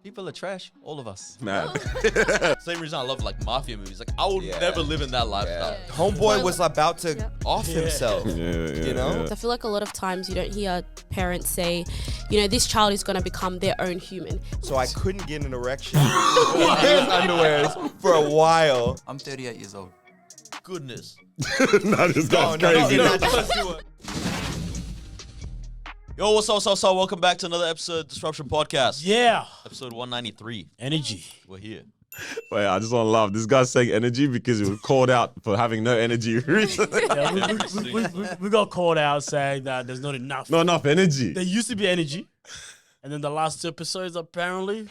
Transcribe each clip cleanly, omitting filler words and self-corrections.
People are trash. All of us. Man. Same reason I love like mafia movies. Like I would never live in that lifestyle. Homeboy was about to off himself. You know? I feel like a lot of times you don't hear parents say, you know, this child is going to become their own human. So I couldn't get an erection in these underwears for a while. I'm 38 years old. Goodness. Nah, this guy's crazy. Yo, what's up? Welcome back to another episode of Disruption Podcast. Yeah. Episode 193. Energy. We're here. Wait, I just want to laugh. This guy's saying energy because he was called out for having no energy recently. Yeah, we got called out saying that there's not enough. Not enough energy. There used to be energy. And then the last two episodes, apparently.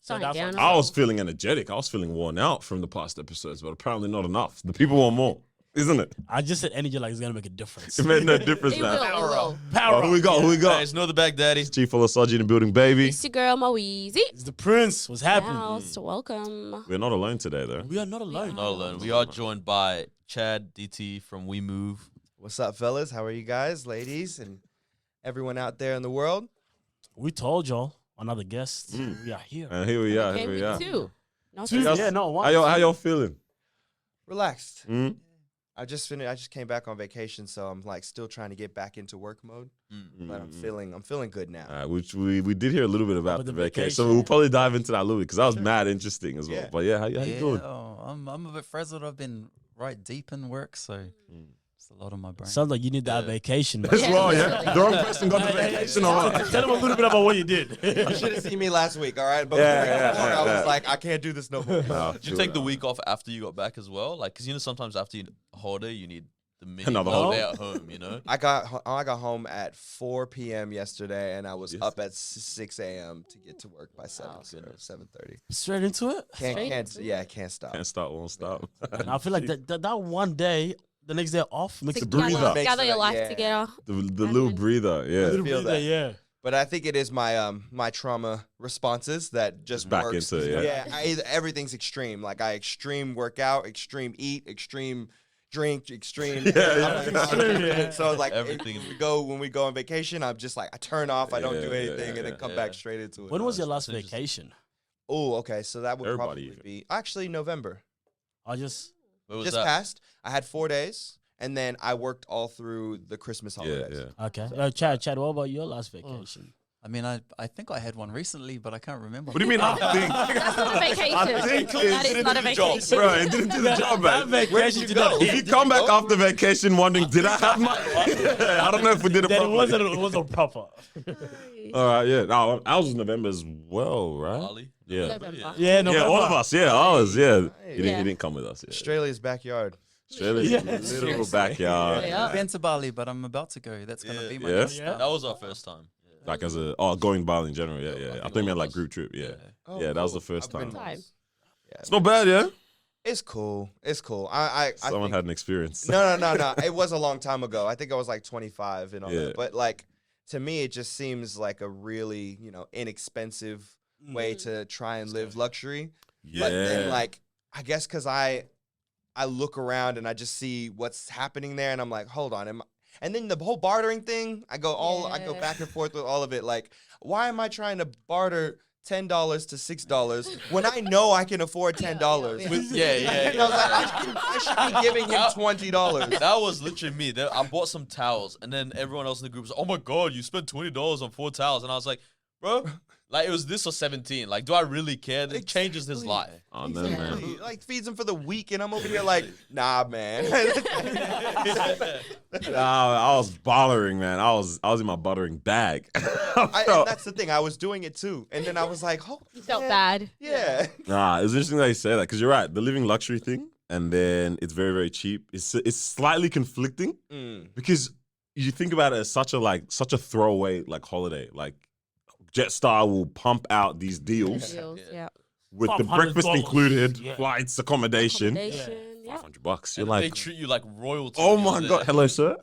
Sorry, down. I was feeling energetic. I was feeling worn out from the past episodes, but apparently not enough. The people want more, isn't it? I just said energy like it's going to make a difference. It made no difference, It man. will. Power Who we got? Who we Hey, got? it's Know the Bag Daddy. Chief Olasaji in the building, baby. It's your girl, Moeezy. It's the prince. What's happening? House, welcome. We're not alone today, though. We are not alone. Not alone. We are joined by Chad DT from We Move. What's up, fellas? How are you guys, ladies, and everyone out there in the world? We told y'all, another guest. We are here. And here we are. Here Okay, we are. two. Not Two? three. Yeah, no, one. How y'all feeling? Relaxed. Hmm? I just came back on vacation, so I'm like still trying to get back into work mode. But I'm feeling good now. Which we did hear a little bit about the the vacation. vacation. So we'll probably dive into that a little bit because that was mad interesting as well. Yeah. But yeah, how you doing? I'm a bit frazzled. I've been right deep in work, so it's a lot on my brain. Sounds like you need that vacation. Man. As well, Yeah. yeah. The wrong person got the vacation or what? Tell them a little bit about what you did. You should have seen me last week, all right? But I was like, I can't do this no more. Did you take the week off after you got back as well? Like, because you know sometimes after a holiday you need the mini Another holiday holiday. at home. You know. I got home at 4 p.m. yesterday, and I was Yes. up at 6 a.m. to get to work by 7:30. Straight into it. Can't stop. Can't start, won't stop. And I feel like that one day, the next day off, makes a breather. Gather your life Yeah. together. The little breather, yeah. little feel breather, that. yeah. But I think it is my my trauma responses that just back works. into it, yeah. Everything's extreme. Like I extreme workout, extreme eat, extreme drink, extreme. Yeah. So like Everything. when we go on vacation, I'm just like I turn off, I don't do Yeah, anything, and then come back straight into it. When was your last interesting. vacation? Oh, okay. So that would Everybody probably be actually November. I just Where was Just that? passed. I had 4 days, and then I worked all through the Christmas Yeah, holidays. yeah. okay. Chad, what about your last vacation? I mean, I think I had one recently, but I can't remember. What do you mean? I think, That's not a vacation. I think That is not a vacation. bro, it didn't do the job, That man. vacation did not If you come back after vacation wondering, did I have my? I don't know if we did it Then properly. it wasn't proper. All right, yeah. No, ours was November as well, right? Bali? Yeah. November. Yeah, no. Yeah, all of us. Yeah, ours. Yeah. He Yeah. didn't come with us. Yeah. Australia's backyard. Australia's Yeah. little Seriously. backyard. Yeah. I've been to Bali, but I'm about to go. That's going to be my Yeah. next Yeah. stop. That was our first time. Like as going Bali in general. Yeah, yeah. Like I all think meant of like us. group trip. Yeah. Oh, Yeah, that was cool. the first I've been time. Time. It's not bad, yeah. It's cool. It's cool. I Someone think, had an experience. no. It was a long time ago. I think I was like 25 and all Yeah. that. But like to me, it just seems like a really inexpensive way to try and live luxury. Yeah. But then like I guess because I look around and I just see what's happening there, and I'm like, hold on, and then the whole bartering thing, I go Yeah. back and forth with all of it. Like, why am I trying to barter $10 to $6 when I know I can afford $10? Yeah. I was like, I should be giving him $20. That was literally me. I bought some towels, and then everyone else in the group was, "Oh my god, you spent $20 on 4 towels," and I was like, "Bro, like it was this or 17. Like, do I really care? It changes his life." Oh no, man. He, like feeds him for the week, and I'm over here like, nah, man. I was bothering, man. I was in my buttering bag. And that's the thing. I was doing it too, and then I was like, oh, You felt bad. yeah. Nah, it's interesting that you say that because you're right. The living luxury thing, and then it's very, very cheap. It's slightly conflicting because you think about it as such a throwaway like holiday. Like Jetstar will pump out these deals Deals, yeah. with the $500, breakfast included, yeah. flights, accommodation. Accommodation, Yeah. $500. You're And like, they treat you like royalty. oh when my you're God, there. hello, sir.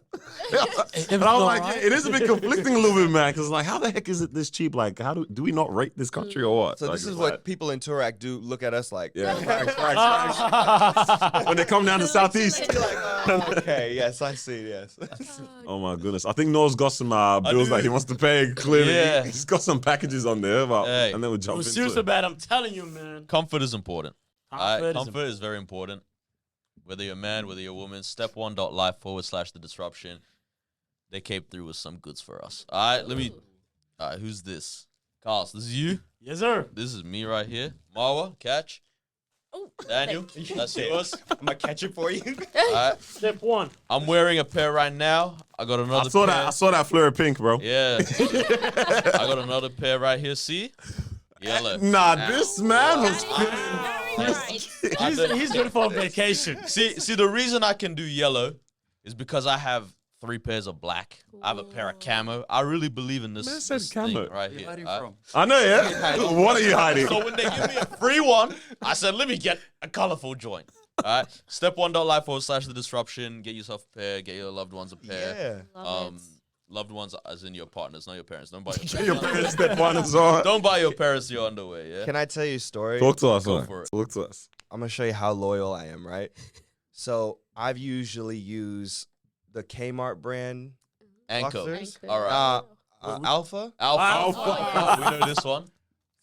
And I'm like, yeah, it is a bit conflicting a little bit, man. Because like, how the heck is it this cheap? Like, how do we not rate this country or what? So Like, this is it's what like- people in Turak do. Look at us like, Yeah, when they come down to Southeast. okay, yes, I see. Yes. Oh my goodness. I think Noah's got some bills do. that he wants to pay. Clearly, Yeah. he's got some packages on there, but Hey. and then we'll jump I'm into serious it. about it. I'm telling you, man. Comfort is important. Comfort is Comfort is very important. Whether you're a man, whether you're a woman, step1.life/the disruption. They came through with some goods for us. All right, who's this? Carl, this is you. Yes, sir. This is me right here. Marwa, catch. Oh, Daniel, that's yours. I'm gonna catch it for you. All right. Step 1. I'm wearing a pair right now. I got another pair. I saw that flare of pink, bro. Yeah. I got another pair right here. See? Yellow. Nah, this man was He's good for a vacation. See, the reason I can do yellow is because I have 3 pairs of black. I have a pair of camo. I really believe in this, Man said this thing camo. right Where here. you hiding all from? I know, yeah. What are you hiding? So when they give me a free one, I said, let me get a colorful joint. All right. Step1.life/the disruption. Get yourself a pair. Get your loved ones a pair. Yeah. Loved ones as in your partners, not your parents. Don't buy your Your parents. parents step one as well. Don't buy your parents your underwear. Yeah. Can I tell you a story? Talk to us, Go man. for it. Talk to us. I'm gonna show you how loyal I am, right? So I've usually used the Kmart brand Anchor. boxers. All right. Alpha Alpha. We know this one.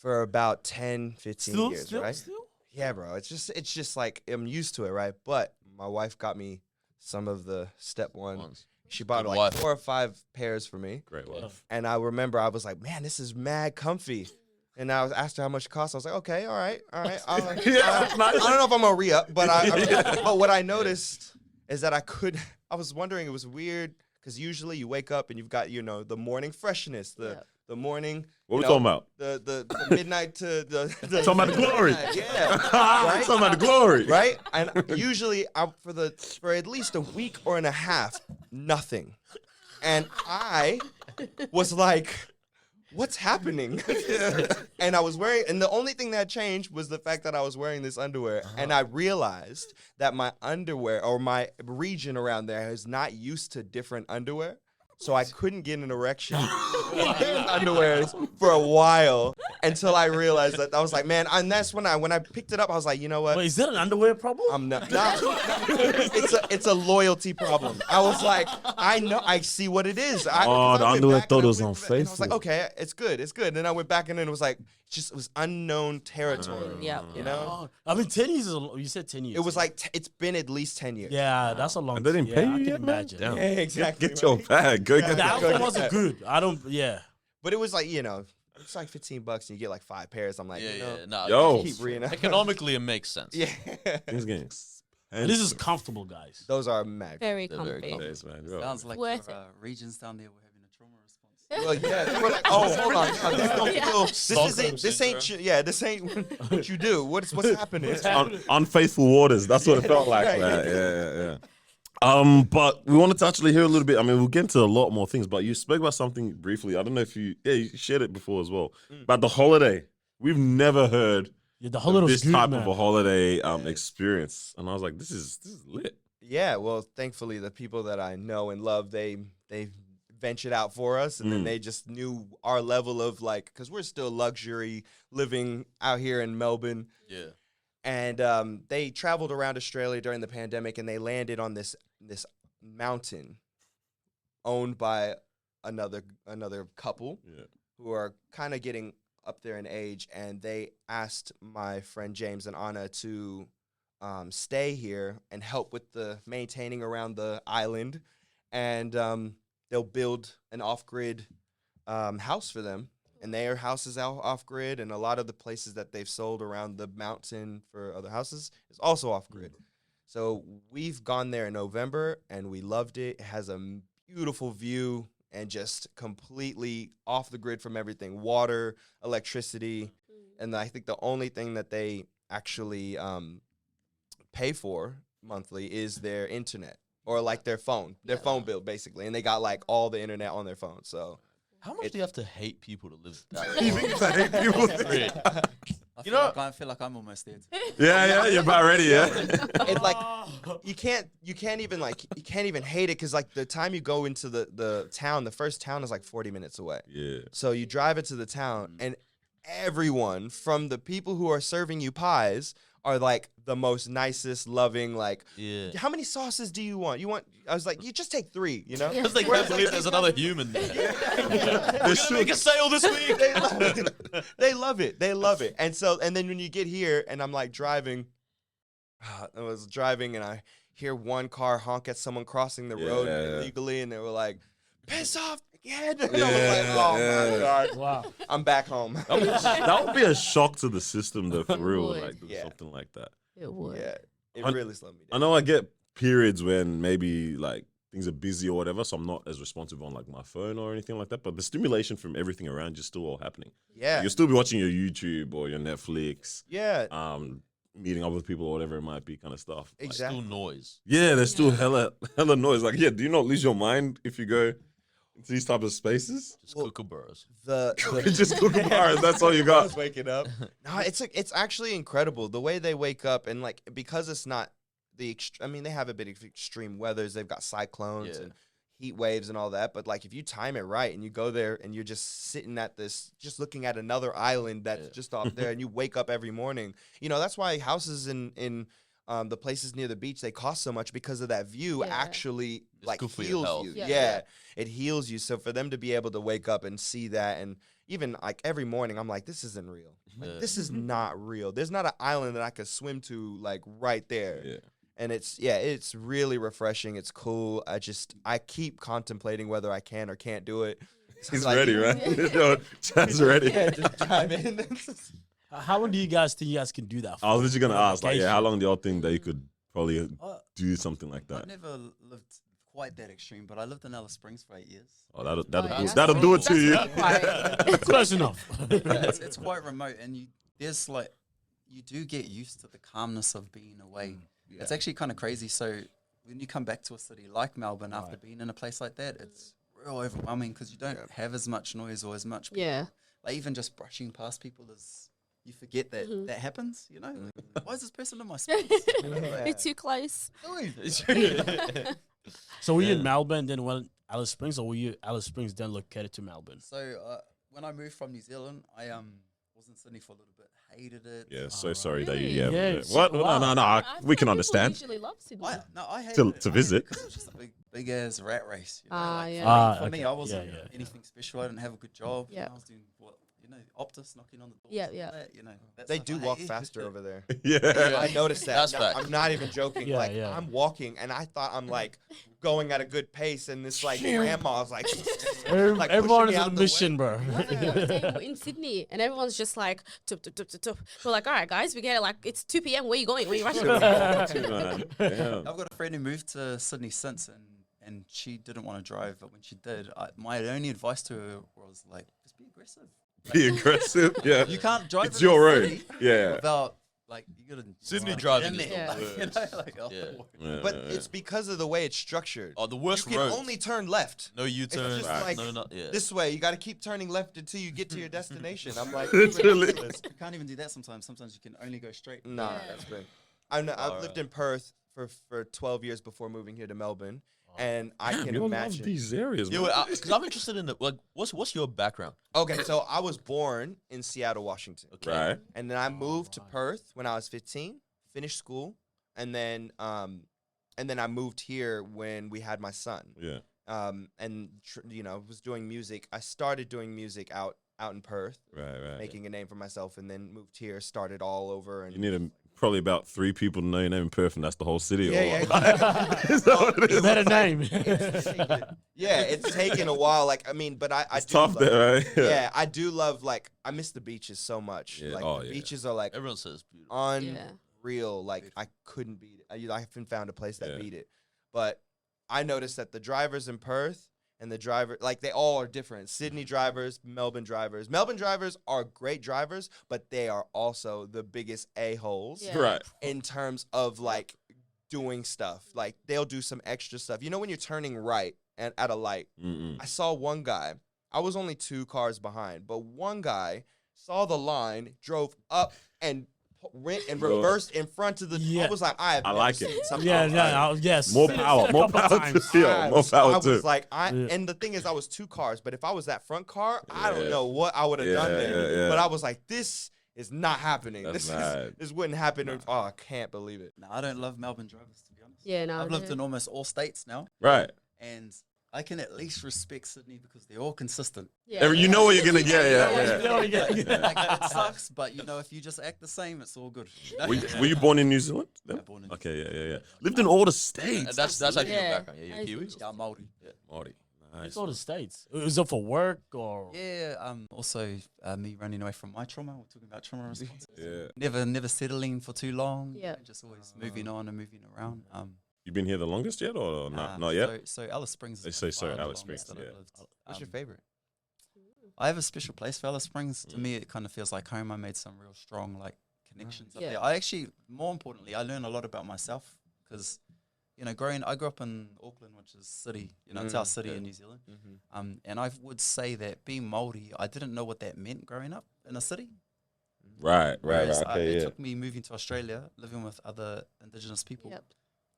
for about 10, 15 years, Still? right? Yeah, bro. It's just like I'm used to it, right? But my wife got me some of the step one. Ones. She bought Good like wife. 4 or 5 pairs for me. Great wife. And I remember I was like, man, this is mad comfy. And I was asked her how much it cost. I was like, okay, all right. I don't know if I'm gonna re-up, but but what I noticed is that I was wondering, it was weird because usually you wake up and you've got, the morning freshness, the morning. What we talking about? The midnight to the Talking about the glory. Yeah. Right? Talking about the glory. Right? And usually for at least a week or and a half, nothing. And I was like, what's happening? And I was and the only thing that changed was the fact that I was wearing this underwear. And I realized that my underwear or my region around there is not used to different underwear. So I couldn't get an erection in underwears for a while until I realized that. I was like, man, and that's when I picked it up, I was like, you know what? Wait, is that an underwear problem? I'm not. No, it's a loyalty problem. I was like, I see what it is. The I went underwear back thought and it was I went back and I was like, unfaithful. okay, it's good. And then I went back and then it was like, it was unknown territory. Yeah. You know, I mean, 10 years is you said 10 years. it was like it's been at least 10 years. Yeah, that's a long And they didn't yeah, pay I you can yet, man? imagine. Damn. Yeah, exactly. Get your bag. Go get The that. alpha wasn't good. Yeah. But it was like, it's like $15 and you get like 5 pairs. I'm like, Nah, Yo. keep reading. economically, it makes sense. Yeah. Things getting And this is comfortable, guys. Those are mad. Very They're very comfy. Days, man. Yo. Sounds like Worth your it. regions down there were having a trauma response. Well, yeah. They were like, oh, hold on. This ain't this ain't what you do. What's happening? Unfaithful waters. That's what it felt like, Right. man. Yeah. But we wanted to actually hear a little bit. I mean, we'll get into a lot more things, but you spoke about something briefly. I don't know if you shared it before as well. About the holiday. We've never heard Yeah, the holiday was this good, type man. of a holiday experience. And I was like, this is lit. Yeah, well, thankfully the people that I know and love, they ventured out for us, and then they just knew our level of because we're still luxury living out here in Melbourne. Yeah. And they traveled around Australia during the pandemic, and they landed on this mountain owned by another couple who are kind of getting up there in age, and they asked my friend James and Anna to stay here and help with the maintaining around the island, and they'll build an off-grid house for them. And their house is out off-grid, and a lot of the places that they've sold around the mountain for other houses is also off-grid. So we've gone there in November, and we loved it. It has a beautiful view and just completely off the grid from everything, water, electricity. And I think the only thing that they actually pay for monthly is their internet or their phone bill, basically. And they got all the internet on their phone, so. How much do you have to hate people to live that? I hate people. You know, I feel like I'm almost there. Yeah, you're about ready, yeah. It's like you can't even hate it because like the time you go into the town, the first town is like 40 minutes away. Yeah. So you drive into the town, and everyone from the people who are serving you pies are like the most nicest, loving. Like, Yeah. how many sauces do you want? I was like, you just take 3. You know, Yeah. Because they can't believe there's another human there. We're gonna make a sale this week. they love it. They love it. They love it. And then when you get here, and I'm like driving, I was driving, and I hear one car honk at someone crossing the road illegally, and they were like, "Piss off again!" And I was like, "Oh my god, Wow. I'm back home." That would be a shock to the system, though, for It real. would. Like, do Yeah. something like that. It would. Yeah, it I- really slowed me I down. know I get periods when maybe like things are busy or whatever, so I'm not as responsive on like my phone or anything like that. But the stimulation from everything around you is still all happening. Yeah, You'll still be watching your YouTube or your Netflix, yeah, meeting up with people or whatever it might be, kind of stuff. Like, exactly. Still noise. yeah, there's still Yeah. hella noise. Like, yeah, do you not lose your mind if you go into these type of spaces? Just Well, kookaburras. You just cook bars. That's all you got. waking up. No, it's actually incredible the way they wake up, and like because it's not I mean, they have a bit of extreme weathers. They've got cyclones Yeah. and heat waves and all that. But like if you time it right and you go there and you're just sitting at just looking at another island that's just off there, and you wake up every morning. You know, that's why houses in the places near the beach, they cost so much because of that view. Yeah. Actually, It's like good for your heals health. you. Yeah. Yeah, it heals you. So for them to be able to wake up and see that, and even like every morning, I'm like, this isn't real. Like, Yeah. this is not real. There's not an island that I could swim to like right there. Yeah. And it's really refreshing. It's cool. I keep contemplating whether I can or can't do it. He's Like, ready, right? Yo, Chad's ready. Yeah, just drive in. How long do you guys think you guys can do that for? I was literally gonna ask, like, Vacation. yeah, how long do y'all think that you could probably Uh, do something like I've that? never lived quite that extreme, but I lived in Alice Springs for 8 years. Oh, that'll yeah. that'll do it to you. Close enough. It's quite remote, and you do get used to the calmness of being away. It's actually kind of crazy. So when you come back to a city like Melbourne after being in a place like that, it's real overwhelming because you don't have as much noise or as much people. Yeah. Like even just brushing past people you forget that that happens, you know? Like, why is this person in my space? You're too close. So were you in Melbourne, then went Alice Springs, or were you Alice Springs, then located to Melbourne? So when I moved from New Zealand, I was in Sydney for a little bit, hated it. Yeah, so sorry that you. Really? Yeah. Yeah, yeah. What? wow. No. We can understand. Usually love Sydney. I hated To it. to I hated visit. it 'cause it was just a big ass rat race. You know? Ah, like, yeah. For me, okay. I wasn't Yeah, yeah. anything special. I didn't have a good job. Yeah. I was doing Optus knocking on the door. Yeah, yeah. That, that They stuff do I walk hated. faster over there. Yeah. I noticed that. That's No, fact. I'm not even joking. Yeah, like yeah. I'm walking, and I thought I'm like going at a good pace, and this like grandma's like, like Everyone pushing is me on out a the mission, bro. We're in Sydney, and everyone's just like, tup, tup, tup, tup, tup. We're like, all right, guys, we get it. Like, it's 2 p.m. Where you going? Where you rushing? Man. Damn. I've got a friend who moved to Sydney since, and she didn't want to drive, but when she did, my only advice to her was like, just be aggressive. Be aggressive. Yeah. You can't drive. It's in a your road. city Yeah. Without like you gotta Sydney get driving in is there, the like, you know, like, oh, Yeah. But it's because of the way it's structured. Oh, the You worst can roads. only turn left. No U-turns. just like no, yeah. This way, you got to keep turning left until you get to your destination. I'm like, Literally. ridiculous. You can't even do that sometimes. Sometimes you can only go straight. Nah, Yeah. that's great. I've lived in Perth for 12 years before moving here to Melbourne, and I can You love imagine. these areas, man. Yeah, because I'm interested in what's your background? Okay, so I was born in Seattle, Washington, Okay. Right. and then I moved to Perth when I was 15, finished school, and then I moved here when we had my son. Yeah. Was doing music. I started doing music out in Perth, Right. making a name for myself, and then moved here, started all over, and You need probably about 3 people to know your name in Perth, and that's the whole city. Yeah, or yeah. what? Is that what it is? Better name. yeah, it's taken a while. Like, I mean, but I It's do tough love, there, right? Yeah, I do love, like, I miss the beaches so much. Yeah, Like, oh, the yeah. beaches are like Everyone says beautiful. unreal. Like, I couldn't beat it. I haven't found a place that Yeah. beat it. But I noticed that the drivers in Perth and the driver, like, they all are different. Sydney drivers, Melbourne drivers. Melbourne drivers are great drivers, but they are also the biggest a-holes Yeah. Right. in terms of, like, doing stuff. Like, they'll do some extra stuff. You know when you're turning right at a light? Mm-mm. I saw one guy. I was only 2 cars behind, but one guy saw the line, drove up and went and reversed in front of the. Yeah. I was like, I like it. seen something. Yes. More Seen it power. a More couple power to times. feel. I More was, power I to. was like, Yeah. and the thing is, I was 2 cars, but if I was that front car, I don't Yeah. know what I would have done Yeah, there. yeah. But I was like, this is not happening. That's This mad. this wouldn't happen. Oh, I can't believe it. No, I don't love Melbourne drivers, to be honest. Yeah, no. I've lived in almost all states now, Right. and I can at least respect Sydney because they're all consistent. Yeah. You know what you're gonna get. Yeah, Yeah. you know what you get. Like, it sucks, but if you just act the same, it's all good. Were you born in New Zealand? Yeah, born in Okay, yeah. Lived in all the states. That's actually your Yeah. background. Yeah, you're That's Kiwi. interesting. Yeah, Māori. Māori. Nice. It's all the states. Is it for work or? Yeah, also me running away from my trauma. We're talking about trauma responses. Yeah. Never settling for too long. Yeah. Just always moving on and moving around. You been here the longest yet, or not yet? So Alice Springs. Is They say so, by far the Alice longest Springs, that I've yeah. lived. What's your Um, favorite? I have a special place for Alice Springs. To me, it kind of feels like home. I made some real strong connections up Yeah. there. I actually, more importantly, I learned a lot about myself because, I grew up in Auckland, which is city. It's our city in New Zealand. And I would say that being Māori, I didn't know what that meant growing up in a city. Right. Whereas Okay, it yeah. took me moving to Australia, living with other Indigenous people, Yep.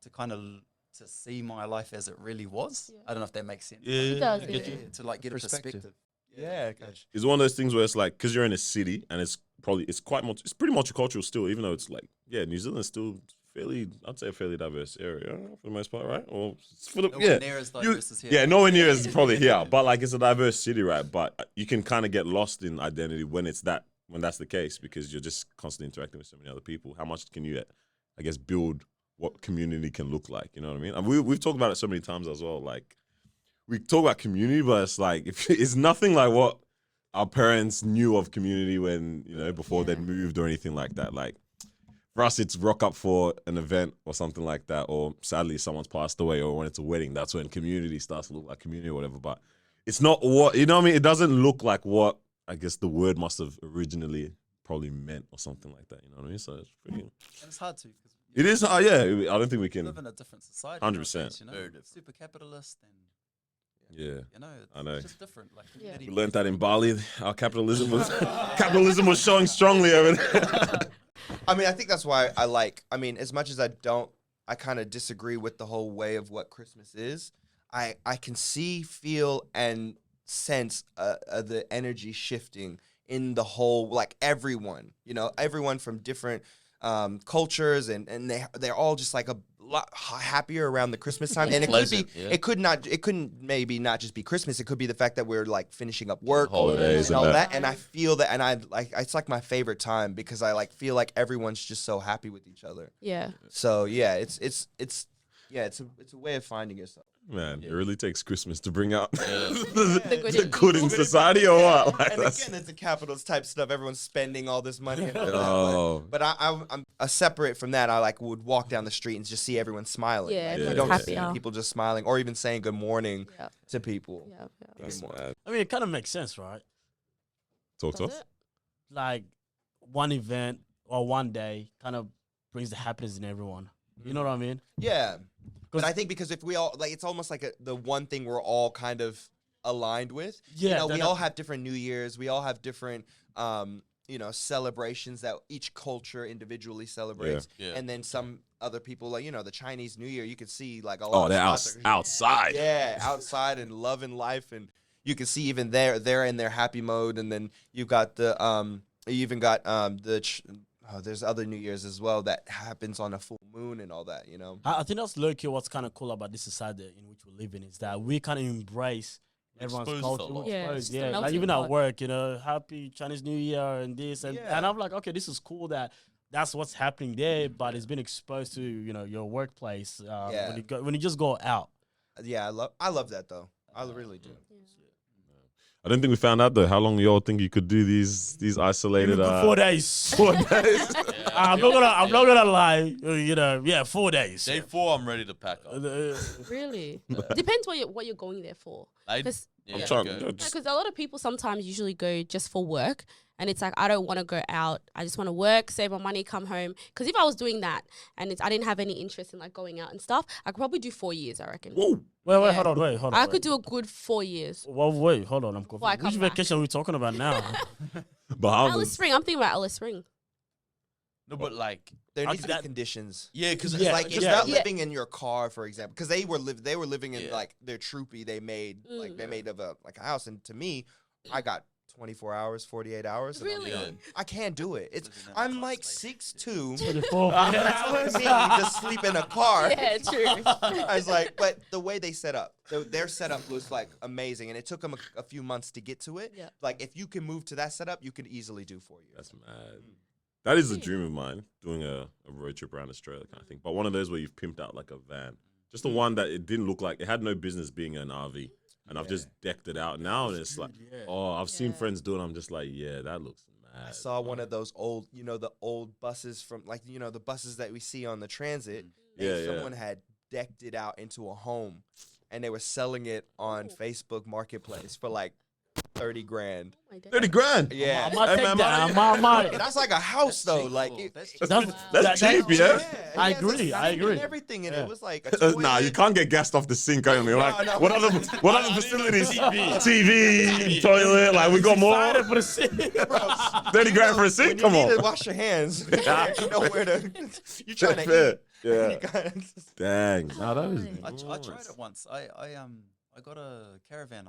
to kind of to see my life as it really was. Yeah. I don't know if that makes sense. Yeah, It does, I yeah. get you. To get a Perspective. perspective. Yeah, gotcha. It's one of those things where it's like, because you're in a city and it's pretty multicultural still, even though it's New Zealand's still I'd say a fairly diverse area for the most part, right? Or it's full of, Nowhere near as diverse as here. Yeah, nowhere near as probably here, but it's a diverse city, right? But you can kind of get lost in identity when that's the case, because you're just constantly interacting with so many other people. How much can you, I guess, build what community can look like? You know what I mean? And we've talked about it so many times as well. We talk about community, but it's nothing like what our parents knew of community when before they'd moved or anything like that. For us, it's rock up for an event or something like that, or sadly someone's passed away, or when it's a wedding, that's when community starts to look like community or whatever. But it's not what, you know what I mean? It doesn't look like what I guess the word must have originally probably meant or something like that. You know what I mean? So it's pretty. And it's hard to. It is. Yeah. I don't think we can. live in a different society. 100%. nowadays, Very different. Super capitalist and Yeah. it's I know. just different. Yeah. We learned that in Bali. Our capitalism was showing strongly over there. I mean, I think that's why as much as I kind of disagree with the whole way of what Christmas is, I can see, feel, and sense the energy shifting in the whole, everyone from different cultures, and they're all just a lot happier around the Christmas time. And Pleasant, yeah. it couldn't maybe not just be Christmas. It could be the fact that we're finishing up work, Holidays and and all that. that. And I feel that, and it's my favorite time because I feel like everyone's just so happy with each other. Yeah. So yeah, it's a way of finding yourself. Man, it really takes Christmas to bring out good the in good in people. society, or what? And again, it's the capitalist type stuff. Everyone's spending all this money. And all that, Oh. but I'm separate from that. I would walk down the street and just see everyone smiling. Yeah, You everyone's don't happy, see yeah. people just smiling or even saying good morning Yeah. to people. Yeah. That's Anymore. mad. I mean, it kind of makes sense, right? Talk to Does us. it? Like one event or one day kind of brings the happiness in everyone. You know what I mean? Yeah. But 'Cause- I think because if we all it's almost like the one thing we're all kind of aligned with. Yeah, we they're all not- have different New Years. We all have different celebrations that each culture individually celebrates. Yeah. And then some other people the Chinese New Year, you could see a lot Oh, of they're spots are- outside. Yeah, outside and loving life, and you can see even they're in their happy mode. And then you've got there's other New Years as well that happens on a full moon and all that. I think that's low-key what's kind of cool about this society in which we live in is that we kind of embrace everyone's Exposed culture. a lot. we're Yeah, exposed, it's the yeah. Like melting even at pot. work, happy Chinese New Year and this and Yeah. and I'm like, okay, this is cool that's what's happening there, but it's been exposed to your workplace Yeah. when you just go out. Yeah, I love that though. I really do. I don't think we found out though. How long y'all think you could do these isolated? 4 days. 4 days. I'm not gonna lie. 4 days. Day 4, I'm ready to pack up. Really? Depends what you're going there for. I 'Cause Yeah, I'm yeah, trying. go. Just, Because a lot of people sometimes usually go just for work, and it's like I don't want to go out. I just want to work, save my money, come home. Because if I was doing that and I didn't have any interest in like going out and stuff, I could probably do 4 years. I reckon. whoa. Wait, Yeah. hold on. I could do a good 4 years. Well, wait, hold on. I'm Before I confused. Which come back. vacation are we talking about now? Bahamas. Alice Spring. I'm thinking about Alice Spring. No, but like, There needs to be that- conditions. yeah, because Yeah, Like, it's yeah. not Yeah. living in your car, for example, because they were living in Yeah. like their troopy they made, like they Mm. made of a house. And to me, I got 24 hours, 48 hours. And Really? I'm done. I can't do it. It's Living in a I'm tight like space. 6'2". 24. That's me to sleep in a car. Yeah, true. I was like, but the way they set up, their setup was like amazing, and it took them a few months to get to it. Yeah. Like, if you can move to that setup, you could easily do 4 years. That's mad. That is a dream of mine, doing a road trip around Australia kind of thing. But one of those where you've pimped out like a van. Just the one that it didn't look like, it had no business being an RV. And I've just decked it out now, and it's like, oh, I've seen Yeah. friends do it. I'm just like, yeah, that looks mad. I saw one of those old, the old buses from like, the buses that we see on the transit. Yeah, Someone had decked it out into a home, and they were selling it on Facebook Marketplace for like 30 grand. Oh my days. 30 grand. Yeah. I might Hey, take man, that. That's like a house though. Like That's That's, Wow. that's cheap, yeah? I it has a agree, I sink agree. and everything, and Yeah. it was like a Nah, you can't get gassed off the sink, can you? Like, no. what other facilities? TV, toilet, like we got more. Excited for the city. 30 grand for a sink? When Come you need on. to wash your hands. You know where to. You're trying to Fair. eat. Yeah. You gotta- Dang. Nah, that is I tried it once. I got a caravan.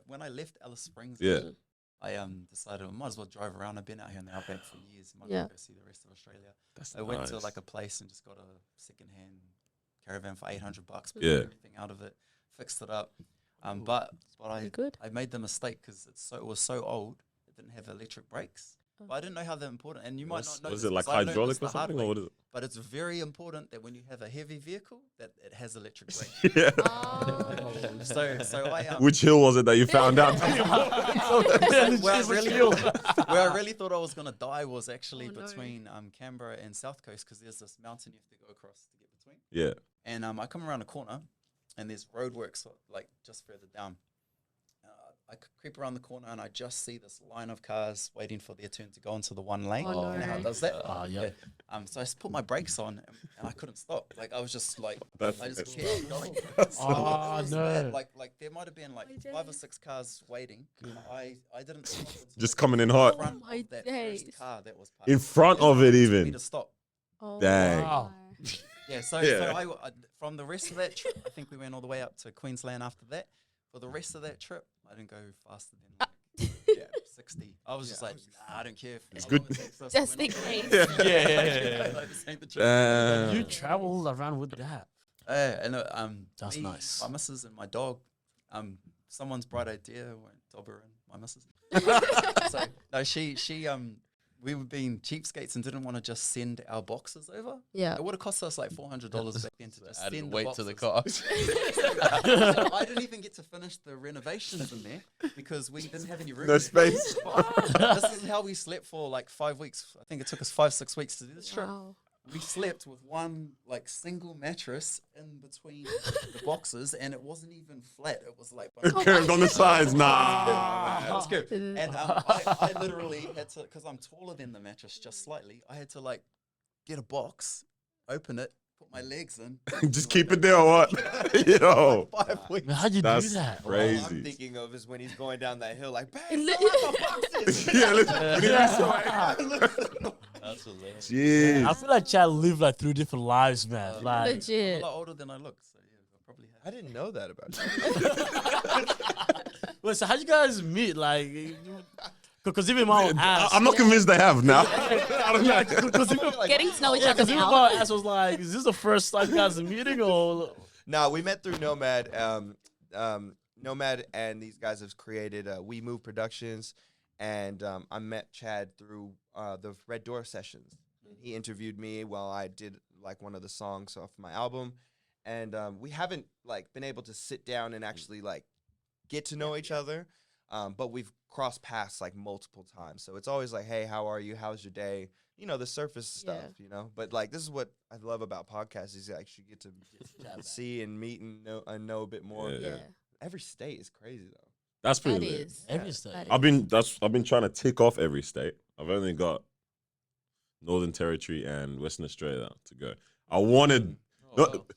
When I left Alice Springs, Yeah. I decided I might as well drive around. I've been out here in the outback for years. Might as Yeah. well go see the rest of Australia. That's I went to nice. like a place and just got a secondhand caravan for $800. Put Yeah. everything out of it, fixed it up. But Pretty good. I made the mistake because it was so old. It didn't have electric brakes. But I didn't know how they're important. And you might not know. Was this it like 'cause I learned hydraulic this or the hard something, or way. what is it? But it's very important that when you have a heavy vehicle, that it has electric brakes. Yeah. Oh. so I Which hill was it that you found out? where I really thought I was gonna die was actually Oh, no. between Canberra and South Coast, because there's this mountain you have to go across to get between. Yeah. And I come around a corner, and there's roadworks like just further down. I creep around the corner, and I just see this line of cars waiting for their turn to go into the one lane. Oh, You know how it no. does that? Yeah. So I just put my brakes on, and I couldn't stop. Like I was just like, That's- I just kept going. Oh, It was no. bad. Like there might have been like My 5 or days. 6 cars waiting. I didn't stop until Just I coming in got hot. in front Oh, my of that days. first car that was parked. In front of it, For me even. to stop. Oh, Dang. Wow. Yeah, so Yeah. I from the rest of that trip, I think we went all the way up to Queensland after that. For the rest of that trip, I didn't go faster than like, 60. I was just like, nah, I don't care. It's good. Just in case. You travel around with that. That's That's nice. My missus and my dog. Someone's bright idea went Dobber and my missus. So no, she we were being cheapskates and didn't want to just send our boxes over. Yeah. It would have cost us like $400 back then to just Added send weight the to the boxes. car. So I didn't even get to finish the renovations in there because we didn't have any room. No space. This is how we slept for like 5 weeks. I think it took us 5-6 weeks to do this trip. Wow. We slept with one like single mattress in between the boxes, and it wasn't even flat. It was like Curved on the sides. Nah. it was good. And I literally had to, because I'm taller than the mattress just slightly. I had to like get a box, open it, put my legs in. Just keep it there or what? Yo. 5 weeks. Man, how'd you That's do that? All I'm crazy. thinking of is when he's going down that hill, like, It bang, li- fill out the boxes. Yeah, listen. That's hilarious. Jeez. I feel like Chad lived like 3 different lives, man. Like, I'm Legit. a lot older than I look, so yeah, I probably have. I didn't know that about you. wait, so how'd you guys meet? Like, because even my own ass. I'm not convinced they have now. I don't know. Because even, Getting to know each yeah, other 'cause even now. my ass was like, is this the first time you guys are meeting or? No, we met through Nomad. Nomad and these guys have created We Move Productions, and I met Chad through the Red Door sessions. He interviewed me while I did like one of the songs off my album, and we haven't like been able to sit down and actually like get to know each other, but we've crossed paths like multiple times. So it's always like, hey, how are you? How's your day? You know, the surface stuff, Yeah. you know. But like, this is what I love about podcasts is you actually get to see and meet and know a bit more. Yeah. Yeah. Every state is crazy though. That's That pretty lit. is. Every state. That I've been trying to tick off every state. I've only got Northern Territory and Western Australia to go. I wanted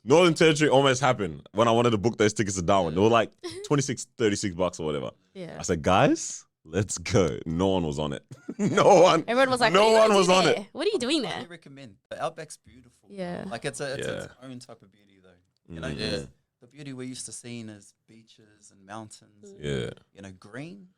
Northern Territory almost happened when I wanted to book those tickets to Darwin. They were like 26, 36 bucks or whatever. Yeah. I said, guys, let's go. No one was on it. No one. Everyone was like, no "What are you one gonna was do on there? it. What are you doing I there?" recommend. The Outback's beautiful. Yeah. Like it's its Yeah. own type of beauty though. You know, Yeah. there's the beauty we're used to seeing is beaches and mountains. And, Yeah. you know, green.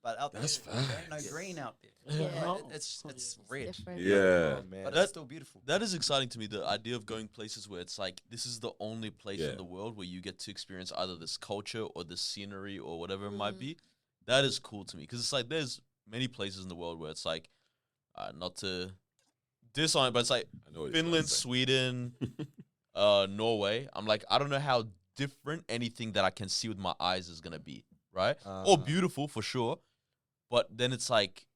But out That's there, there ain't no facts. green out there. Yeah. Like, it's red. different. Yeah. Oh, man. But it's still beautiful. That is exciting to me. The idea of going places where it's like this is the only place Yeah. in the world where you get to experience either this culture or this scenery or whatever it Mm. might be. That is cool to me because it's like there's many places in the world where it's like not to diss on it, but it's like I know what you're Finland, trying to say. Sweden, Norway. I'm like I don't know how different anything that I can see with my eyes is gonna be, right? Or beautiful for sure, but then it's like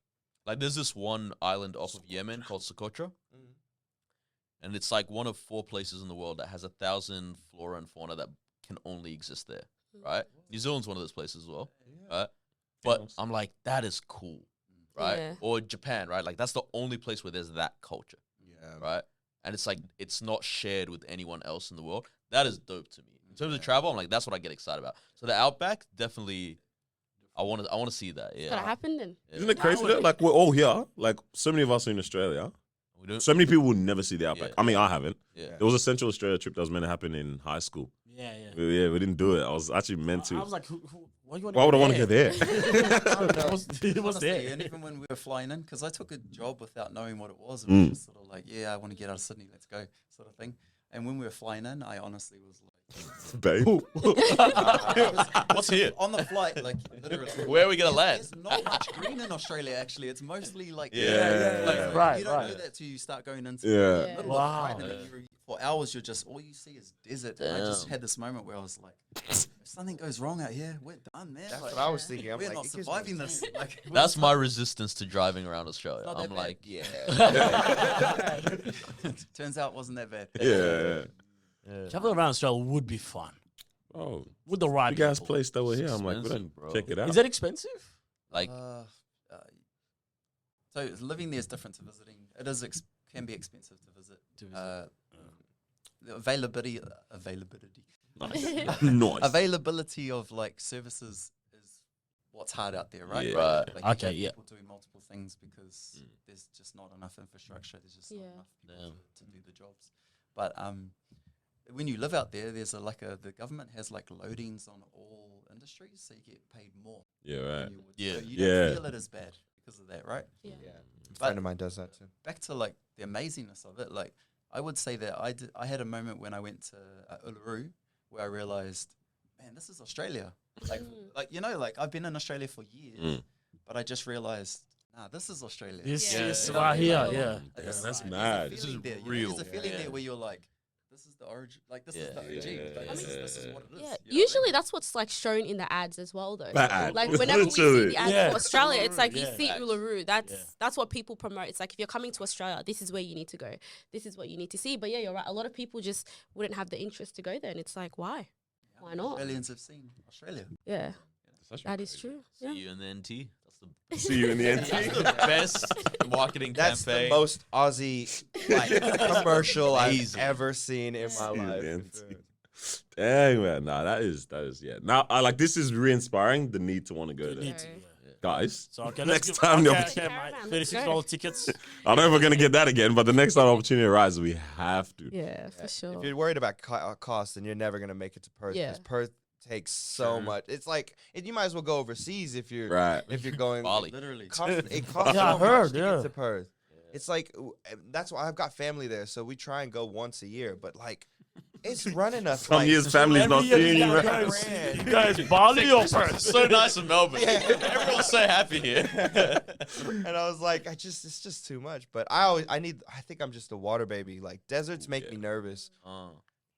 there's this one island off of Yemen called Socotra. And it's like one of 4 places in the world that has 1,000 flora and fauna that can only exist there, right? New Zealand's one of those places as well, right? But I'm like, that is cool, right? Yeah. Or Japan, right? Like that's the only place where there's that culture, Yeah. right? And it's like it's not shared with anyone else in the world. That is dope to me. In terms of travel, I'm like, that's what I get excited about. So the Outback, definitely, I want to see that. It's gotta Yeah, happen then. yeah. Isn't it crazy though? Like we're all here. Like so many of us are in Australia. We don't, So many people will never see the Outback. Yeah. I mean, I haven't. yeah. There was a Central Australia trip that was meant to happen in high school. Yeah, We didn't do it. I was actually meant I to. was like, why you want Why would I want to go there? It was Honestly, there. and even when we were flying in, because I took a job without knowing what it was, it Mm. was just sort of like, yeah, I want to get out of Sydney, let's go, sort of thing. And when we were flying in, I honestly was like, Babe. What's here? on the flight, like literally, Where are we gonna land? there's not much green in Australia. Actually, it's mostly like Yeah. Right, you don't know right. that till you start going into Yeah. the middle Wow. of the flight, and then for hours you're just all you see is desert. And I just Damn. had this moment where I was like, if something goes wrong out here, we're done, man. That's Like, what I was thinking. I'm we're like, not it gives me- surviving this. Like, That's my resistance to driving around Australia. Not that I'm bad. like, Yeah. Turns out it wasn't that bad. Yeah. Traveling around Australia would be fun Oh, with the right big ass people. place that we're here. It's I'm like, we expensive, don't bro. check it out. Is that expensive? like So living there is different to visiting. It is can be expensive to visit. The availability nice. Nice. availability of like services is what's hard out there, right? Yeah. Right. Like, you Okay, have yeah. people doing multiple things because there's just not enough infrastructure. There's just not Yeah. enough people Damn. to do the jobs. But when you live out there, there's the government has like loadings on all industries, so you get paid more. Yeah, right. Than you would. Yeah. So you Yeah. don't feel it as bad because of that, right? Yeah. A friend of mine does that too. Back to like the amazingness of it, like I would say that I had a moment when I went to Uluru where I realized, man, this is Australia. Like you know, like I've been in Australia for years, but I just realized, nah, this is Australia. This Yeah. is Yeah. right here, Yeah. yeah. Yeah, It's that's like, mad. There's a feeling This is there, real. There's a feeling Yeah. there where you're like, this is the origin, like this is the Yeah, OG. yeah, Like, yeah, this is what it is. Yeah, you know what I usually mean? that's what's like shown in the ads as well, though. Bad. Like whenever we see Literally. the ads Yeah. for Australia, it's like you Yeah. see Uluru. That's Yeah. that's what people promote. It's like if you're coming to Australia, this is where you need to go. This is what you need to see. But yeah, you're right. A lot of people just wouldn't have the interest to go there, and it's like, why? Why not? Australians have seen Australia. Yeah, That's actually that is crazy. true. see Yeah. you in the NT. See you in the end. That's the best marketing That's campaign. the most Aussie like commercial I've Amazing. ever seen in my See you in life. the for end. sure. Dang man, nah, that is yeah. Now I like this is re-inspiring the need to want to go there, Need to, Sorry. yeah. guys. So okay, Next let's time the okay, opportunity- okay, Caravan, mate. let's go. $36 tickets. I don't know if we're gonna get that again, but the next time opportunity arises, we have to. Yeah, for sure. If you're worried about cost, then you're never gonna make it to Perth. Yeah. Because Perth takes so much. It's like you might as well go overseas if you're Right. if you're going. Bali. Literally. It costs Yeah, I so heard, much to yeah. get to Perth. It's like that's why I've got family there, so we try and go once a year. But like, it's running us. Some like, years family's not Every year seeing you. you Right? guys, you guys, Bali or Perth? So nice in Melbourne. Everyone's so happy here. and I was like, it's just too much. But I think I'm just a water baby. Like deserts make me nervous,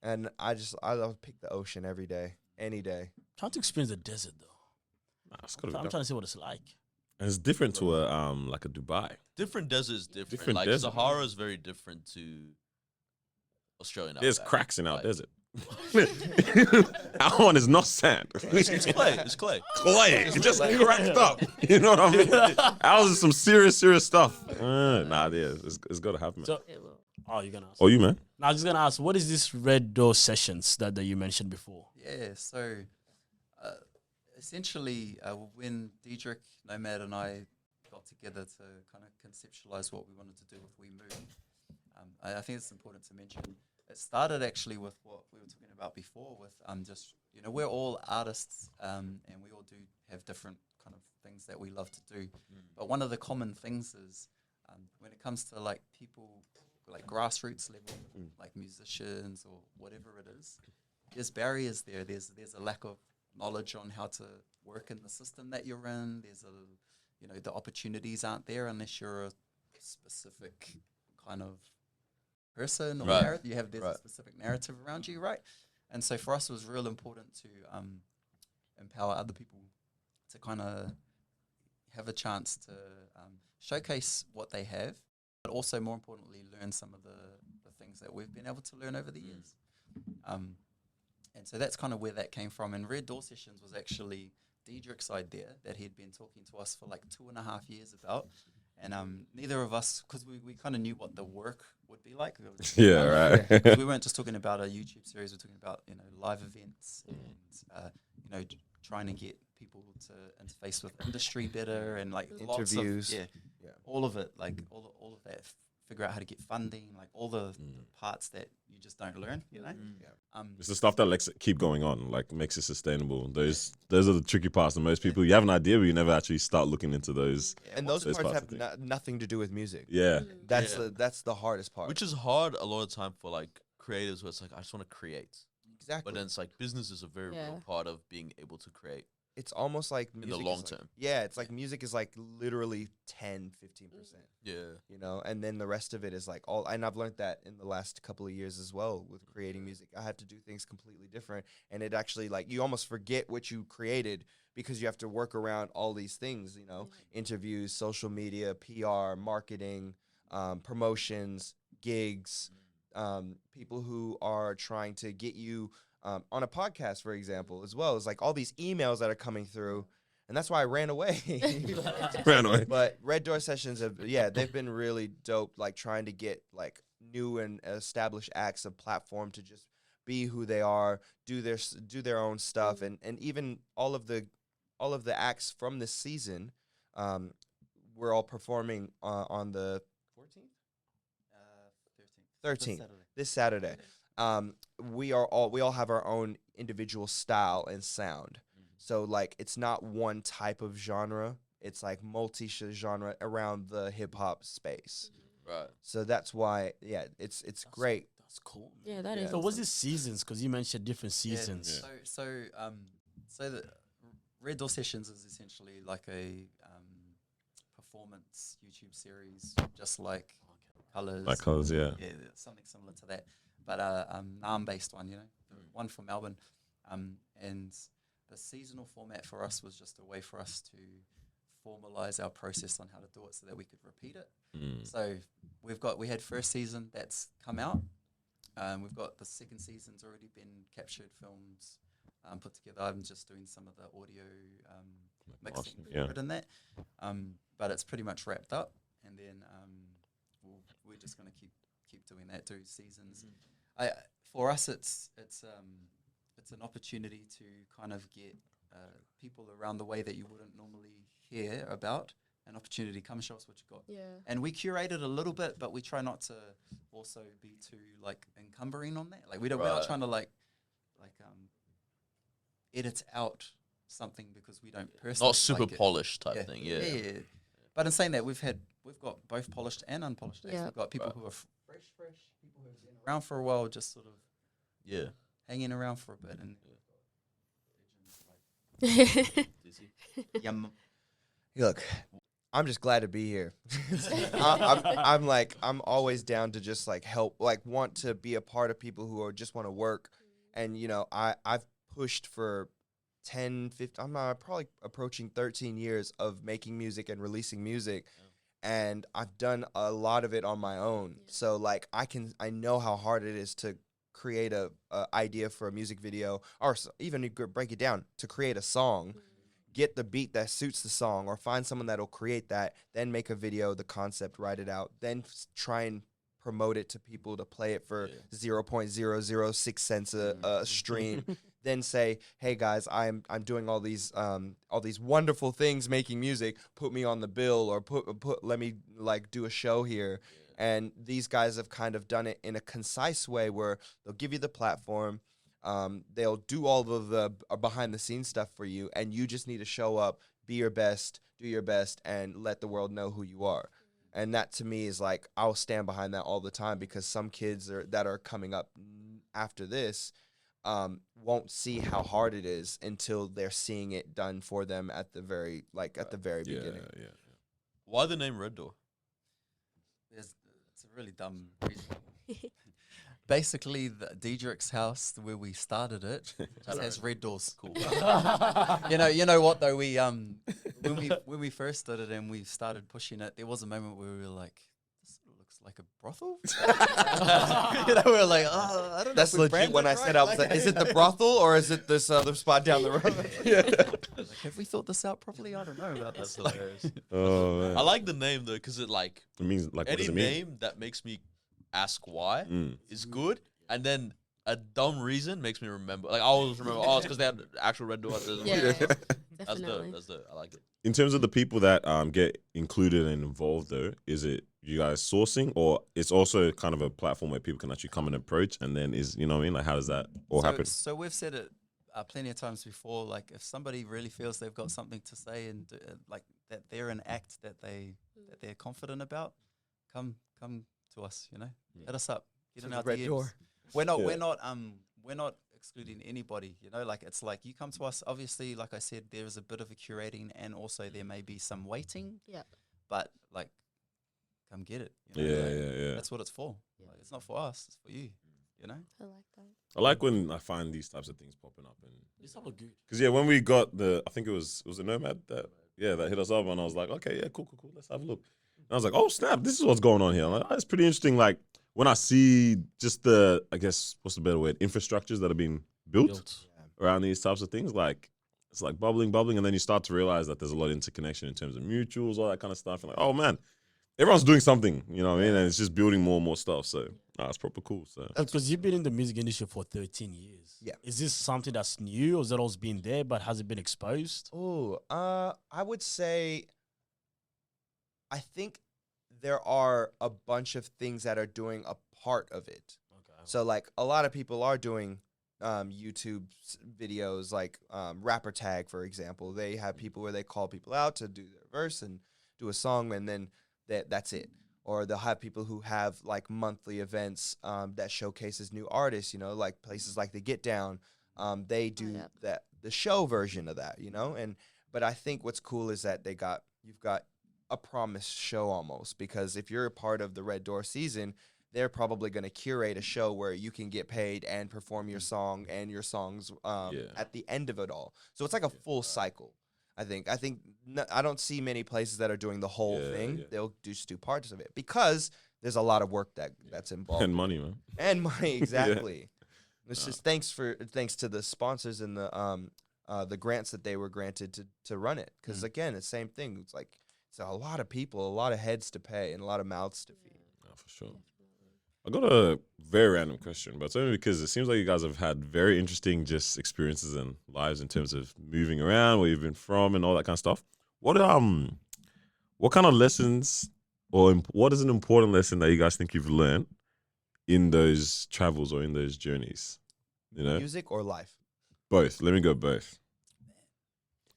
and I'll pick the ocean every day, any day. Trying to experience the desert though. Nah, it's gotta be I'm dope. trying to see what it's like. And it's different to a like a Dubai. Different deserts, different. Different like desert. Sahara is very different to Australian. There's outback. cracks in our Like, desert. Our one is not sand. It's clay. It's clay. Clay. It just cracked up. You know what I mean? Ours is some serious stuff. Nah, yeah, it's got to happen, man. So, you're gonna ask. Oh, you, man? Now, I was just gonna ask, what is this Red Door sessions that you mentioned before? Yeah, so essentially, when Diedrich, Nomad, and I got together to kind of conceptualize what we wanted to do if we moved, I think it's important to mention it started actually with what we were talking about before, with just, you know, we're all artists and we all do have different kind of things that we love to do. But one of the common things is when it comes to like people, like grassroots level, like musicians or whatever it is, there's barriers there. There's a lack of knowledge on how to work in the system that you're in. You know, the opportunities aren't there unless you're a specific kind of person or Right. you have a specific narrative around you, right? And so for us, it was real important to empower other people to kind of have a chance to showcase what they have, but also more importantly, learn some of the things that we've been able to learn over the years. And so that's kind of where that came from. And Red Door Sessions was actually Diedrich's idea that he'd been talking to us for like 2.5 years about. And neither of us, because we kind of knew what the work would be like. Yeah, right. 'Cause we weren't just talking about a YouTube series, we're talking about, you know, live events and, you know, trying to get people to interface with industry better and like Interviews. Lots of, all of it, like all of that, figure out how to get funding, like all the parts that you just don't learn, you know? It's the stuff that lets it keep going on, like makes it sustainable. Those are the tricky parts. And most people, you have an idea, but you never actually start looking into those. And those parts of have things. nothing to do with music. Yeah. That's the hardest part. Which is hard a lot of time for like creators where it's like, I just want to create. Exactly. But then it's like business is a very real part of being able to create. It's almost like In the music long is like- term. yeah, it's like music is like literally 10-15%. Yeah. You know, and then the rest of it is like all, and I've learned that in the last couple of years as well with creating music. I have to do things completely different, and it actually, like, you almost forget what you created because you have to work around all these things, you know, interviews, social media, PR, marketing, promotions, gigs, people who are trying to get you on a podcast, for example, as well. It's like all these emails that are coming through. And that's why I ran away. Ran away. But Red Door Sessions have, they've been really dope, like trying to get like new and established acts a platform to just be who they are, do their own stuff, and even all of the acts from this season, we're all performing on the 13th, this Saturday. We all have our own individual style and sound. So, like, it's not one type of genre. It's, like, multi-genre around the hip-hop space. Right. So that's why, it's great. That's cool. Yeah, that is. So what's the seasons? Because you mentioned different seasons. So the Red Door Sessions is essentially like a performance YouTube series, just like Colors. Like Colors, yeah. Yeah, something similar to that, but Naarm-based one, you know, one for Melbourne, and the seasonal format for us was just a way for us to formalize our process on how to do it so that we could repeat it. So we had first season that's come out. We've got the second season's already been captured, filmed, put together. I'm just doing some of the audio mixing in that. But it's pretty much wrapped up, and then we're just going to keep doing that, 2 seasons. For us, it's an opportunity to kind of get people around the way that you wouldn't normally hear about, an opportunity to come show us what you got. Yeah. And we curate it a little bit, but we try not to also be too like encumbering on that. Like we're not trying to edit out something because we don't personally Not super like it. polished type thing. Yeah. But in saying that, we've got both polished and unpolished acts. Yeah. We've got people who are fresh, people who have been around for a while, just sort of hanging around for a bit, and Look, I'm just glad to be here. I'm always down to just like help, like want to be a part of people who are just want to work. And, you know, I've pushed for 10, 15, I'm probably approaching 13 years of making music and releasing music. And I've done a lot of it on my own. So like I know how hard it is to create a idea for a music video, or even you could break it down to create a song, get the beat that suits the song, or find someone that'll create that, then make a video, the concept, write it out, then try and promote it to people to play it for 0.006 cents a stream. Then say, hey guys, I'm doing all these wonderful things making music. Put me on the bill, or let me like do a show here. And these guys have kind of done it in a concise way where they'll give you the platform. They'll do all of the behind the scenes stuff for you, and you just need to show up, be your best, do your best, and let the world know who you are. And that to me is like, I'll stand behind that all the time, because some kids that are coming up after this won't see how hard it is until they're seeing it done for them at the very beginning. Yeah. Why the name Red Door? It's a really dumb reason. Basically, the Diedrich's house where we started it just has red doors. Cool. you know what though? We when we first started and we started pushing it, there was a moment where we were like, "This looks like a brothel." We were like, "Oh, I don't know." That's if we legit. branded When I it said, right. I was like, is it the brothel or is it this other spot down the road? Like, have we thought this out properly? I don't know about That's this. hilarious. Oh man. I like the name though, because it like It means like what any does it mean? name that makes me ask why Mm. is good, and then a dumb reason makes me remember. Like I always remember, oh, it's because they had actual Red Door. Yeah, That's definitely. dope. That's dope. I like it. In terms of the people that get included and involved, though, is it you guys sourcing, or it's also kind of a platform where people can actually come and approach, and then you know what I mean? Like, how does that all happen? So we've said it plenty of times before. Like, if somebody really feels they've got something to say and like that they're an act that they're confident about, come to us. You know, hit us up. Get in our Red DMs. Door. We're not excluding anybody. You know, like it's like you come to us. Obviously, like I said, there is a bit of a curating, and also there may be some waiting. Yeah. But like, come get it. You know? Yeah. That's what it's for. Yeah. Like, it's not for us. It's for you. You know. I like that. I like when I find these types of things popping up, and It's all good. because when we got I think it was a Nomad that hit us up, and I was like, okay, yeah, cool, let's have a look. And I was like, oh snap, this is what's going on here. I'm like, oh, it's pretty interesting. Like when I see just I guess what's the better word, infrastructures that have been built around these types of things, like it's like bubbling, and then you start to realize that there's a lot of interconnection in terms of mutuals, all that kind of stuff. And like, oh man, everyone's doing something, you know what I mean? And it's just building more and more stuff. So it's proper cool. So Because you've been in the music industry for 13 years. Yeah. Is this something that's new, or has it always been there, but has it been exposed? Oh, I would say, I think there are a bunch of things that are doing a part of it. Okay. So like a lot of people are doing YouTube videos, like Rapper Tag, for example. They have people where they call people out to do their verse and do a song, and then that's it. Or they'll have people who have like monthly events that showcases new artists, you know, like places like the Get Down. They do the show version of that, you know. But I think what's cool is that you've got a promised show almost, because if you're a part of the Red Door season, they're probably going to curate a show where you can get paid and perform your song and your songs at the end of it all. So it's like a full cycle. I think I don't see many places that are doing the whole thing. They'll just do parts of it because there's a lot of work that's involved. and money, man. And money, exactly. It's just thanks to the sponsors and the grants that they were granted to run it. Because again, it's the same thing. It's like it's a lot of people, a lot of heads to pay, and a lot of mouths to feed. Oh, for sure. I got a very random question, but it's only because it seems like you guys have had very interesting just experiences and lives in terms of moving around, where you've been from, and all that kind of stuff. What kind of lessons, or what is an important lesson that you guys think you've learned in those travels or in those journeys? You know, Music or life? both. Let me go both.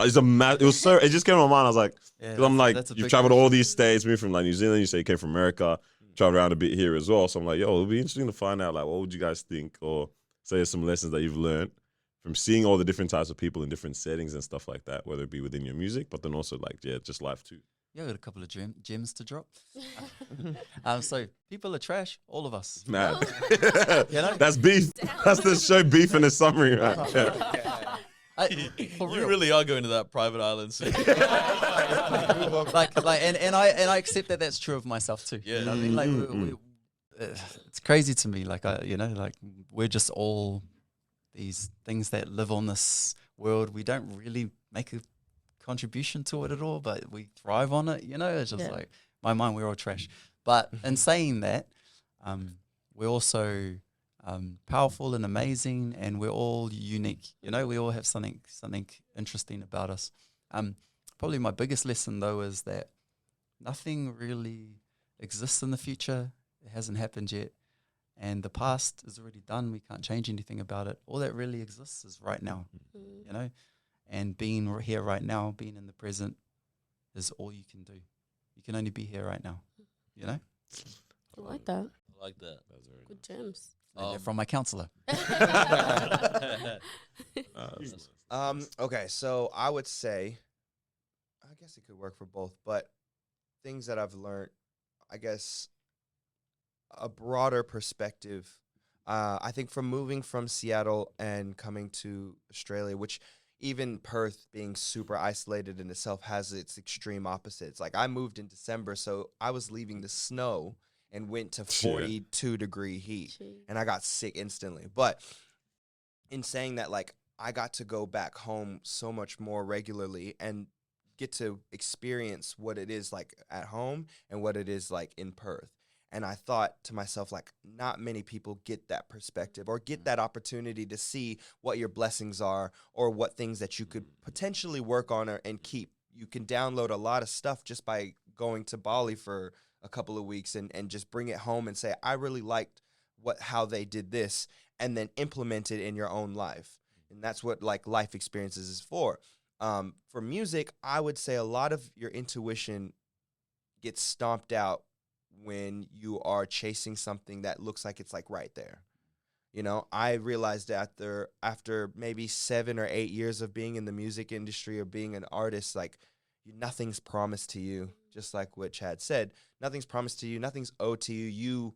It just came to my mind. I was like, Yeah, 'cause I'm like, that's a you've big traveled to all question. these states, moved from like New Zealand. You say you came from America, traveled around a bit here as well. So I'm like, yo, it'll be interesting to find out, like, what would you guys think, or say some lessons that you've learned from seeing all the different types of people in different settings and stuff like that, whether it be within your music, but then also like, just life too. Yeah, I got a couple of gems to drop. So people are trash, all of us. Man, You know? that's beef. That's the show beef in a summary, right? Yeah. For You real. really are going to that private island soon. and I accept that that's true of myself too. Yeah. You know what I mean? Like it's crazy to me. Like like we're just all these things that live on this world. We don't really make a contribution to it at all, but we thrive on it. It's just like my mind. We're all trash. But in saying that, we're also powerful and amazing, and we're all unique. We all have something interesting about us. Probably my biggest lesson though is that nothing really exists in the future. It hasn't happened yet, and the past is already done. We can't change anything about it. All that really exists is right now. And being here right now, being in the present, is all you can do. You can only be here right now. I like that. I like that. Good gems. From my counselor. Okay, so I would say, I guess it could work for both, but things that I've learned, I guess, a broader perspective. I think from moving from Seattle and coming to Australia, which even Perth being super isolated in itself has its extreme opposites. Like I moved in December, so I was leaving the snow and went to 42-degree heat. And I got sick instantly. But in saying that, like, I got to go back home so much more regularly and get to experience what it is like at home and what it is like in Perth. And I thought to myself, like, not many people get that perspective or get that opportunity to see what your blessings are or what things that you could potentially work on and keep. You can download a lot of stuff just by going to Bali for a couple of weeks and just bring it home and say, I really liked how they did this, and then implement it in your own life. And that's what like life experiences is for. For music, I would say a lot of your intuition gets stomped out when you are chasing something that looks like it's like right there. I realized that after maybe 7 or 8 years of being in the music industry or being an artist, like nothing's promised to you. Just like what Chad said, nothing's promised to you, nothing's owed to you. You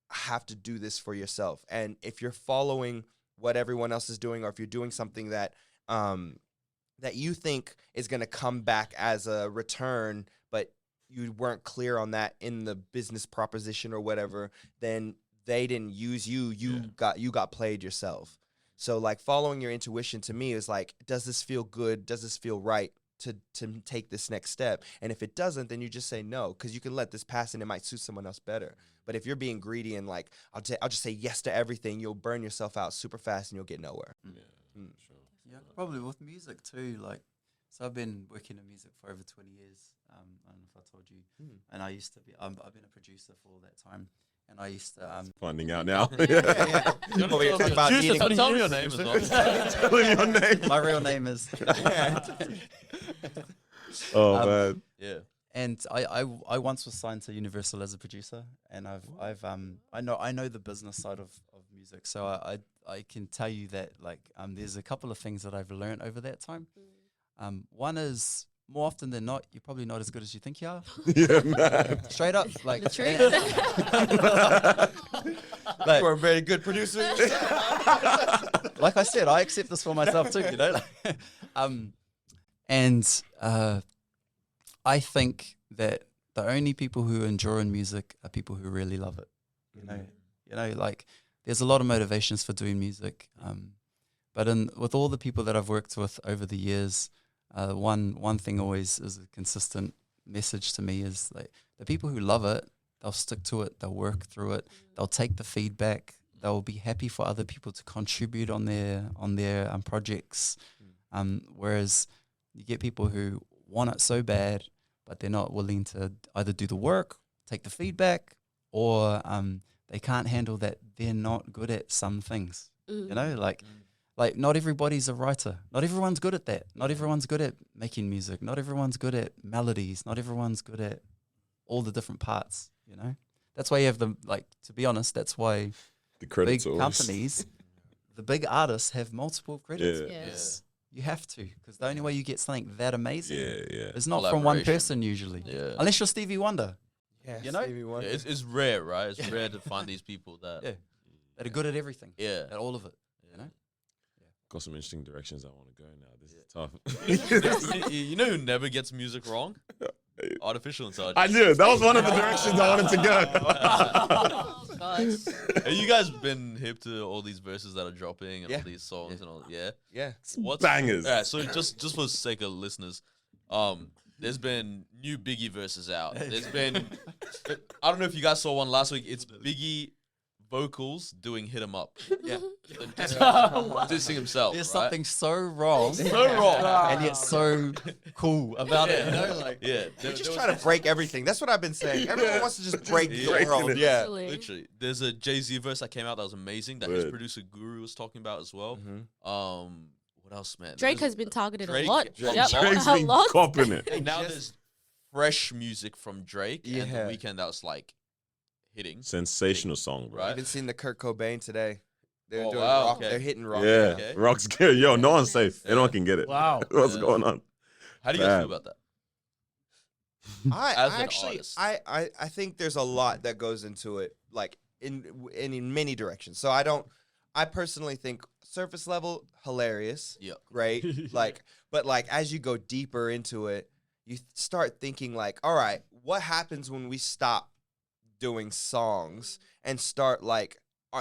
have to do this for yourself. And if you're following what everyone else is doing, or if you're doing something that that you think is going to come back as a return, but you weren't clear on that in the business proposition or whatever, then they didn't use you. You got played yourself. So like following your intuition to me is like, does this feel good? Does this feel right to take this next step? And if it doesn't, then you just say no, because you can let this pass and it might suit someone else better. But if you're being greedy and like, I'll just say yes to everything, you'll burn yourself out super fast and you'll get nowhere. Sure. Yeah, probably with music too. Like, so I've been working in music for over 20 years. I don't know if I told you. And I used to be, I've been a producer for all that time. And I used to... Finding out now. Tell me your name as well. Tell me your name. My real name is... Man. Yeah. And I once was signed to Universal as a producer, and I know the business side of music, so I can tell you that like there's a couple of things that I've learned over that time. One is, more often than not, you're probably not as good as you think you are. Yeah, man. Straight up, like The truth. You are a very good producer. Like I said, I accept this for myself too. And I think that the only people who endure in music are people who really love it. Like there's a lot of motivations for doing music. But with all the people that I've worked with over the years, one thing always is a consistent message to me is like the people who love it, they'll stick to it, they'll work through it, they'll take the feedback, they'll be happy for other people to contribute on their projects. Whereas you get people who want it so bad, but they're not willing to either do the work, take the feedback, or they can't handle that they're not good at some things. Like not everybody's a writer. Not everyone's good at that. Not everyone's good at making music. Not everyone's good at melodies. Not everyone's good at all the different parts, That's why you have to be honest, that's why The credits big companies, the big artists have multiple credits. Yeah. Yes. You have to, because the only way you get something that amazing Yeah. is not from one Collaboration. person usually. Yeah. Unless you're Stevie Wonder. Yeah, Stevie Wonder. It's rare, right? It's rare to find these people that. Yeah. That are good at everything. Yeah. At all of it. Got some interesting directions I want to go now. This is tough. You know who never gets music wrong? Artificial intelligence. I knew it. That was one of the directions I wanted to go. Oh, God. nice. Have you guys been hip to all these verses that are dropping and Yeah. all these songs and all? Yeah. Yeah. What's Bangers. Yeah. So just for the sake of listeners, there's been new Biggie verses out. There's been I don't know if you guys saw one last week. It's Biggie vocals doing "Hit 'Em Up." Yeah. Dissing himself. There's right? something so wrong, so wrong. and yet so cool about it. You know, like Yeah. They're just trying to break everything. That's what I've been saying. Everyone wants to just break the world. Yeah. Literally, there's a Jay-Z verse that came out that was amazing that his producer Guru was talking about as well. What else, man? Drake has been targeted Drake- a lot. Drake- Yep. Drake's a been lot. copping it. And now there's fresh music from Drake and Yeah. The Weeknd that was like hitting. Sensational song, bro. Right. I've been seeing the Kurt Cobain today. They're Oh, doing wow, rock. okay. They're hitting rock. Yeah, Okay. rock's good. Yo, no one's safe. Anyone can get it. Wow. What's Yeah. going on? How do you guys Bad. feel about that? I As an actually, artist. I think there's a lot that goes into it, like in many directions. So I personally think surface level hilarious, Yeah. great, like, but like as you go deeper into it, you start thinking like, all right, what happens when we stop doing songs and start like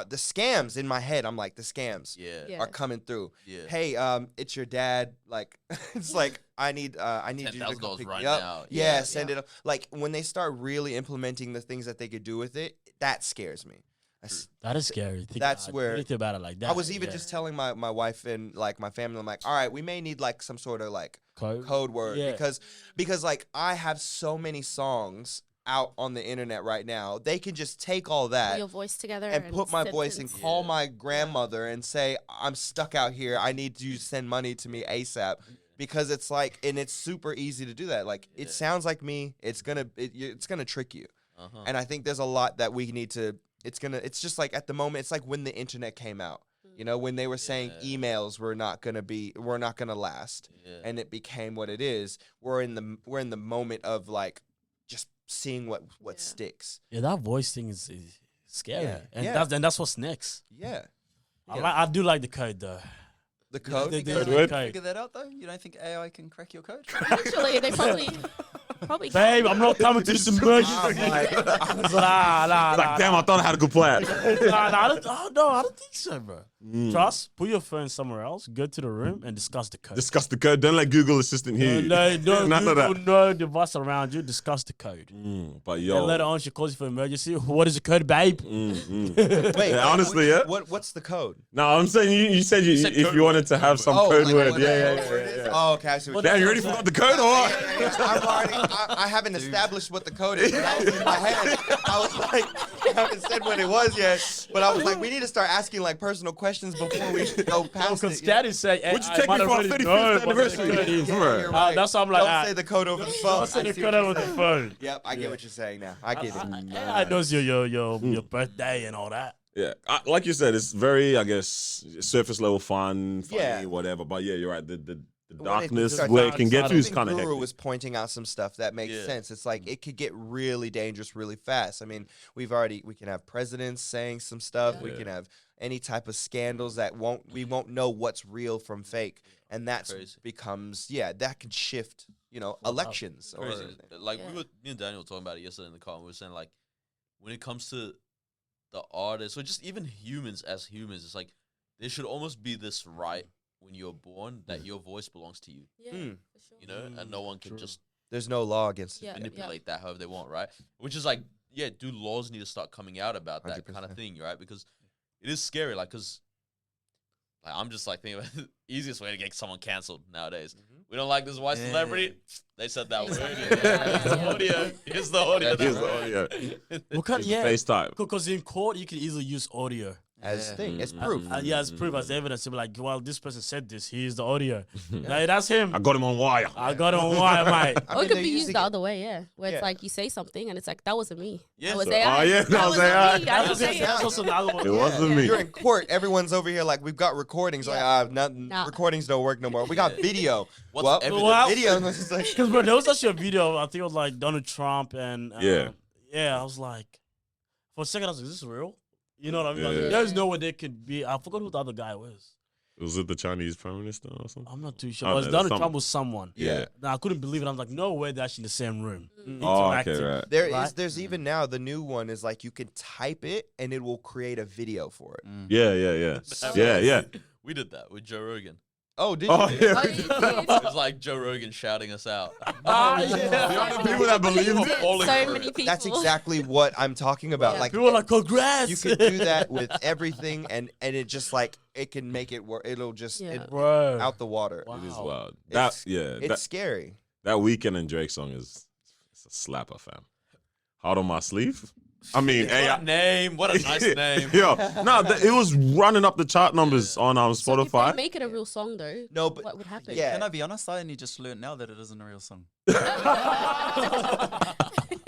the scams in my head? I'm like, the scams Yeah. Yeah. are coming through. Yeah. Hey, it's your dad. Like, it's like I need you to come $10,000 pick right me up. now. Yeah, send it up. Like when they start really implementing the things that they could do with it, that scares me. That is scary. That's where- think about it like that. I was even yeah. just telling my wife and like my family, I'm like, all right, we may need like some sort of like code word Yeah. because like I have so many songs out on the internet right now. They can just take all Put that your voice together and put my send voice it. and call my grandmother and say, I'm stuck out here. I need you to send money to me ASAP. Because it's like, and it's super easy to do that. Like, it sounds like me. It's gonna trick you. Uh-huh. And I think there's a lot that we need to. It's just like at the moment. It's like when the internet came out. You know, when they were saying emails were not gonna last, Yeah. and it became what it is. We're in the moment of like just seeing what sticks. Yeah, that voice thing is scary, Yeah. and Yeah. that's what's next. Yeah. I do like the code though. The code. The AI word. can figure that out though. You don't think AI can crack your code? Actually, they probably Babe, I'm not coming to this emergency. Nah, Like, damn, I thought I had a good plan. I don't think so, bro. Trust, put your phone somewhere else, go to the room and discuss the code. Discuss the code. Don't let Google Assistant hear you. No, None of that. no device around you, discuss the code. But And yo, later on, she calls you for emergency. What is the code, babe? Wait, Yeah, honestly, yeah. What's the code? no, I'm saying you said said if code you wanted to have some code like word. what Yeah. the code word is? Oh, okay. I see what Damn, you you're already forgot the code or what? I haven't established what the code is. But that was in my head. I was like, I haven't said what it was yet. But I was like, we need to start asking like personal questions before we go past Because it. Daddy said, Would you take me for our 35th anniversary? You're right. That's why I'm like, Don't say the code over the phone. don't say I the see code what you're over the saying. phone. Yep, I get what you're saying now. I get it. I knows your birthday and all that. Yeah, like you said, it's very, I guess, surface level fun, funny, Yeah. whatever. But yeah, you're right. The When darkness starts where it out- can get to is I think kind of Guru hectic. was pointing out some stuff that makes Yeah. sense. It's like it could get really dangerous really fast. I mean, we can have presidents saying some stuff. We Yeah. can have any type of scandals that we won't know what's real from fake, and that's Crazy. becomes that can shift elections or Crazy. Like Yeah. me and Daniel were talking about it yesterday in the car. And we were saying like, when it comes to the artists or just even humans as humans, it's like there should almost be this right when you're born that your voice belongs to you. Yeah, Mm. for sure. You know, and no one can True. just there's no law against it. Yeah. manipulate that however they want, right? Which is like, yeah, do laws need to start coming out about that kind of 100%. thing, right? Because it is scary, like, because like, I'm just like thinking about the easiest way to get someone cancelled nowadays. We don't like this white celebrity. They said that word. Here's the audio. Here's the audio. Here's the audio. Because Here's the FaceTime. because in court you can easily use audio. As thing, as Mm. proof. Yeah, as proof, as evidence. To be like, well, this person said this. Here's the audio. Like, that's him. I got him on wire. I got on wire, mate. Or mean, it could they're be used using the it- other way, yeah. Where Yeah. it's like you say something and it's like, that wasn't me. Yes. That was So- AI. Oh, yeah, that was AI. me. I didn't That's say it. that's also another one. It wasn't me. You're in court. Everyone's over here like we've got recordings. Yeah. Like Nah. recordings don't work no more. We got video. What's well, evidence? Well, video. It's like, Because bro, there was actually a video. I think it was like Donald Trump and Yeah. yeah. I was like, for a second, I was like, is this real? You know what I mean? Like, Yeah. there's no way they could be. I forgot who the other guy was. Was it the Chinese prime minister or something? I'm not too sure. Oh, But it's no, Donald some- Trump was someone. Yeah. Now, I couldn't believe it. I'm like, no way they're actually in the same room. Oh, okay, Interacting. right. There's Right? even now the new one is like you can type it and it will create a video for it. Yeah. We did that with Joe Rogan. Oh, did Oh, you? yeah. Oh, you did? It was like Joe Rogan shouting us out. The people that believe Believed it. it. falling So for many it. people. That's exactly what I'm talking about. Yeah. Like People are like, congrats. you can do that with everything, and it just like it can make it work. It'll just Yeah. Bro. out the water. Wow. It is wild. It's- That It's scary. that Weeknd and Drake song is it's a slapper, fam. Hard on my sleeve. I mean, What a name. What a nice name. Yo, no, it was running up the chart numbers on So if Spotify. they make it a real song, though, No, but what would happen? yeah. Can I be honest? I only just learned now that it isn't a real song.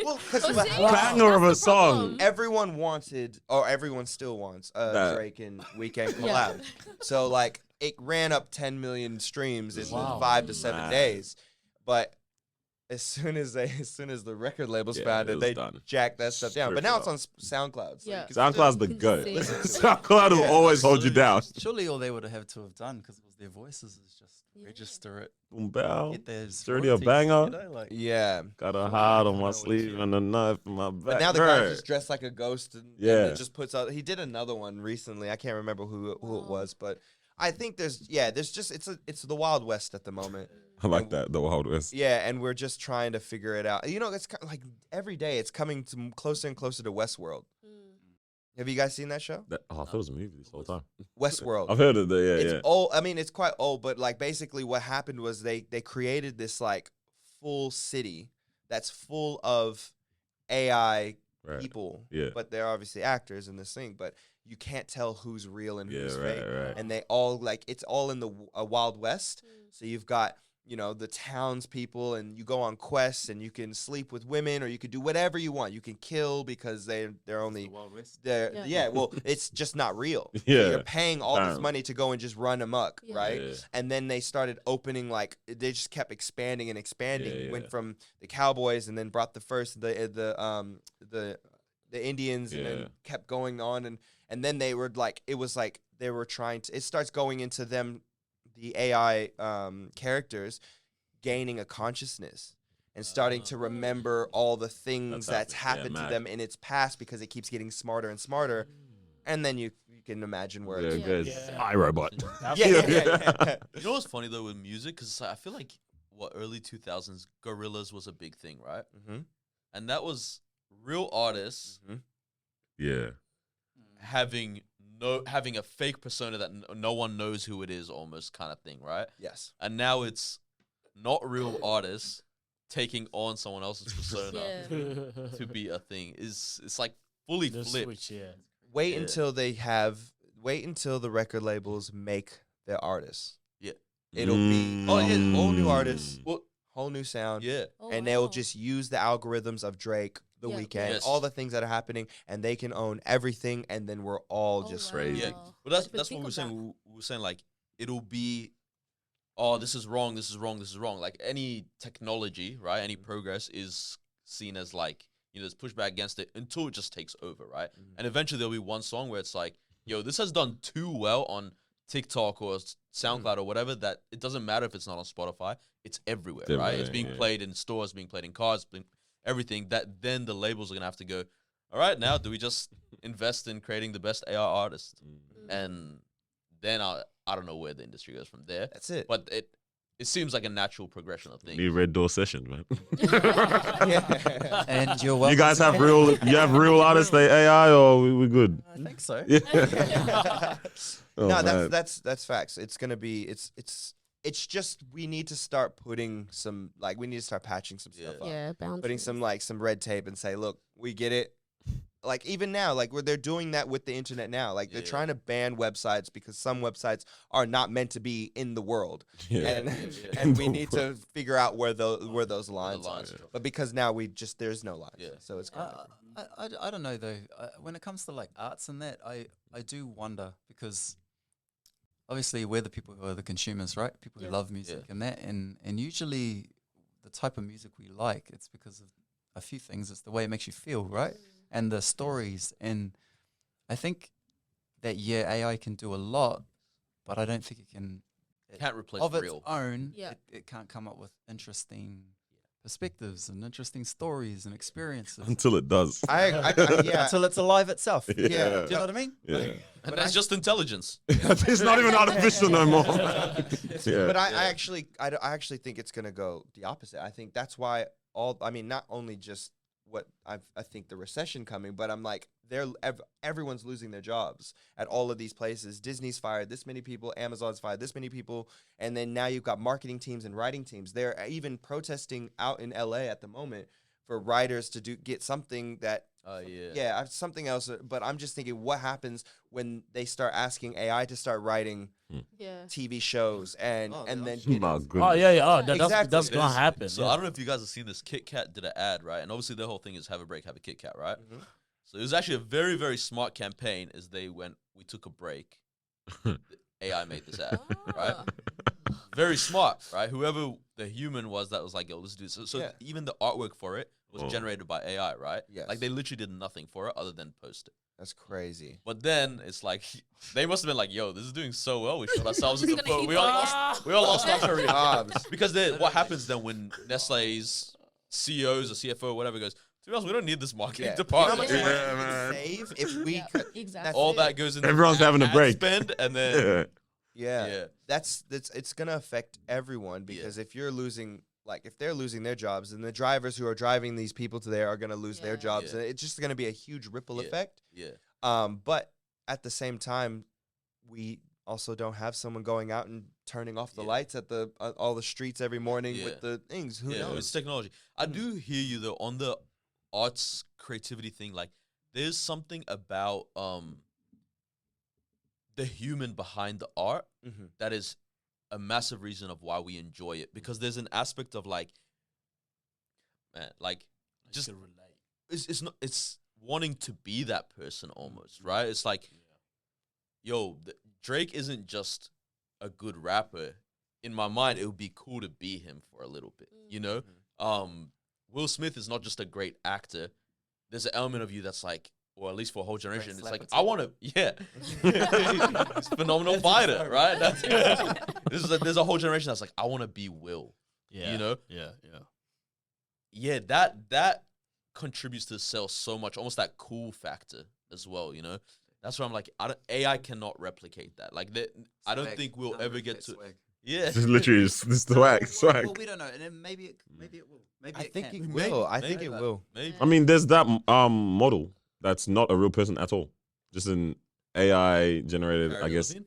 Well, because Oh, see? Banger of a That's the song. problem. everyone wanted, or everyone still wants, That- Drake and Weeknd collab. So like it ran up 10 million streams in Wow. 5 to 7 Mad. days, but as soon as the record labels Yeah, found it it, was they done. jacked that stuff down. But Stripped now it it's on SoundCloud. So Yeah. you can SoundCloud's the You can goat. see. SoundCloud will Yeah. always hold you down. Surely all they would have to have done, because it was their voices, is just Yeah. register it, Boom, bow. get their It's already a royalties, banger. you know, like- Yeah. Got a heart on my know what sleeve you- and a knife in my back. But now the guy's Right. just dressed like a ghost and Yeah. it just puts out. He did another one recently. I can't remember who it Wow. was, but I think there's just it's the Wild West at the moment. I like that, the Wild West. Yeah, and we're just trying to figure it out. You know, it's like every day it's coming to closer and closer to Westworld. Have you guys seen that show? I thought it was a movie this whole time. Westworld. I've heard of it, It's yeah. old. I mean, it's quite old, but like basically what happened was they created this like full city that's full of AI Right. people. Yeah. But they're obviously actors in this thing, but you can't tell who's real and Yeah, who's right, fake. right. And they all like it's all in the Wild West. So you've got, you know, the townspeople, and you go on quests, and you can sleep with women, or you could do whatever you want. You can kill because they're only they're Yeah. yeah. Well, it's just not real. So Yeah. you're paying all this Damn. money to go and just run amok, Yeah. right? Yeah. And then they started opening, like they just kept expanding and expanding. Yeah, Went yeah. from the cowboys, and then brought the first the Indians, and Yeah. then kept going on, and then they were like, it was like they were trying to. It starts going into them, the AI characters, gaining a consciousness and starting to remember all the things that's happening. Yeah, happened to them in its past, because it keeps getting smarter and smarter. And then you can imagine where Yeah, it's Yeah. good. Yeah. iRobot. yeah. You know what's funny though with music? Because I feel like early 2000s, gorillas was a big thing, right? Mm-hmm. And that was real artists Yeah. having a fake persona that no one knows who it is, almost kind of thing, right? Yes. And now it's not real artists taking on someone else's persona Yeah. to be a thing. It's like fully The flipped. switch, yeah. Wait Yeah. until the record labels make their artists. Yeah. It'll be Oh, yeah, all new artists, Well, whole new sound. yeah. Oh, And they'll wow. just use the algorithms of Drake, The Yeah. Weeknd, Yes. all the things that are happening, and they can own everything, and then we're all Oh, just wow. crazy. Yeah. Wow. Well, that's But what think we were of saying. that. We were saying like it'll be, oh, this is wrong, this is wrong, this is wrong. Like any technology, right? Any progress is seen as like, you know, there's pushback against it until it just takes over, right? And eventually there'll be one song where it's like, yo, this has done too well on TikTok or SoundCloud or whatever that it doesn't matter if it's not on Spotify. It's everywhere, It's right? It's everything, being yeah. played in stores, being played in cars, everything. That then the labels are gonna have to go, all right, now do we just invest in creating the best AR artist? And then I don't know where the industry goes from there. That's it. But it seems like a natural progression of things. New Red Door session, man. Yeah. And you're welcome. You guys have real artists, they AI, or we good? I think so. Yeah. Oh, No, man. that's facts. It's gonna be it's just we need to start putting some we need to start patching some stuff up. Yeah, boundaries. Putting some red tape and say, look, we get it. Like even now, like where they're doing that with the internet now. Like they're Yeah. trying to ban websites because some websites are not meant to be in the world. Yeah. And we need to figure out where those lines lines are. are. But because now there's no lines. Yeah. So it's kind of I don't know though. When it comes to like arts and that, I do wonder, because obviously we're the people who are the consumers, right? People who Yeah. love music Yeah. and that, and usually the type of music we like, it's because of a few things. It's the way it makes you feel, right? And the stories. And I think that AI can do a lot, but I don't think it can. Can't replace of its real. own. Yeah. It can't come up with interesting perspectives and interesting stories and experiences Until it does. Yeah. until it's alive itself. Yeah. Do you know what I mean? Yeah. And that's just intelligence. It's not even artificial no more. Yeah. But I actually think it's gonna go the opposite. I think that's why not only just what I think the recession coming, but I'm like everyone's losing their jobs at all of these places. Disney's fired this many people, Amazon's fired this many people, and then now you've got marketing teams and writing teams. They're even protesting out in LA at the moment for writers to get something that something else. But I'm just thinking, what happens when they start asking AI to start writing TV shows and then My goodness. Oh yeah, yeah. Oh, Exactly. that's gonna happen. So I don't know if you guys have seen this. Kit Kat did an ad, right? And obviously the whole thing is have a break, have a Kit Kat, right? Mhm. So it was actually a very, very smart campaign. As they went, we took a break. The AI made this ad, right? Very smart, right? Whoever the human was that was like, yo, let's do this. So even the artwork for it was generated by AI, right? Yes. Like they literally did nothing for it other than post it. That's crazy. But then it's like they must have been like, "Yo, this is doing so well. We shot ourselves in the Gonna foot. keep We all going. lost our career Jobs. because then what happens then when Nestle's CEOs or CFO or whatever goes, to be honest, we don't need this marketing Yeah. department. You know how much Yeah, money we man. could save if we Yeah, could. exactly. All it. that goes into Everyone's having a ad break. spend, and then Yeah. Yeah. That's it's gonna affect everyone because if you're losing, like if they're losing their jobs, and the drivers who are driving these people to there are gonna lose their Yeah. jobs, Yeah. and it's just gonna be a huge ripple Yeah. effect. yeah, But at the same time, we also don't have someone going out and turning off the Yeah. lights at the all the streets every morning Yeah. with the things. Who yeah, knows? it's technology. I do hear you though on the arts creativity thing. Like, there's something about the human behind the art Mhm. that is a massive reason of why we enjoy it, because there's an aspect of like, man, like just it's wanting to be that person almost, right? It's like, yo, Drake isn't just a good rapper. In my mind, it would be cool to be him for a little bit, you know? Will Smith is not just a great actor. There's an element of you that's like, or at least for a whole generation, it's like, I want to, he's a phenomenal fighter, right? There's a whole generation that's like, I want to be Will, you know? Yeah, that contributes to the sales so much, almost that cool factor as well, you know? That's why I'm like, AI cannot replicate that. Like, I don't think we'll ever get to. Yeah, This is literally just this swag. Well, we don't know, and then maybe it will. Maybe I it think can. it will. I think maybe. it will. maybe. I mean, there's that model that's not a real person at all. Just an AI generated, Cara I guess. Delevingne?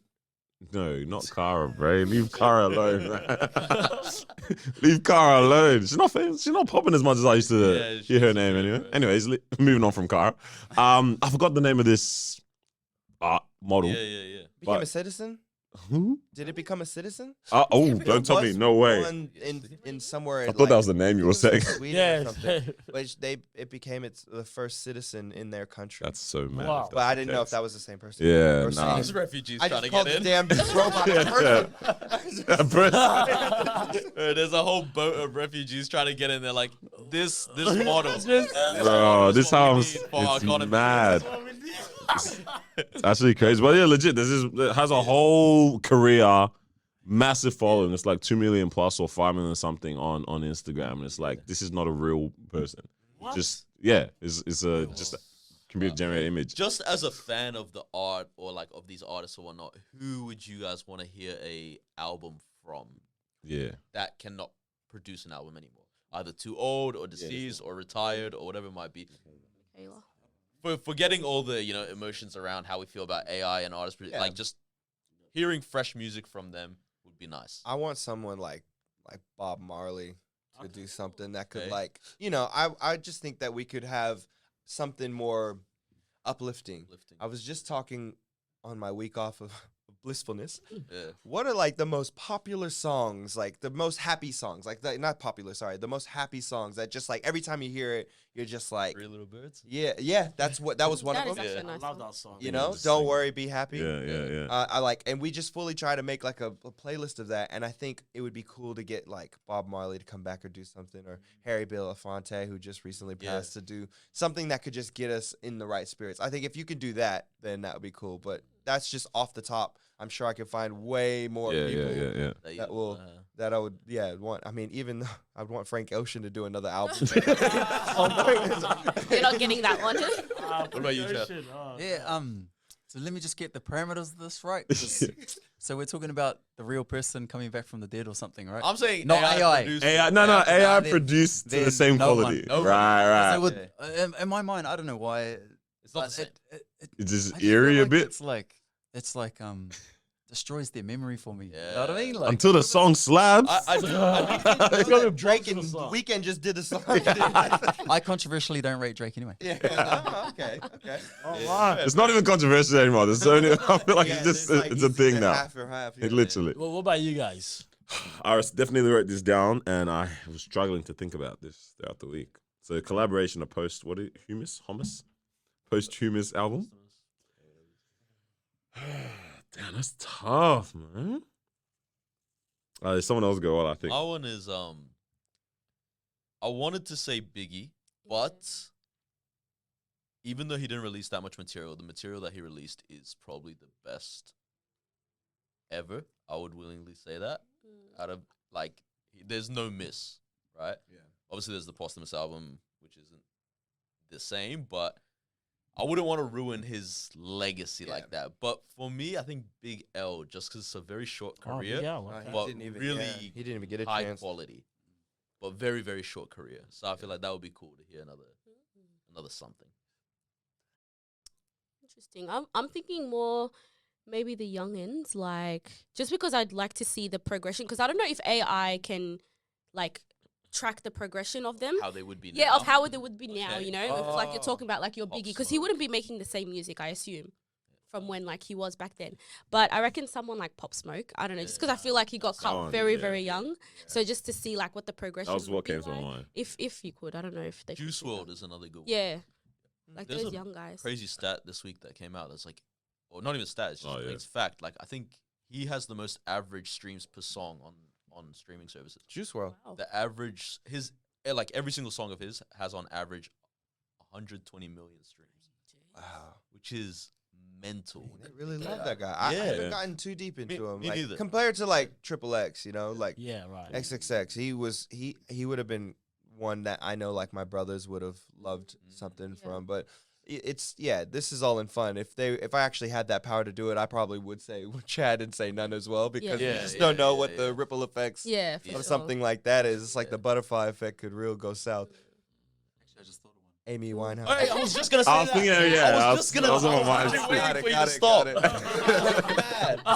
No, not Cara, bro. Leave Cara alone, man. Leave Cara alone. She's not famous. She's not popping as much as I used to Yeah, hear her she's name great, anyway. bro. Anyways, moving on from Cara. I forgot the name of this model. Yeah. Became But- a citizen? Who? Did it become a citizen? Don't tell me. No way. One in somewhere. I thought that was the name you were saying. Sweden or something. Which it became the first citizen in their country. That's so mad. Wow. if But I that's didn't the know if case. that was the same person. Yeah, Or nah. These refugees I trying just to called get the in. damn robot. There's a whole boat of refugees trying to get in there. Like this model. Bro, this house is for our is economy. mad. It's actually crazy. But yeah, legit, it has a whole career, massive following. It's like 2 million plus or 5 million something on Instagram. And it's like, this is not a real person. Just it's a computer generated image. Just as a fan of the art or like of these artists or whatnot, who would you guys want to hear a album from Yeah. that cannot produce an album anymore? Either too old or deceased or retired or whatever it might be. Taylor. For forgetting all the emotions around how we feel about AI and artists, like just hearing fresh music from them would be nice. I want someone like Bob Marley to do something that could Okay. I just think that we could have something more uplifting. I was just talking on my week off of blissfulness. Yeah. What are like the most popular songs, like the most happy songs, not popular, sorry, the most happy songs that just like every time you hear it, you're just like, Three Little Birds. that was one That of is them. actually Yeah. a nice I love one. that song. You know, just don't sing. worry, be happy. Yeah. I like, and we just fully try to make like a playlist of that, and I think it would be cool to get like Bob Marley to come back or do something, or Harry Belafonte, who just recently passed, to do something that could just get us in the right spirits. I think if you could do that, then that would be cool. But that's just off the top I'm sure I could find way more people yeah. that will that I would want. I mean, even though I'd want Frank Ocean to do another album. You're not getting that one. What about you, Jeff? Yeah. So let me just get the parameters of this right. 'cause- so we're talking about the real person coming back from the dead or something, right? I'm saying Not AI. produced AI, it. no, AI then- produced to the then same no one. quality. Nobody. Right. So with, in my mind, I don't know why. It's not the same. It's just I just feel eerie a like bit It's like destroys their memory for me. You know what I mean? Like, until the song slaps. Drake and Weeknd just did the song. I controversially don't rate Drake anyway. Okay. It's not even controversial anymore. There's only, I feel like it's a thing now. Half or half. It literally. Well, what about you guys? I definitely wrote this down, and I was struggling to think about this throughout the week. So collaboration of posthumous album. Damn, that's tough, man. There's someone else go on, I think. My one is I wanted to say Biggie, but even though he didn't release that much material, the material that he released is probably the best ever. I would willingly say that. Out of there's no miss, right? Yeah. Obviously, there's the posthumous album, which isn't the same, but I wouldn't want to ruin his legacy like that. But for me, I think Big L, just because it's a very short career, but really he didn't even get a high chance. quality, but very, very short career. So I feel like that would be cool to hear another something. Interesting. I'm thinking more maybe the youngins, like just because I'd like to see the progression, because I don't know if AI can like track the progression of them. How they would be now. Yeah, of how they would be now, Okay. you know? If like you're talking about like your Pop Biggie, because he Smoke. wouldn't be making the same music, I assume, from when like he was back then. But I reckon someone like Pop Smoke, I don't know, just because I feel like he got cut Someone, very, yeah, very young. So just to see like what the progression That was would what be came to my like. mind. If you could, I don't know if they could Juice do that. WRLD is another good one. Yeah. Like There's those a young guys. Crazy stat this week that came out that's like, or not even stat, it's just it's fact. Like, I think he has the most average streams per song on streaming services. Juice WRLD. Wow. The average, like every single song of his has on average 120 million streams, Wow. which is mental. They really love that guy. I Yeah. haven't gotten too deep into him. me Like, neither. compared to like Triple X, you know, like Yeah, right. XXX, he would have been one that I know like my brothers would have loved something from. But this is all in fun. If I actually had that power to do it, I probably would say Chad and say none as well, because you just don't know what the ripple effects Yeah, for of sure. something like that is. It's like the butterfly effect could real go south. Actually, I just thought of one. Amy Winehouse. Hey, I was just gonna say I was thinking, I was just gonna. I was on my mind. waiting for you Got to it, stop. got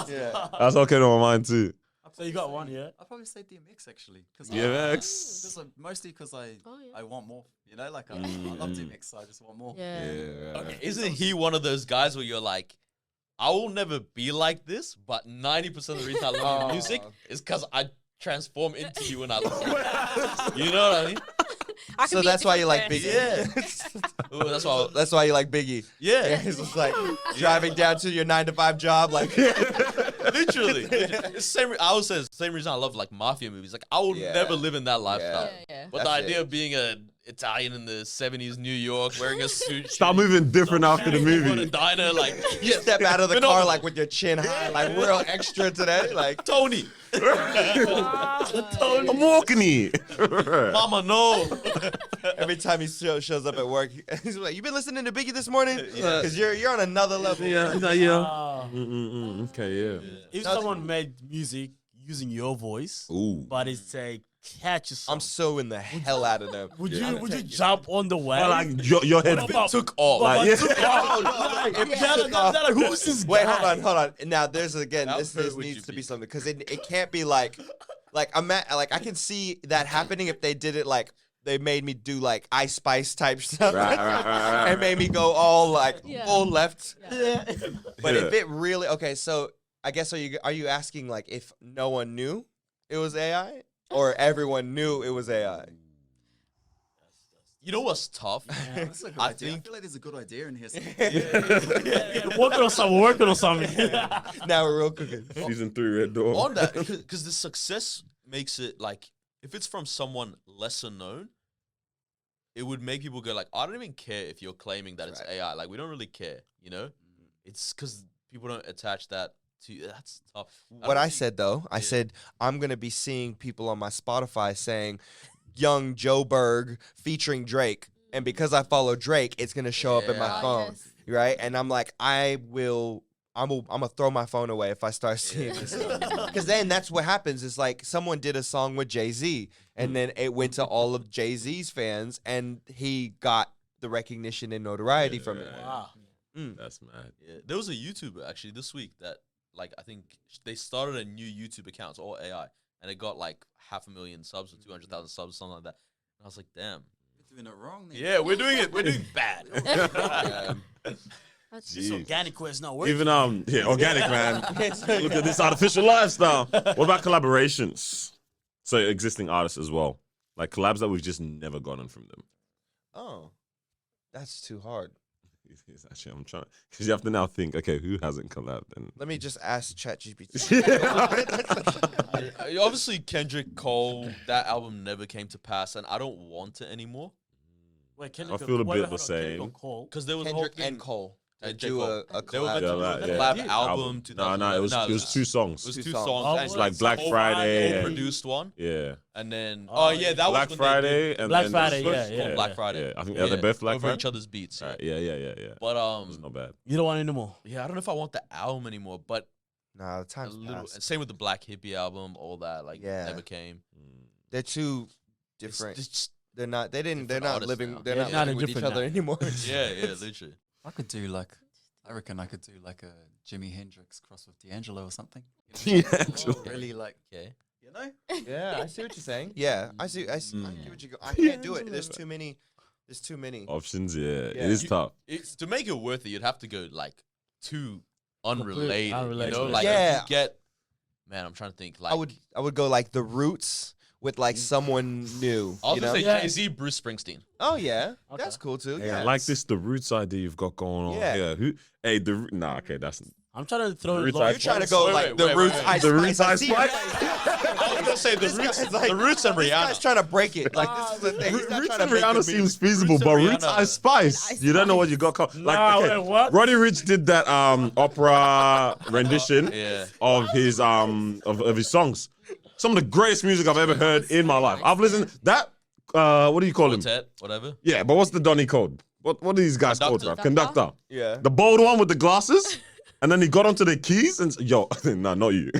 it. Yeah. That's what came to my mind too. So you got one, yeah? I'd probably say DMX actually. DMX. Mostly because Oh, yeah. I want more. You know, like I Mm. love DMX, so I just want more. Yeah. Okay, isn't he one of those guys where you're like, I will never be like this, but 90% of the reason I love your music is because I transform into you when I listen. You know what I mean? I could So be a that's why you like different Biggie. person. Ooh, that's why. That's why you like Biggie. Yeah, He's just like driving down to your 9-to-5 job, like literally. It's same. I would say it's the same reason I love like mafia movies. Like I will Yeah. never live in that lifestyle. Yeah. But the That's idea it. of being a Italian in the 70s New York, wearing a suit, Start moving different after the on a movie. diner, like you step out of the You know- car like with your chin high, like real extra today, like Tony, I'm walking here. Mama, no. every time he shows up at work, he's like, "You been listening to Biggie this morning? Because you're on another level." Okay, yeah. If someone made music using your voice, Ooh. but it's a catchy song, I'm suing the hell out of them. would you jump on the wave? Well, like your head Took off. like, yeah. Who's this Wait, guy? hold on. Now there's again, How this hurt would needs you to be? be something, because it can't be like I can see that happening if they did it like they made me do like Ice Spice type stuff Right. and made me go all like Yeah. full left. Yeah. But Yeah. if it really okay, so I guess are you asking like if no one knew it was AI or everyone knew it was AI? You know what's tough? That's a good I idea. I think- feel like there's a good idea in here. Working on something. Now we're real cooking. Season 3 Red Door. On that, because the success makes it like, if it's from someone lesser known, it would make people go like, I don't even care if you're claiming that it's Right. AI. Like, we don't really care, you know? It's because people don't attach that That's tough. What don't I think- said though, I Yeah. said I'm gonna be seeing people on my Spotify saying "Young Joe Berg" featuring Drake, and because I follow Drake, it's gonna show up in my Yeah. phone, right? And I'm like, I'm gonna throw my phone away if I start seeing this, because then that's what happens. Is like someone did a song with Jay-Z, and then it went to all of Jay-Z's fans, and he got the recognition and notoriety from it. Wow. That's mad. Yeah, there was a YouTuber actually this week that, like, I think they started a new YouTube account, it's all AI, and it got like 500,000 subs or 200,000 subs, something like that. And I was like, damn. We're doing it wrong. Then. Yeah, we're doing it. We're doing bad. That's This Jeez. organic quest not working. Even organic man. Look at this artificial lifestyle. What about collaborations? So existing artists as well, like collabs that we've just never gotten from them. Oh, that's too hard. It's actually, I'm trying because you have to now think. Okay, who hasn't collabed? And Let me just ask ChatGPT. Obviously, Kendrick Cole, that album never came to pass, and I don't want it anymore. Wait, I feel a bit the same. Because there was a Kendrick whole thing. and Cole And to J. do Cole. a They were meant collab. to Yeah, do a like, collab yeah. album. No, it was two songs. It was Two two songs. songs. Oh, and was like it? Black Friday. Cole produced one, Yeah, and then Oh, yeah, that Black was when they did Friday and Black then Friday, Black yeah. Black Friday. Yeah, I think they're both Black over Friday. each other's beats. Right, Yeah. yeah. But It's not bad. You don't want it anymore. yeah, I don't know if I want the album anymore, but Nah, the a time's little. passed. Same with the Black Hippie album, all that like Yeah. never came. They're too It's different. just- They're not. They didn't. They're different not artists living. now. They're Yeah, not yeah. living with each Different other now. anymore. yeah, literally. I could do like, I reckon I could do like a Jimi Hendrix cross with D'Angelo or something. D'Angelo. Really like, Okay. you know? Yeah, I see what you're saying. Yeah, I see. I see what you go. I Yeah, can't do it. Angelo. There's too many. There's too many. Options, yeah, it Yeah. is tough. It's to make it worth it. You'd have to go like two unrelated. unrelated. You know, like Yeah. if you get. Man, I'm trying to think. Like I would go like the Roots with like someone new. I was You gonna know? say Yeah. Jay-Z, Bruce Springsteen. Oh yeah, Okay. that's cool too. Hey, Yeah, I like this the roots idea you've got going on. Yeah. Yeah. Who? Hey, okay, that's I'm trying to throw Roots Lord- Ice You're trying to Spice. go Wait, like wait, the wait, Roots wait. Ice The Roots Spice. Ice I see Spice? I was gonna say the This roots, guy's like- the roots and This guy's Rihanna. trying to break it. Like this is the thing. He's not Roots trying and to make Rihanna the seems music. feasible, Roots but and Roots Rihanna. Ice Spice, Ice you don't know what Spice. you got. Like, Nah, okay, wait, what? Roddy Ricch did that opera rendition Yeah. of his of his songs. Some of the greatest music I've ever heard in my life. I've listened that. What do you call him? Quartet, whatever. Yeah, but what's the Donny code? What are these guys called, bro? Conductor. Conductor. Yeah. The bold one with the glasses, and then he got onto the keys and yo, nah, not you.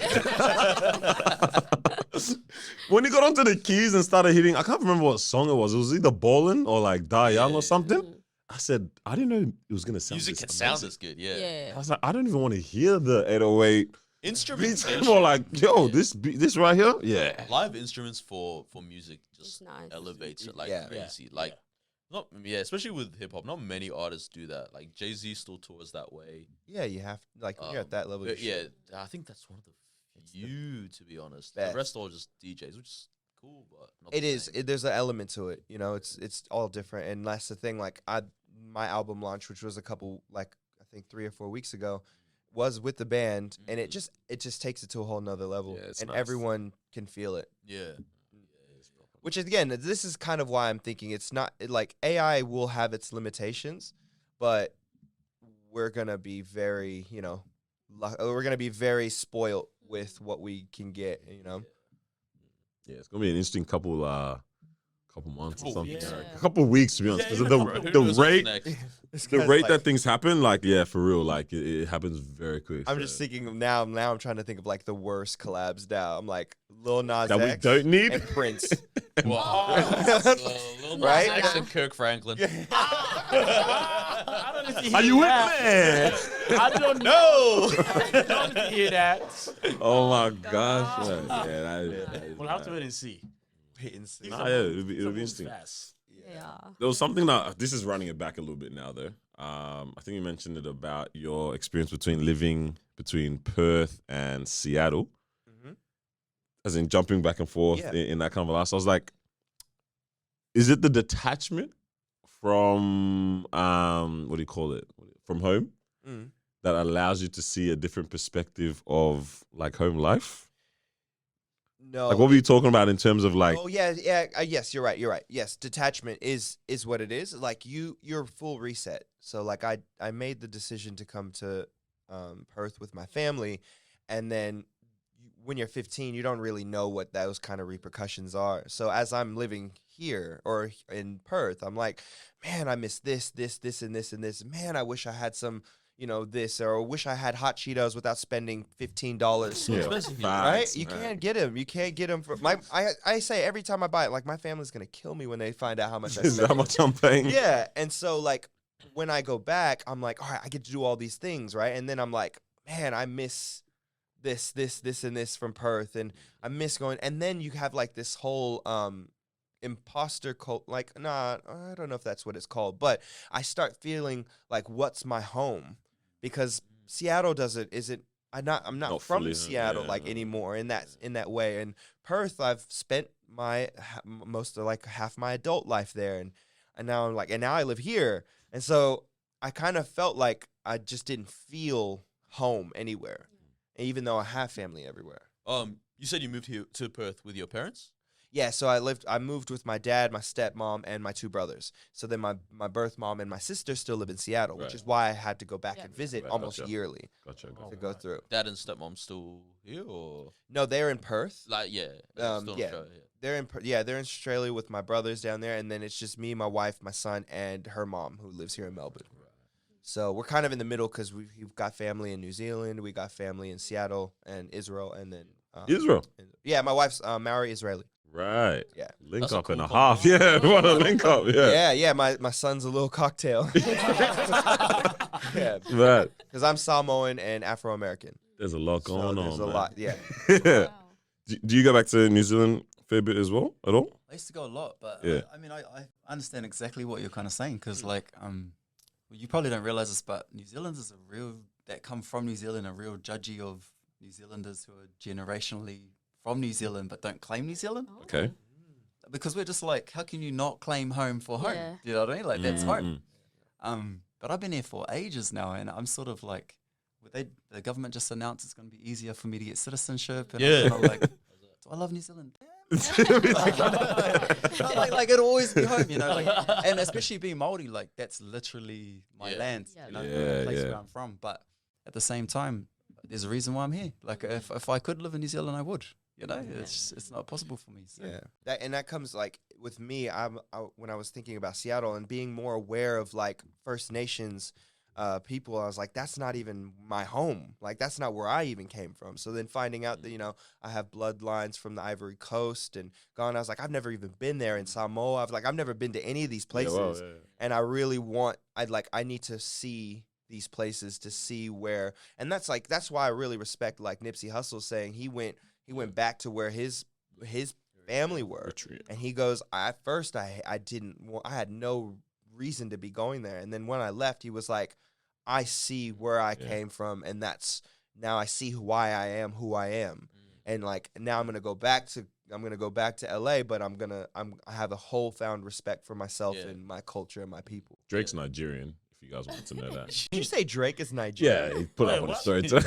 When he got onto the keys and started hitting, I can't remember what song it was. It was either Ballin' or like Die Young or something. I said, I didn't know it was gonna sound. Music this can sound amazing. this good. Yeah. Yeah. I was like, I don't even want to hear the 808 beats. Instrumentation. More like, yo, this right here, yeah. Live instruments for music just It's nice. elevates it like Yeah. crazy. Like not especially with hip hop. Not many artists do that. Like Jay-Z still tours that way. Yeah, you have like when you're at that level. But you yeah, should. I think that's one of the few, to be honest. best. The rest are all just DJs, which is cool, but not It the is. same. There's an element to it. You know, it's all different, and that's the thing. Like my album launch, which was a couple, like I think 3 or 4 weeks ago, was with the band, and it just takes it to a whole nother level, Yeah, it's and nice. everyone can feel it. Yeah. Which is again, this is kind of why I'm thinking it's not like AI will have its limitations, but we're gonna be very, you know, we're gonna be very spoiled with what we can get. You know, Yeah, it's gonna be an interesting couple months or Couple something. weeks. A couple weeks to be honest. Because Who the knows what's rate next? the rate that things happen, like yeah, for real, like it happens very quick. I'm so. just thinking of now. I'm trying to think of like the worst collabs now. I'm like Lil Nas that we X don't need. and Prince. Well, Lil Nas Right? X and Kirk Franklin. I don't need to Are hear you with that. me? I don't know. I don't need to hear that. Oh my gosh! Yeah, that is We'll have to wait and see. Wait and see. Nah, yeah, it'll be interesting. Fast. Yeah. There was something that this is running it back a little bit now, though. I think you mentioned it about your experience living between Perth and Seattle, Mhm. as in jumping back and forth Yeah. in that kind of life. So I was like, is it the detachment from what do you call it, from home, Mm. that allows you to see a different perspective of like home life? No. Like, what were you talking about in terms of like? Oh yeah, yes, you're right. Yes, detachment is what it is. Like you're full reset. So like I made the decision to come to Perth with my family, and then when you're 15, you don't really know what those kind of repercussions are. So as I'm living here or in Perth, I'm like, man, I miss this, and this. Man, I wish I had some, this, or wish I had hot Cheetos without spending $15. Yeah, expensive here, Right? facts, You man. can't get them. You can't get them for I say every time I buy it, like my family's gonna kill me when they find out how much I Is that spend. how much I'm paying? Yeah, and so like when I go back, I'm like, all right, I get to do all these things, right? And then I'm like, man, I miss this, and this from Perth, and I miss going. And then you have like this whole imposter cult. Like, nah, I don't know if that's what it's called, but I start feeling like, what's my home? Because Seattle isn't. I'm not Not from fully, Seattle yeah. like anymore in that way. And Perth, I've spent most of like half my adult life there, and now I'm like, and now I live here, and so I kind of felt like I just didn't feel home anywhere, even though I have family everywhere. You said you moved here to Perth with your parents? Yeah, so I moved with my dad, my stepmom, and my two brothers. So then my birth mom and my sister still live in Seattle, which Right. is why I had to go back Yeah. and visit Right, almost gotcha. yearly Gotcha. to go through. Dad and stepmom still here, or No, they're in Perth. like yeah, still in yeah. Australia, They're in Australia with my brothers down there, and then it's just me, my wife, my son, and her mom who lives here in Melbourne. So we're kind of in the middle because we've got family in New Zealand, we got family in Seattle and Israel, and then Israel. Yeah, my wife's Maori Israeli. Right. Yeah. Link That's a up and cool a half. combo. Yeah. What a link up. Yeah. Yeah. My son's a little cocktail. Yeah, Right. because I'm Samoan and Afro American. There's a lot So going there's on. a man. lot. Yeah. Yeah. Wow. Do you go back to New Zealand a fair bit as well? At all? I used to go a lot, but Yeah. I mean, I understand exactly what you're kind of saying because, like, well, you probably don't realize this, but New Zealanders that come from New Zealand are real judgy of New Zealanders who are generationally from New Zealand but don't claim New Zealand Okay. because we're just like, how can you not claim home for home? Yeah. You know what I mean? Like, that's home. Mm-mm. But I've been here for ages now, and I'm sort of like, the government just announced it's going to be easier for me to get citizenship, and Yeah. I'm kinda like, do I love New Zealand? like it'll always be home, like, and especially being Māori, like that's literally my Yeah. land, Yeah. the place Yeah. where I'm from. But at the same time, there's a reason why I'm here. Like if I could live in New Zealand, I would. It's not possible for me. So. Yeah, that comes like with me. When I was thinking about Seattle and being more aware of like First Nations people, I was like, that's not even my home. Like that's not where I even came from. So then finding out that I have bloodlines from the Ivory Coast and Ghana, I was like, I've never even been there. In Samoa, I've never been to any of these places, Yeah, well, yeah. and I really I need to see these places to see where, and that's why I really respect like Nipsey Hussle saying he went back to where his family were, Retreat. and he goes, at first I had no reason to be going there, and then when I left, he was like, I see where I came from, and now I see why I am who I am, and like now I'm gonna go back to LA, but I have a whole found respect for myself and my culture and my people. Drake's Nigerian, if you guys wanted to know that. Did you say Drake is Nigerian? Yeah, he put up on the story too.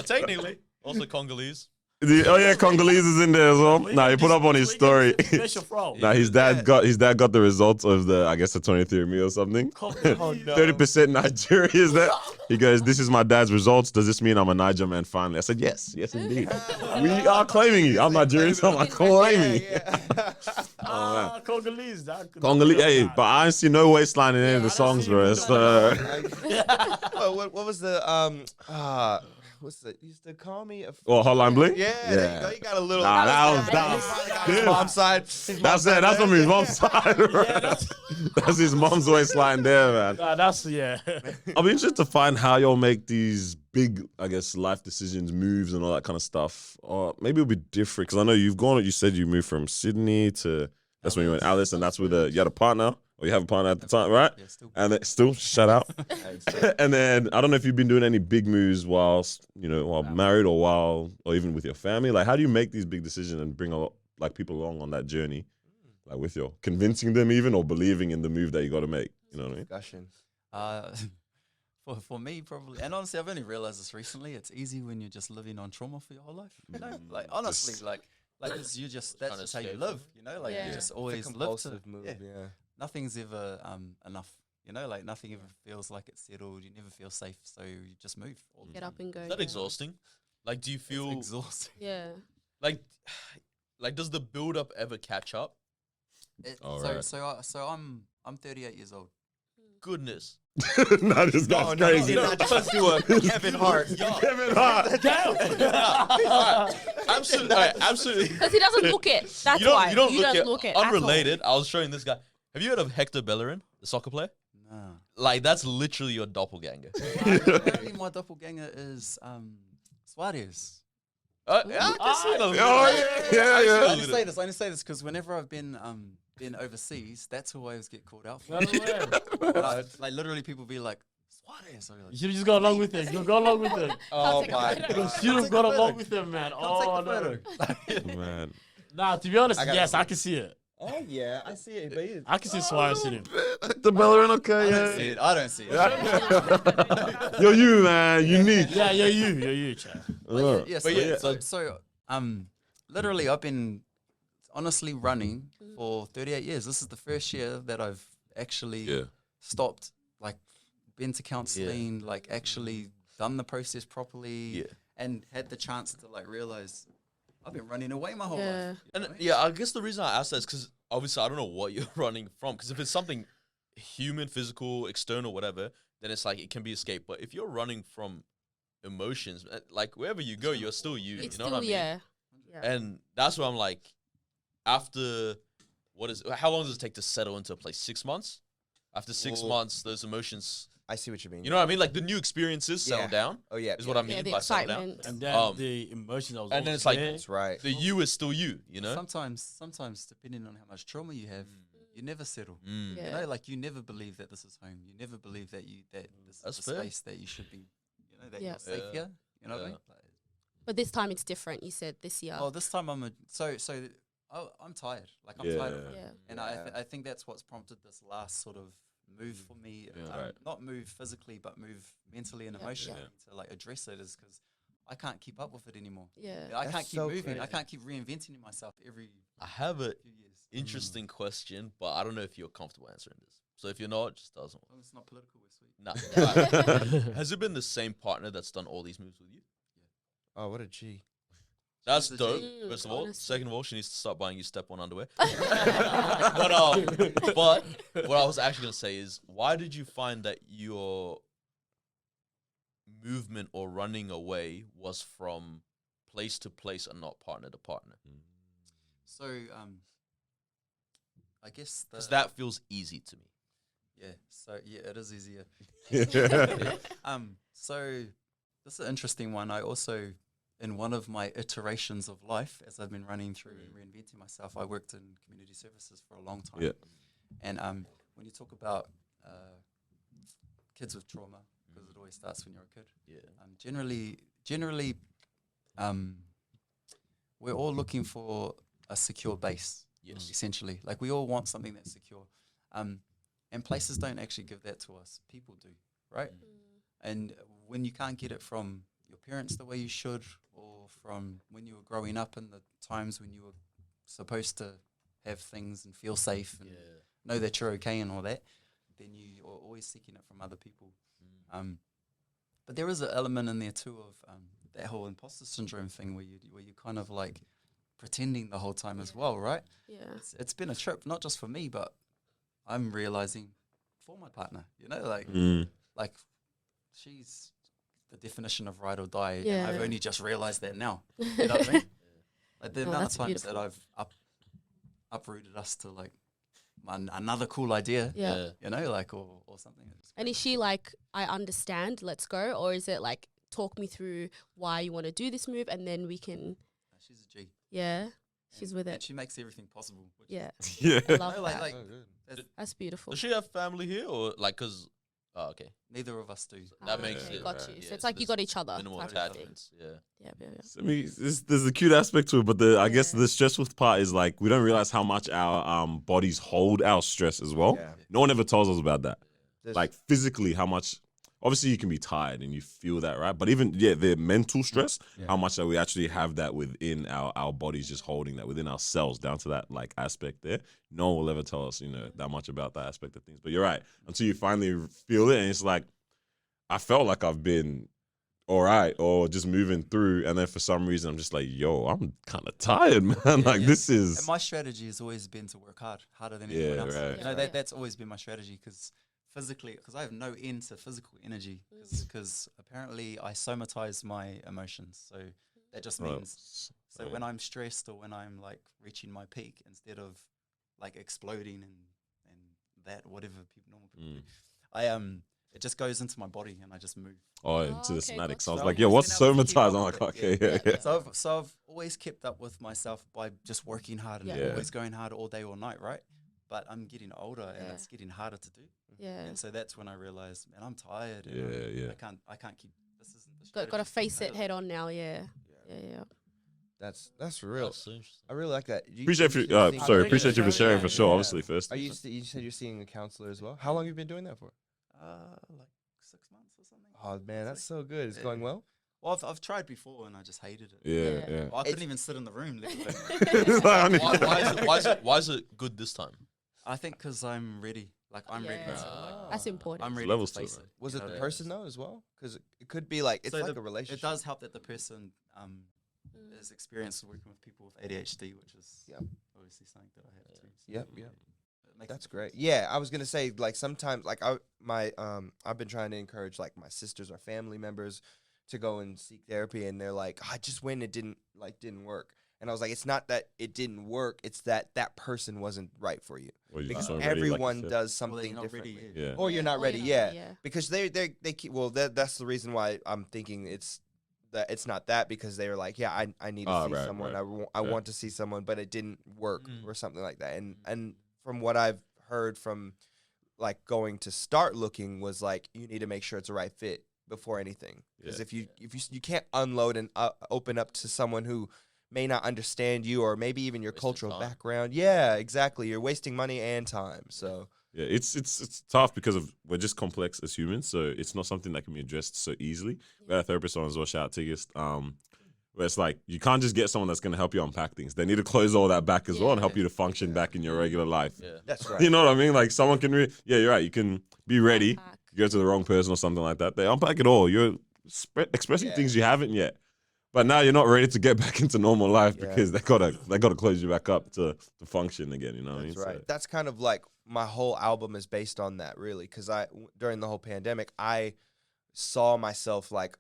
Technically, also Congolese. Oh yeah, Congolese is in there as well. Nah, he put up on his story. Special from. Nah, his dad got the results of the 23andMe or something. Oh, no. 30% Nigeria is that. He goes, "This is my dad's results. Does this mean I'm a Niger man finally?" I said, "Yes, indeed. We are claiming you. I'm Nigerian, so I'm claiming you." Congolese. Congolese, hey, but I ain't see no waistline in any of the songs, bro. So, what was the used to call me a Hotline Bling? yeah, there you go. You got a little Nah, that was his mom's side. That's it. That's from his mom's side, bro. That's his mom's waistline there, man. I'll be interested to find how y'all make these big, I guess, life decisions, moves, and all that kind of stuff. Or maybe it'll be different because I know you said you moved from Sydney to, that's when you went Alice, and that's with you had a partner, or you have a partner at the time, right? Yeah, still. And then, still, shout out. And then I don't know if you've been doing any big moves while married or even with your family. Like, how do you make these big decisions and bring people along on that journey, like with your convincing them even or believing in the move that you got to make? You know what I mean? Discussion. For me, probably, and honestly, I've only realized this recently. It's easy when you're just living on trauma for your whole life. Like honestly, that's just how you live. Like Yeah. you just always live to. Compulsive move. Yeah. Nothing's ever enough. You know, like nothing ever feels like it's settled. You never feel safe, so you just move. All the Get time. up and go. Is that yeah. exhausting? Like, do you It's feel exhausting. Yeah. like, does the build up ever catch up? All so right. so I'm 38 years old. Goodness. Nah, this guy's crazy. No, just do a Kevin Hart. Kevin Hart. Absolutely. Absolutely. Because he doesn't look it. That's You don't, why. you don't look it. at unrelated. I was showing this guy. Have you heard of Hector Bellerin, the soccer player? Nah. Like, that's literally your doppelganger. Apparently my doppelganger is Suarez. I can see it a little. Oh yeah. I only say this because whenever I've been overseas, that's who I always get called out for. Like literally, people be like Suarez. Or like, You should have just gone along with it. You go along with it. Oh take a my photo. You god. should have gone along with it, man. Oh, no. Man. Nah, to be honest, I gotta yes, see I it. can see it. Oh yeah, I see it, but I can see Suarez in him. The Bellerin, I okay, don't see yeah. it. I don't see it. You're you, man. Unique. Yeah, you're you, Chad. Yeah, But yeah, so literally, I've been honestly running for 38 years. This is the first year that I've actually stopped, like, been to counseling, like, actually done the process properly, and had the chance to, like, realize I've been running away my whole Yeah. life. And yeah, I guess the reason I asked that is because obviously I don't know what you're running from. Because if it's something human, physical, external, whatever, then it's like it can be escaped. But if you're running from emotions, like wherever you go, you're still you. It's You know still, what I mean? yeah. And that's where I'm like, after how long does it take to settle into a place? 6 months? After 6 Well, months, those emotions, I see what you mean. you know what I mean? Like the new experiences settle Yeah. down, Oh yeah, is what I mean Yeah, the by settle down. excitement. And then the emotions that was and then also it's like- there. that's right. The you is still you know? Sometimes, depending on how much trauma you have, you never settle. Mm. Yeah. You know, like you never believe that this is home. You never believe that this That's is the fair. space that you should be. You know that Yeah. you're safe Yeah. here. You know what I Yeah. mean? Like, But this time it's different. You said this year. oh, this time I'm I'm tired. Like I'm tired of it. yeah. And I think that's what's prompted this last sort of move for me. Right. Not move physically, but move mentally and Yeah. emotionally to like address it, is because I can't keep up with it anymore. Yeah. I That's can't keep so moving. I crazy. can't keep reinventing myself every I have a few years. interesting question, but I don't know if you're comfortable answering this. So if you're not, just doesn't. Well, it's not political. We're sweet. Nah. Alright. Has it been the same partner that's done all these moves with you? Oh, what a G. That's She's a dope. G. First of all, Honestly. second of all, she needs to start buying you step-on underwear. but what I was actually gonna say is, why did you find that your movement or running away was from place to place and not partner to partner? So I guess Because that feels easy to me. yeah. So yeah, it is easier. Yeah. So this is an interesting one. I also, in one of my iterations of life, as I've been running through and reinventing myself, I worked in community services for a long time. Yeah. And when you talk about kids with trauma, because it always starts when you're a kid. Yeah. Generally, we're all looking for a secure base. Yes. Essentially, like we all want something that's secure. And places don't actually give that to us. People do, right? And when you can't get it from your parents the way you should, or from when you were growing up in the times when you were supposed to have things and feel safe and know that you're okay and all that, then you are always seeking it from other people. But there is an element in there too of that whole imposter syndrome thing where you kind of like pretending the whole time as well, right? Yeah. It's been a trip, not just for me, but I'm realizing for my partner, you know, like she's the definition of ride or die. Yeah. And I've only just realized that now. You know what I mean? Like the No, amount that's of times that beautiful. I've uprooted us to like another cool idea, Yeah. you know, like or something. It's And is she like, I understand, let's go? Or is it like, talk me through why you want to do this move and then we can, she's a G. yeah, she's with And it. she makes everything possible. Which Yeah. Yeah. I love No, like, that. like good. That's beautiful. Does she have family here or like, cause, oh, okay. neither of us do. That makes Okay, it- got right. you. So Yeah, it's so like you there's got each other. Minimal type of thing. attachments. Yeah. Yeah, yeah, yeah. I mean, there's a cute aspect to it, but I guess Yeah. the stressful part is like we don't realize how much our bodies hold our stress as well. Yeah. No one ever tells us about that. This- Like physically, how much obviously you can be tired and you feel that, right? But even the mental stress, how much that we actually have that within our bodies, just holding that within ourselves down to that like aspect there. No one will ever tell us, that much about that aspect of things. But you're right. Until you finally feel it, and it's like, I felt like I've been all right, or just moving through, and then for some reason I'm just like, yo, I'm kind of tired, man. This is. And my strategy has always been to work harder than anyone else. Right. That's always been my strategy because I have no end to physical energy because apparently I somatize my emotions. So that just means when I'm stressed or when I'm like reaching my peak, instead of like exploding and that whatever normal people do, it just goes into my body and I just move. Into the okay, somatics. gotcha. I was So like, I've yo, always what's been able to keep somatized? up I'm like, with okay, it. yeah. So I've always kept up with myself by just working hard and always going hard all day, all night, right? But I'm getting older and it's getting harder to do. Yeah. And so that's when I realized, man, I'm tired. And I can't keep. This isn't the strategy. Got to face it head on now. Yeah. That's real. That's so interesting. I really like that. Appreciate you for sharing for sure. Obviously, first. Are you said you're seeing a counselor as well? How long have you been doing that for? Like 6 months or something. Oh man, that's so good. It's going well. Well, I've tried before and I just hated it. Yeah. Well, I couldn't even sit in the room. Why is it good this time? I think because I'm ready. Like I'm ready. To, That's important. I'm ready Levels to face to it, it. Was it the person though as well? Because it could be like it's So like a relationship. It does help that the person is experienced working with people with ADHD, which is obviously something that I have too. So Yep. That's great. Yeah, I was gonna say like sometimes like I've been trying to encourage like my sisters or family members to go and seek therapy, and they're like, I just went, it didn't work. And I was like, it's not that it didn't work, it's that person wasn't right for you. Well, you Because just weren't ready, like you everyone said. does something you're not differently. ready Yeah. Or you're not ready, you're not yeah. ready, Because they keep, well, that's the reason why I'm thinking it's not that, because they were like, yeah, I need to see someone. I want to see someone, but it didn't work or something like that. And from what I've heard from like going to start looking was like, you need to make sure it's a right fit before anything. Because if you can't unload and open up to someone who may not understand you or maybe even your cultural background. Yeah, exactly. You're wasting money and time. So yeah, it's tough because we're just complex as humans, so it's not something that can be addressed so easily. We had a therapist on as well, shout out Tigist, where it's like you can't just get someone that's going to help you unpack things. They need to close all that back as well and help you to function back in your regular life. Yeah. that's right. You know what I mean? Like someone can, you're right. You can be ready, you go to the wrong person or something like that. They unpack it all. You're expressing things you haven't yet. But now you're not ready to get back into normal life because they gotta close you back up to function again. You know what I mean? That's right. So, That's kind of like my whole album is based on that, really, because during the whole pandemic, I saw myself like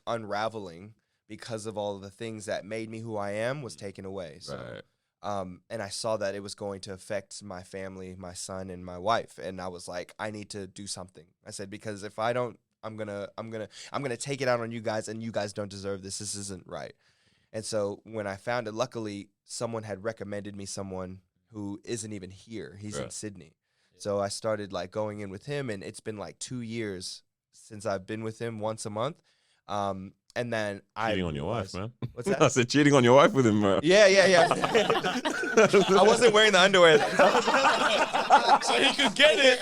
unraveling because of all of the things that made me who I am was taken away. So, and I saw that it was going to affect my family, my son, and my wife, and I was like, I need to do something. I said, because if I don't, I'm gonna take it out on you guys, and you guys don't deserve this. This isn't right. And so when I found it, luckily someone had recommended me someone who isn't even here. He's in Sydney. So I started like going in with him, and it's been like 2 years since I've been with him once a month. And then cheating on your wife, man. What's that? I said cheating on your wife with him, bro. Yeah. I wasn't wearing the underwear. So he could get it.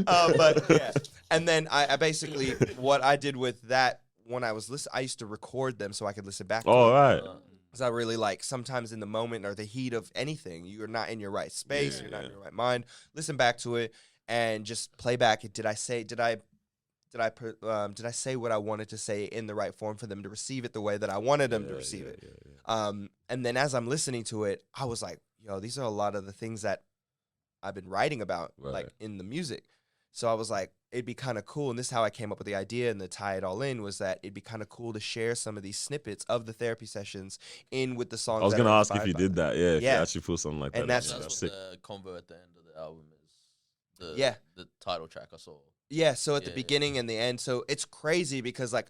But yeah. And then I basically, what I did with that, when I was listening, I used to record them so I could listen back to All them. right. Because I really like, sometimes in the moment or the heat of anything, you're not in your right space, you're not in your right mind. Listen back to it and just play back. Did I say what I wanted to say in the right form for them to receive it the way that I wanted them to receive it? And then as I'm listening to it, I was like, yo, these are a lot of the things that I've been writing about, like in the music. So I was like, it'd be kind of cool. And this is how I came up with the idea and to tie it all in was that it'd be kind of cool to share some of these snippets of the therapy sessions in with the songs. I was that going to are ask if you inspired did by that. Yeah, if you Yeah. actually feel something like And that. that's That's sick. what the combo at the end of the album is. Yeah. The title track I saw. Yeah, so at the beginning and the end. So it's crazy because like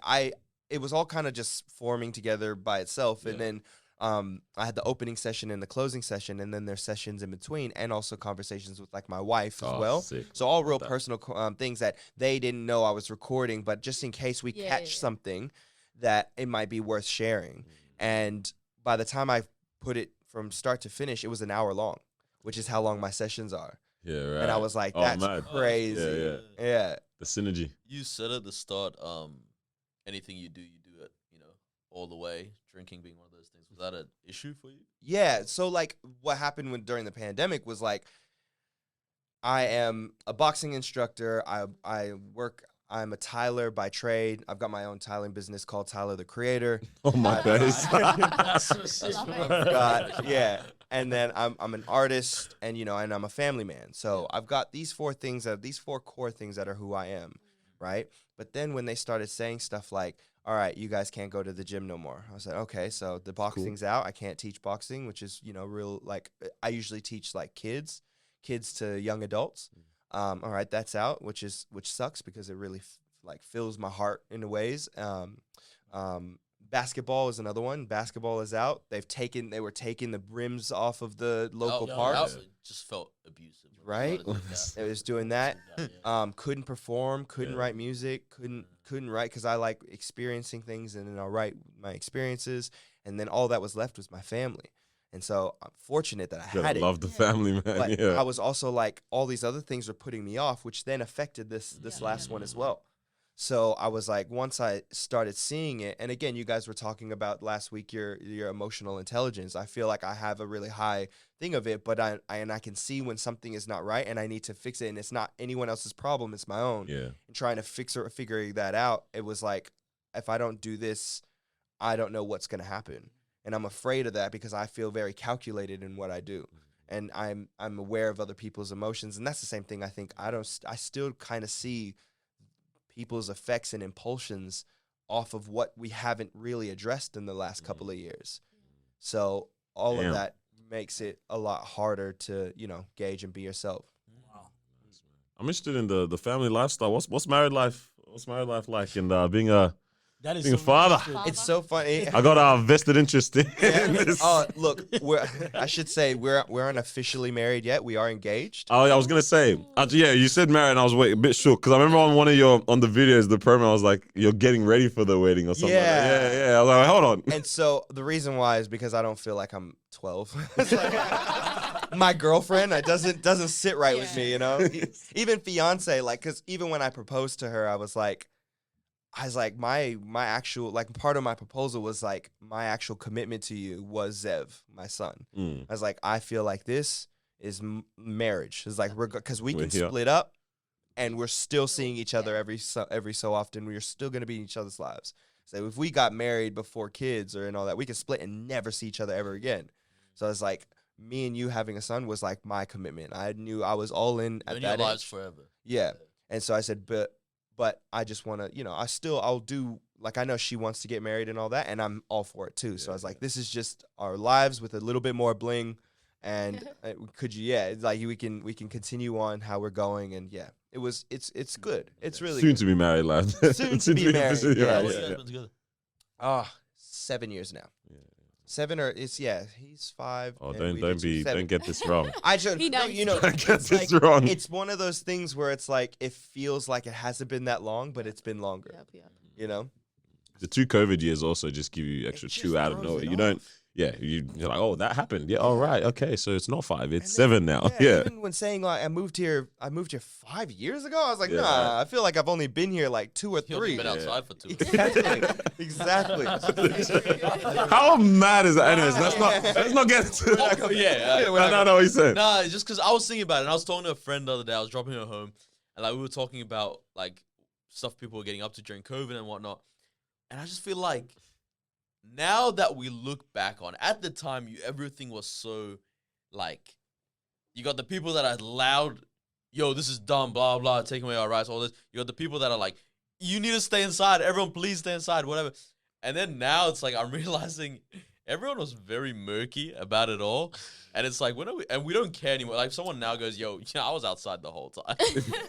it was all kind of just forming together by itself. And then I had the opening session and the closing session, and then there's sessions in between, and also conversations with like my wife as well. Sick. So all real personal things that they didn't know I was recording, but just in case we catch something that it might be worth sharing. And by the time I put it from start to finish, it was an hour long, which is how long my sessions are. Yeah, right. And I was like, Oh, that's mad. crazy. Yeah, Yeah. The synergy. You said at the start, anything you do it, all the way. Drinking being one of those things. Was that an issue for you? Yeah. So like what happened during the pandemic was like, I am a boxing instructor. I'm a tiler by trade. I've got my own tiling business called Tyler the Creator. Oh my days. Yeah. And then I'm an artist and and I'm a family man. So I've got these four core things that are who I am, right? But then when they started saying stuff like, all right, you guys can't go to the gym no more. I said, okay, so the boxing's out. I can't teach boxing, which is, real, like, I usually teach like kids to young adults. All right, that's out, which sucks because it really fills my heart in ways. Basketball is another one. Basketball is out. They were taking the rims off of the local parks. It just felt abusive. Right? It was doing that. Couldn't perform, couldn't write music, couldn't write because I like experiencing things and then I'll write my experiences. And then all that was left was my family. And so I'm fortunate that I had it. Love the family, man. But yeah. I was also like, all these other things were putting me off, which then affected this last one as well. So I was like, once I started seeing it, and again, you guys were talking about last week your emotional intelligence. I feel like I have a really high thing of it, but I can see when something is not right, and I need to fix it, and it's not anyone else's problem, it's my own. Yeah. And trying to figure that out, it was like, if I don't do this, I don't know what's gonna happen, and I'm afraid of that because I feel very calculated in what I do, and I'm aware of other people's emotions, and that's the same thing. I think I still kind of see people's effects and impulsions off of what we haven't really addressed in the last couple of years. So all of that makes it a lot harder to, gauge and be yourself. Wow. I'm interested in the family lifestyle. What's married life? What's married life like? And being a a father. It's so funny. I got a vested interest in this. Oh, look, I should say we're unofficially married yet. We are engaged. Oh, I was gonna say, yeah, you said married, and I was a bit shook because I remember on one of on the videos, the promo, I was like, "You're getting ready for the wedding" or something. Yeah. Yeah. I was like, hold on. And so the reason why is because I don't feel like I'm 12. It's like, my girlfriend, it doesn't sit right with me, Even fiance, because even when I proposed to her, I was like, my actual, part of my proposal was like, my actual commitment to you was Zev, my son. I was like, I feel like this is marriage. It's like, because we can split up and we're still seeing each other every so often. We're still going to be in each other's lives. So if we got married before kids and all that, we could split and never see each other ever again. So it's like, me and you having a son was like my commitment. I knew I was all in at that your lives age. forever. Yeah. And so I said, but I just want to, I'll do, I know she wants to get married and all that, and I'm all for it too. So I was like, this is just our lives with a little bit more bling, and we can continue on how we're going, and it's good. It's really soon good. to be married, lad. Soon to be married. Yeah. How long you guys been together? 7 years now. 7 or he's 5. Oh, and don't get this wrong. I just He knows. Don't get this wrong. It's one of those things where it's like it feels like it hasn't been that long, but it's been longer. Yep. The 2 COVID years also just give you extra chew out of nowhere. You don't. Yeah, you're like, oh, that happened. Yeah, all right, okay, so it's not 5, it's 7 now. Yeah. Even when saying I moved here 5 years ago, I was like, Yeah. nah, I feel like I've only been here 2 or You've only 3. been outside for 2. Exactly. How mad is that? Anyways, let's not get into it. Yeah. No, what you said. Nah, it's just because I was thinking about it, and I was talking to a friend the other day. I was dropping her home, and we were talking about stuff people were getting up to during COVID and whatnot. And I just feel like now that we look back on, at the time, everything was so you got the people that are loud, yo, this is dumb, blah blah, taking away our rights, all this. You got the people that are like, you need to stay inside, everyone, please stay inside, whatever. And then now it's like I'm realizing everyone was very murky about it all. And it's like, we don't care anymore. If someone now goes, yo, I was outside the whole time.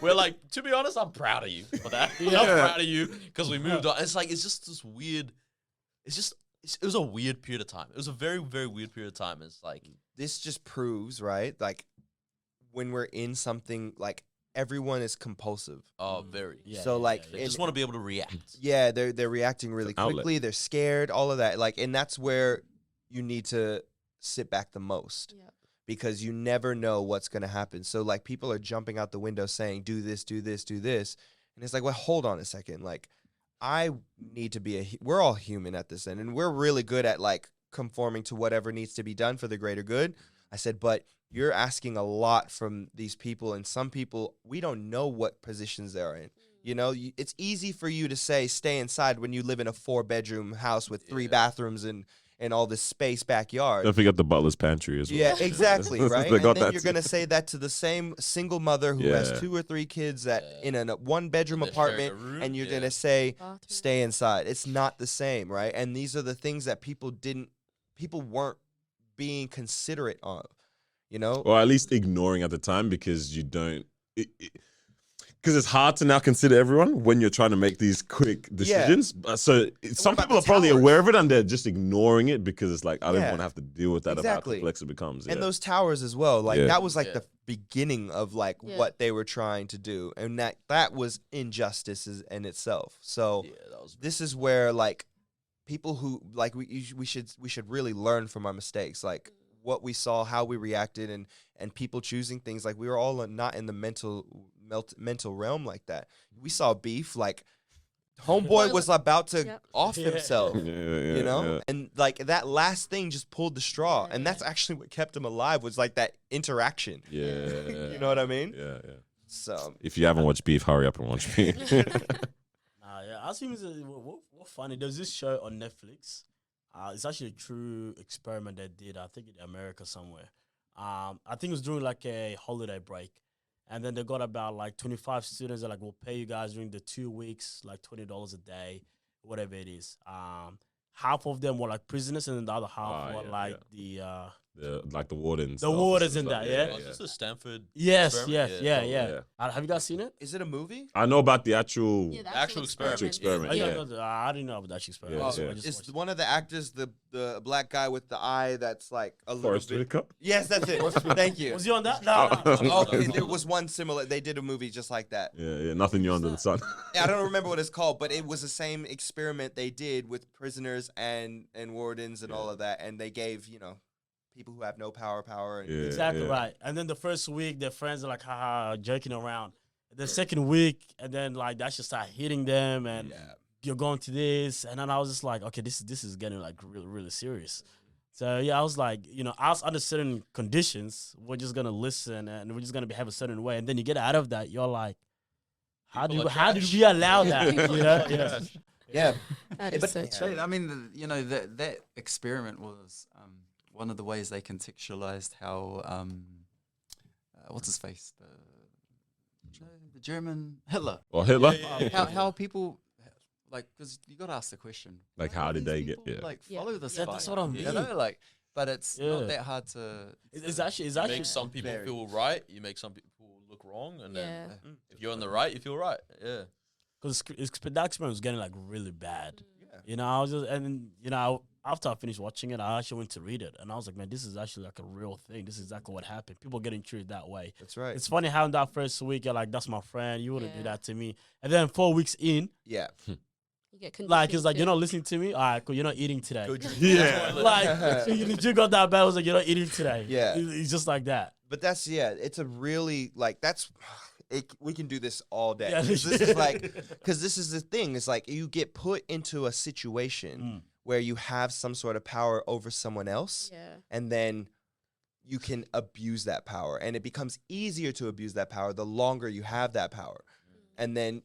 We're like, to be honest, I'm proud of you for that. I'm proud of you because we moved on. It's like, it's just this weird, it was a weird period of time. It was a very, very weird period of time. It's like, This just proves, right? When we're in something, everyone is compulsive. very. Yeah, So, They just want to be able to react. Yeah, they're reacting really It's an outlet. quickly. They're scared, all of that. And that's where you need to sit back the most. Yep. because you never know what's going to happen. So like people are jumping out the window saying, do this, do this, do this. And it's like, well, hold on a second. Like I need to be we're all human at this end, and we're really good at like conforming to whatever needs to be done for the greater good. I said, but you're asking a lot from these people, and some people, we don't know what positions they're in. You know, it's easy for you to say stay inside when you live in a 4-bedroom house with 3 bathrooms and all this space backyard. Don't forget the butler's pantry as well. Yeah, exactly, right? They And got then that you're too. going to say that to the same single mother who has 2 or 3 kids that in a 1-bedroom They're sharing a apartment, room, and you're yeah. going to say Bathroom. stay inside. It's not the same, right? And these are the things that people weren't being considerate of, you know? Or at least ignoring at the time, because you don't. Because it's hard to now consider everyone when you're trying to make these quick decisions. So some about people the are probably towers? aware of it and they're just ignoring it because it's like, I don't Yeah. want to have to deal with that about how Exactly. complex it becomes. And those towers as well, like Yeah. that was like Yeah. the beginning of like Yeah. what they were trying to do, and that was injustice in itself. So Yeah, that was this is where like people who like we should really learn from our mistakes, like what we saw, how we reacted, and people choosing things. Like we were all not in the mental realm like that. We saw beef, like homeboy was about to Yep. off Yeah. himself. You know, yeah. and like that last thing just pulled the straw, Yeah, and that's actually what kept him alive, was like that interaction. Yeah. You know what I mean? Yeah. So If you haven't watched Beef, hurry up and watch Beef. Yeah, I think what funny. There's this show on Netflix. It's actually a true experiment they did. I think in America somewhere. I think it was during like a holiday break, and then they got about like 25 students. They're like, we'll pay you guys during the 2 weeks like $20 a day, whatever it is. Half of them were like prisoners, and then the other half were like Like the wardens. The wardens and that, yeah? Was this a Stanford? yes, experiment? yeah. Have you guys seen it? is it a movie? I know about the actual. Yeah, the Actual experiment. Actual experiment, I, yeah. don't know, I didn't know about that experiment. Yeah, so yeah. I just Is watched it. one of the actors the black guy with the eye that's like a little Forrest bit? Whitaker. Yes, that's it. Thank you. Was he on that? No. Okay, there was one similar. They did a movie just like that. Yeah. Nothing new under the sun. I don't remember what it's called, but it was the same experiment they did with prisoners and wardens and all of that, and they gave people who have no power. And Yeah. Exactly right. And then the first week, their friends are like, haha, joking around. The second week, and then like that should start hitting them, and you're going to this. And then I was just like, okay, this is getting like really, really serious. So yeah, I was like, us under certain conditions, we're just gonna listen and we're just gonna behave a certain way. And then you get out of that, you're like, how People did are we trash. allow that? Yeah. yeah, That is But- so So, true. I mean, that experiment was one of the ways they contextualized how what's his face, the German Hitler. Or Hitler. How people like, because you got to ask the question, Like, why how do did these they get- people, yeah. like Yeah. follow this Yeah, guy? that's what I You mean. know, like, but it's Yeah. not that hard to. It's actually You make some people very- feel right. You make some people look wrong, and then Yeah. if you're on the right, you feel right. Yeah. Because that experiment was getting like really bad. Yeah. I was just, and after I finished watching it, I actually went to read it, and I was like, man, this is actually like a real thing. This is exactly what happened. People getting treated that way. that's right. It's funny how in that first week you're like, that's my friend. You wouldn't do Yeah. that to me. And then 4 weeks in, Yeah, You get like it's like conditioned you're to- not listening to me. All right, cool. You're not eating today. Go drink. Yeah. Like you got that bad. I was like, you're not eating today. Yeah. It's just like that. But that's it's a really like that's. We can do this all day. Yeah. 'Cause this is like, because this is the thing. It's like you get put into a situation where you have some sort of power over someone else, Yeah. and then you can abuse that power, and it becomes easier to abuse that power the longer you have that power, and then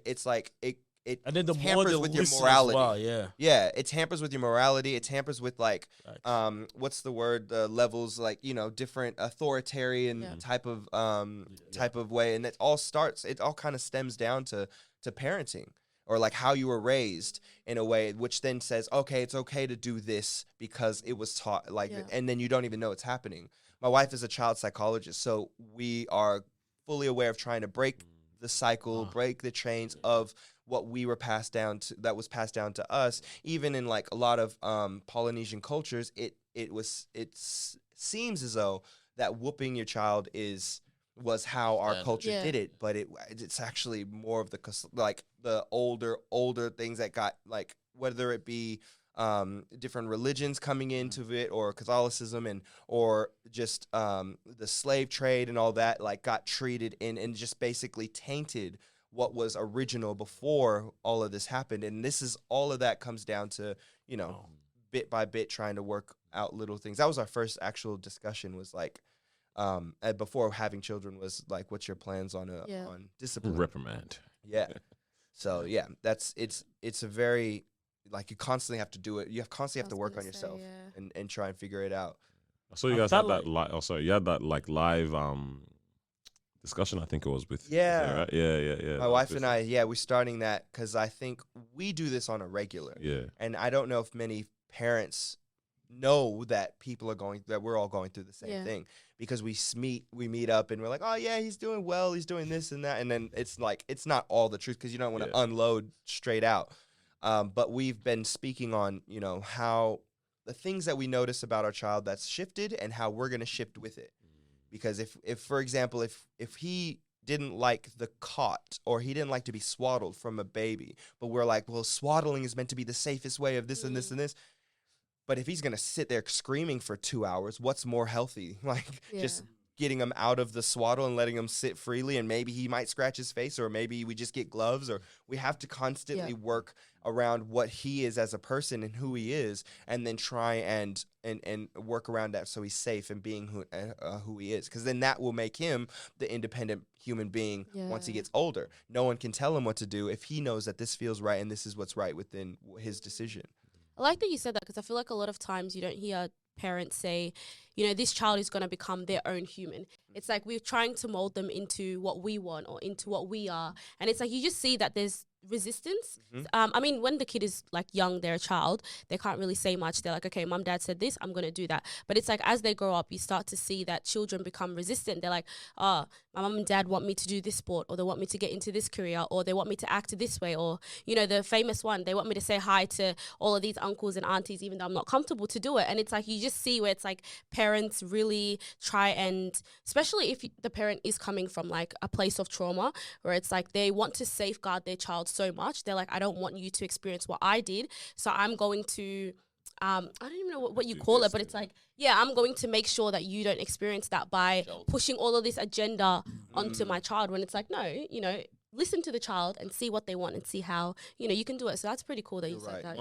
it's like it And then the more tampers they with your listen as morality. well, yeah. Yeah, it tampers with your morality. It tampers with like, Facts. what's the word? The levels, like different authoritarian Yeah. type of way, and it all kind of stems down to parenting, or like how you were raised in a way, which then says, okay, it's okay to do this because it was taught like, Yeah. and then you don't even know it's happening. My wife is a child psychologist, so we are fully aware of trying to break the cycle, break the chains of what we were passed down to, that was passed down to us. Even in like a lot of Polynesian cultures, it seems as though that whooping your child was how our Standard. culture Yeah. did it, but it's actually more of the older things that got, like, whether it be different religions coming into it, or Catholicism, and or just the slave trade and all that, like got treated in and just basically tainted what was original before all of this happened. And this is all of that comes down to, you know, bit by bit trying to work out little things. That was our first actual discussion, was like before having children, was like, what's your plans on on discipline? Reprimand. Yeah. So yeah, it's a very, like, you constantly have to do it. You constantly have to work on yourself and try and figure it out. I saw you guys had that you had that like live discussion, I think it was with Yeah. Yeah. My wife and I, we're starting that because I think we do this on a regular. Yeah. And I don't know if many parents know that we're all going through the same thing, because we meet up and we're like, oh yeah, he's doing well, he's doing this and that, and then it's like, it's not all the truth, because you don't want to unload straight out. But we've been speaking on, you know, how the things that we notice about our child that's shifted and how we're going to shift with it. Because if for example, if he didn't like the cot, or he didn't like to be swaddled from a baby, but we're like, well, swaddling is meant to be the safest way of this and this and this. But if he's going to sit there screaming for 2 hours, what's more healthy? Like just getting him out of the swaddle and letting him sit freely, and maybe he might scratch his face, or maybe we just get gloves, or we have to constantly work around what he is as a person and who he is, and then try and work around that so he's safe and being who he is, because then that will make him the independent human being once he gets older. No one can tell him what to do if he knows that this feels right and this is what's right within his decision. I like that you said that, because I feel like a lot of times you don't hear parents say, you know, this child is going to become their own human. It's like we're trying to mold them into what we want or into what we are. And it's like you just see that there's resistance. I mean, when the kid is like young, they're a child, they can't really say much. They're like, okay, mom, dad said this, I'm going to do that. But it's like as they grow up, you start to see that children become resistant. They're like, oh, my mom and dad want me to do this sport, or they want me to get into this career, or they want me to act this way, or, you know, the famous one, they want me to say hi to all of these uncles and aunties, even though I'm not comfortable to do it. And it's like you just see where it's like parents really try, and especially if the parent is coming from like a place of trauma, where it's like they want to safeguard their child so much. They're like, I don't want you to experience what I did, so I'm going to I don't even know what you call it, but it's like, yeah, I'm going to make sure that you don't experience that by pushing all of this agenda onto my child, when it's like, no, you know, listen to the child and see what they want and see how, you know, you can do it. So that's pretty cool that you said that.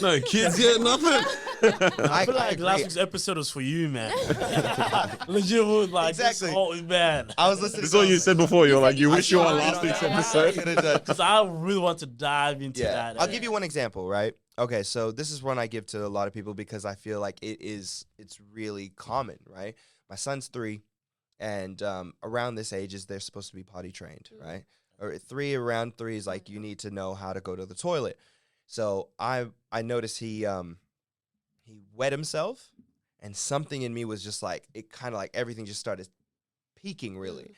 No, kids, nothing. I feel like last week's episode was for you, man. Legit, like, exactly. Man. I was listening. This is what you said before. You're like, you wish you were on last week's episode. Because I really want to dive into that. I'll give you one example, right? Okay, so this is one I give to a lot of people because I feel like it's really common, right? My son's 3, and around this age is they're supposed to be potty trained, right? Or around 3 is like you need to know how to go to the toilet. So I noticed he wet himself, and something in me was just like, it kind of like everything just started peaking really.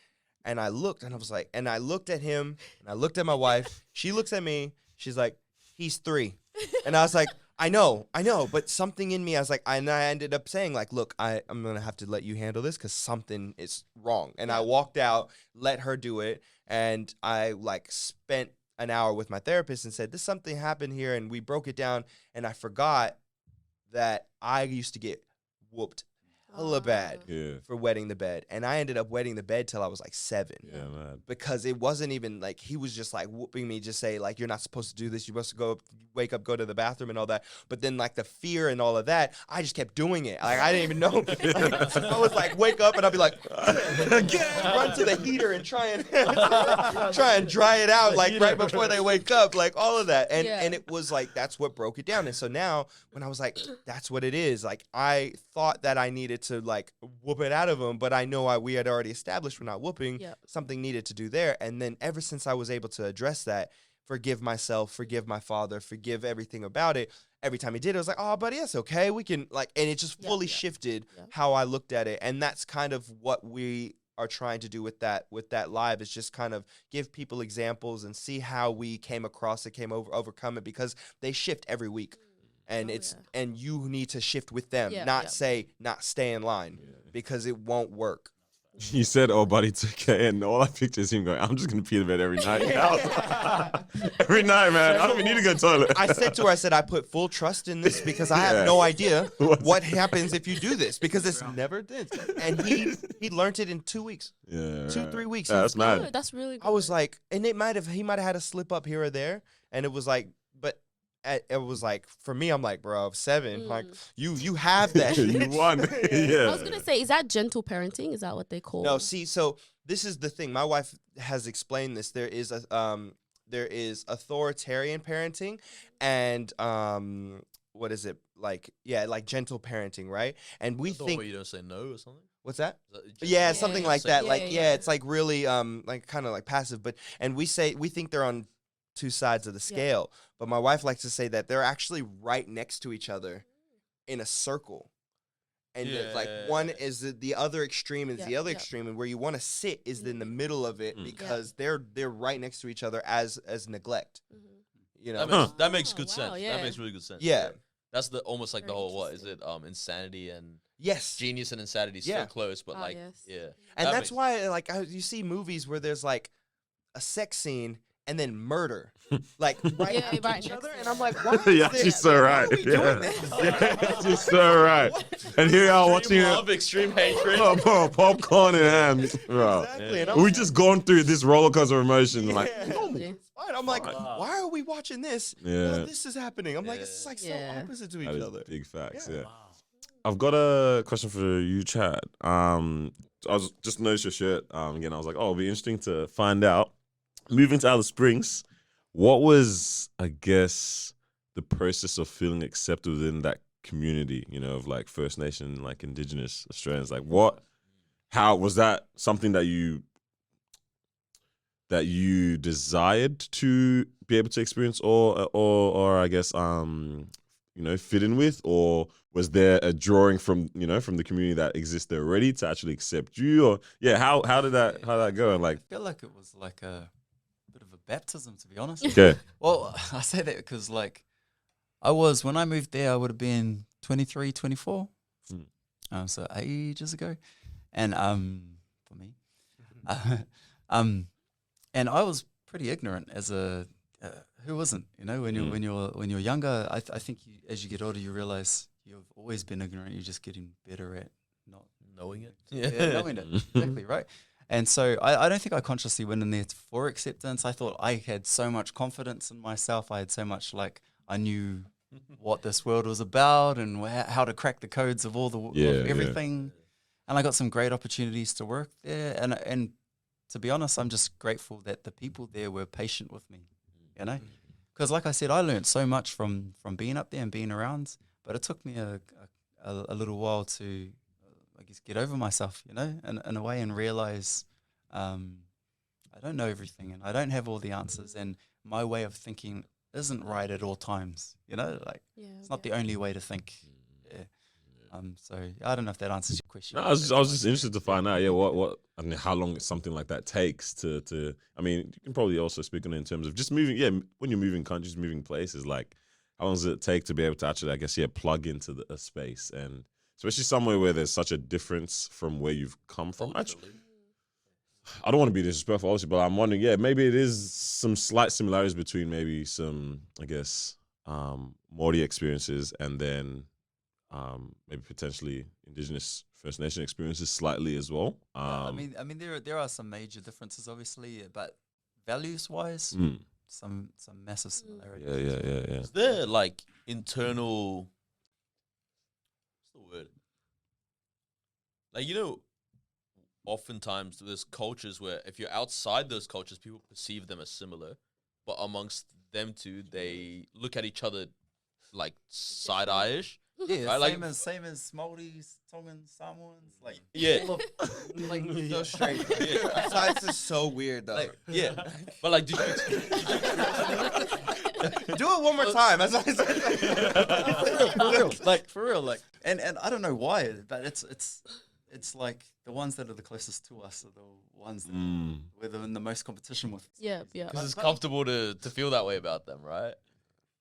And I looked and I was like, and I looked at him and I looked at my wife. She looks at me. She's like, he's 3. And I was like, I know, but something in me, I was like, and I ended up saying like, look, I'm going to have to let you handle this because something is wrong. And I walked out, let her do it. And I like spent an hour with my therapist and said, this something happened here. And we broke it down. And I forgot that I used to get whooped hella bad for wetting the bed. And I ended up wetting the bed till I was like 7. Yeah, man. Because it wasn't even like, he was just like whooping me, just say like, you're not supposed to do this. You're supposed to wake up, go to the bathroom and all that. But then like the fear and all of that, I just kept doing it. Like I didn't even know. I was like, wake up and I'd be like, run to the heater and try and dry it out like right before they wake up, like all of that. And it was like, that's what broke it down. And so now when I was like, that's what it is. Like I thought that I needed to like whoop it out of him, but I know we had already established we're not whooping. Something needed to do there. And then ever since I was able to address that, forgive myself, forgive my father, forgive everything about it, every time he did it, I was like, oh buddy, that's okay, we can like, and it just fully shifted how I looked at it. And that's kind of what we are trying to do with that live, is just kind of give people examples and see how we came across it, overcome it, because they shift every week. And and you need to shift with them, not stay in line, because it won't work. You said, "Oh, buddy, it's okay," and all I picture is him going, "I'm just gonna pee in the bed every night." Every night, man. I don't even need to go to the toilet. I said to her, I put full trust in this because I Yeah. have no idea what happens if you do this because it's never did. And he learned it in 2 weeks, Yeah, 2-3 weeks. Yeah, that's mad. Good, that's really good. I was like, and he might have had a slip up here or there, and it was like, but it was like for me, I'm like, bro, 7, like you have that. You shit. won. Yeah. I was gonna say, is that gentle parenting? Is that what they call? No, see, so this is the thing. My wife has explained this. There is authoritarian parenting, and what is it like? Yeah, like gentle parenting, right? And we The think way you don't say no or something. what's that? Is that Yeah, just- something Yeah. like that. Yeah, Like yeah. it's like really like kind of like passive, but and we think they're on two sides of the scale. But my wife likes to say that they're actually right next to each other in a circle. And that, like one is the other extreme is the other extreme, and where you want to sit is in the middle of it because they're right next to each other as neglect. You know, That makes good wow, sense. yeah. That makes really good sense. Yeah. That's the almost like the Very whole what is it? Insanity and yes, genius and insanity Yeah. still close, but Ah, like yes. yeah. and That that's makes- why like you see movies where there's like a sex scene and then murder, like right Yeah, after right each next other, to and it. I'm like, why? Yeah, is she's this- so why right. are we Yeah. doing this? Yeah, she's so right. And here you are watching Extreme it. love, extreme hatred. Oh, bro, popcorn in hand. Bro. Exactly. And I'm We just gone through this roller coaster of emotion. Like, Yeah. Yeah. fine. I'm like, why are we watching this? Yeah. While this is happening. I'm like, it's like so Yeah. opposite to that each is other. big facts. Yeah. Yeah. I've got a question for you, Chad. I was just noticed your shirt. Again, I was like, oh, it'll be interesting to find out. Moving to Alice Springs, what was, I guess, the process of feeling accepted within that community? You know, of like First Nation, like Indigenous Australians. Like, how was that something that you desired to be able to experience, or I guess, fit in with, or was there a drawing from the community that exists there already to actually accept you, or how did that go? And like, I feel like it was like a bit of a baptism, to be honest. okay, Well, I say that because like when I moved there, I would have been 23, 24. So ages ago. And for me, and I was pretty ignorant as a who wasn't, when you're younger. I think as you get older, you realize you've always been ignorant. You're just getting better at not knowing it. knowing it. Exactly, right. And so I don't think I consciously went in there for acceptance. I thought I had so much confidence in myself. I had so much I knew what this world was about and how to crack the codes of of everything. And I got some great opportunities to work there. And to be honest, I'm just grateful that the people there were patient with me, because like I said, I learned so much from being up there and being around, but it took me a little while to, I guess, get over myself, in a way, and realize I don't know everything and I don't have all the answers, and my way of thinking isn't right at all times, it's not the only way to think. So I don't know if that answers your question. no, I was just interested to find out, what I mean, how long something like that takes to. I mean, you can probably also speak on it in terms of just moving. When you're moving countries, moving places, like how long does it take to be able to actually, I guess, plug into a space, and especially somewhere where there's such a difference from where you've come from. Actually, I don't want to be disrespectful, obviously, but I'm wondering, maybe it is some slight similarities between maybe some, I guess, Māori experiences and then maybe potentially Indigenous First Nation experiences slightly as well. I mean, there are some major differences, obviously, but values-wise, some massive similarities. Yeah. Is there like internal? What's the word? Like oftentimes there's cultures where if you're outside those cultures, people perceive them as similar, but amongst them two, they look at each other like side-eye-ish. Yeah, Right, same as Māoris, Tongans, Samoans, like Yeah. all of, like so straight. It's just so weird though. Like, Yeah, but like, Do it one more time. That's what I said. for real, like, and I don't know why, but it's like the ones that are the closest to us are the ones that we're in the most competition with. Yeah. because it's comfortable to feel that way about them, right?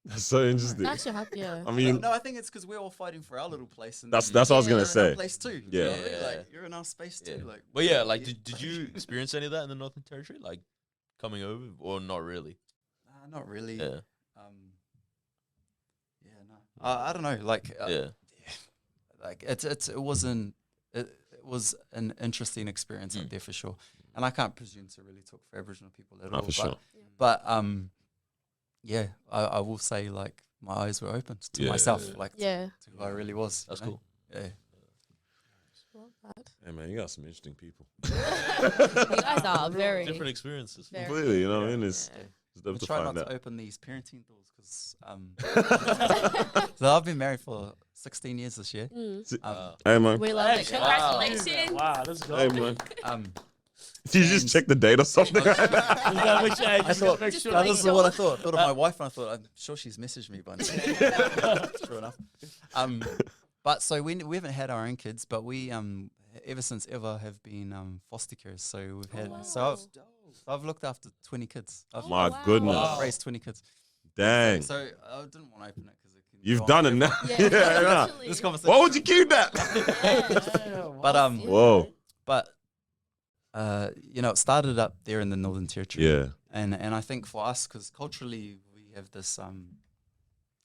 That's so interesting. That's your happy. Yeah. I mean, No, I think it's because we're all fighting for our little place. And that's what I was gonna you're in our say. place too. Yeah. You know? Yeah. Like you're in our space too. Yeah. Like, But yeah, like, did you experience any of that in the Northern Territory? Like, coming over, or not really? not really. Yeah. Yeah, no. I don't know. Like, Yeah. like it was an interesting experience up there for sure. And I can't presume to really talk for Aboriginal people at all. For sure. But yeah, I will say like my eyes were opened to myself, like to who I really was. That's you know? cool. Yeah. Love that. Hey man, you got some interesting people. You guys are very Different experiences. very- Completely, you know what I mean? It's We dope to try not find to out. open these parenting doors because so I've been married for 16 years this year. Hey man, We love it. Hey, Congratulations. Wow, let's go. hey man. Um, Did you just check the date or something? You gotta make sure. I thought, make sure. that was what I thought. I thought of my wife, and I thought, I'm sure she's messaged me by now. True enough. But so we haven't had our own kids, but we ever since ever have been foster carers. So we've had so I've looked after 20 kids. My wow. goodness. I've raised 20 kids. Dang. So I didn't want to open it because it can. You've go done on it now. Yeah, Yeah. literally. This conversation. Why would you keep that? But Whoa. but you know, it started up there in the Northern Territory. Yeah. And I think for us, because culturally we have this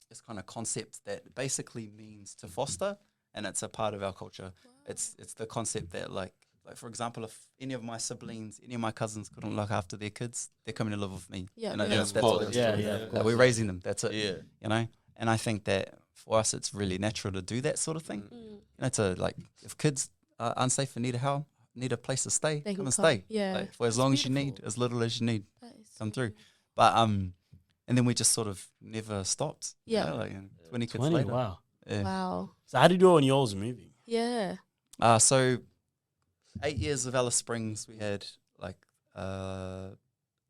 this kind of concept that basically means to foster, and it's a part of our culture. It's the concept that like for example, if any of my siblings, any of my cousins couldn't look after their kids, they're coming to live with me. Yeah, you know, yeah, that's of what course. it is. Yeah, Like, we're raising them. That's it. Yeah. You know, and I think that for us, it's really natural to do that sort of thing. You know, to like if kids are unsafe and need a place to stay, They come can and come. stay. Yeah. Like, for as long as you need, beautiful. as little as you need, That is come so through. good. But and then we just sort of never stopped. you Yeah. know, like 20 kids 20, later. wow. Yeah. Wow. So how do you do it when you're always moving? Yeah. So 8 years of Alice Springs, we had like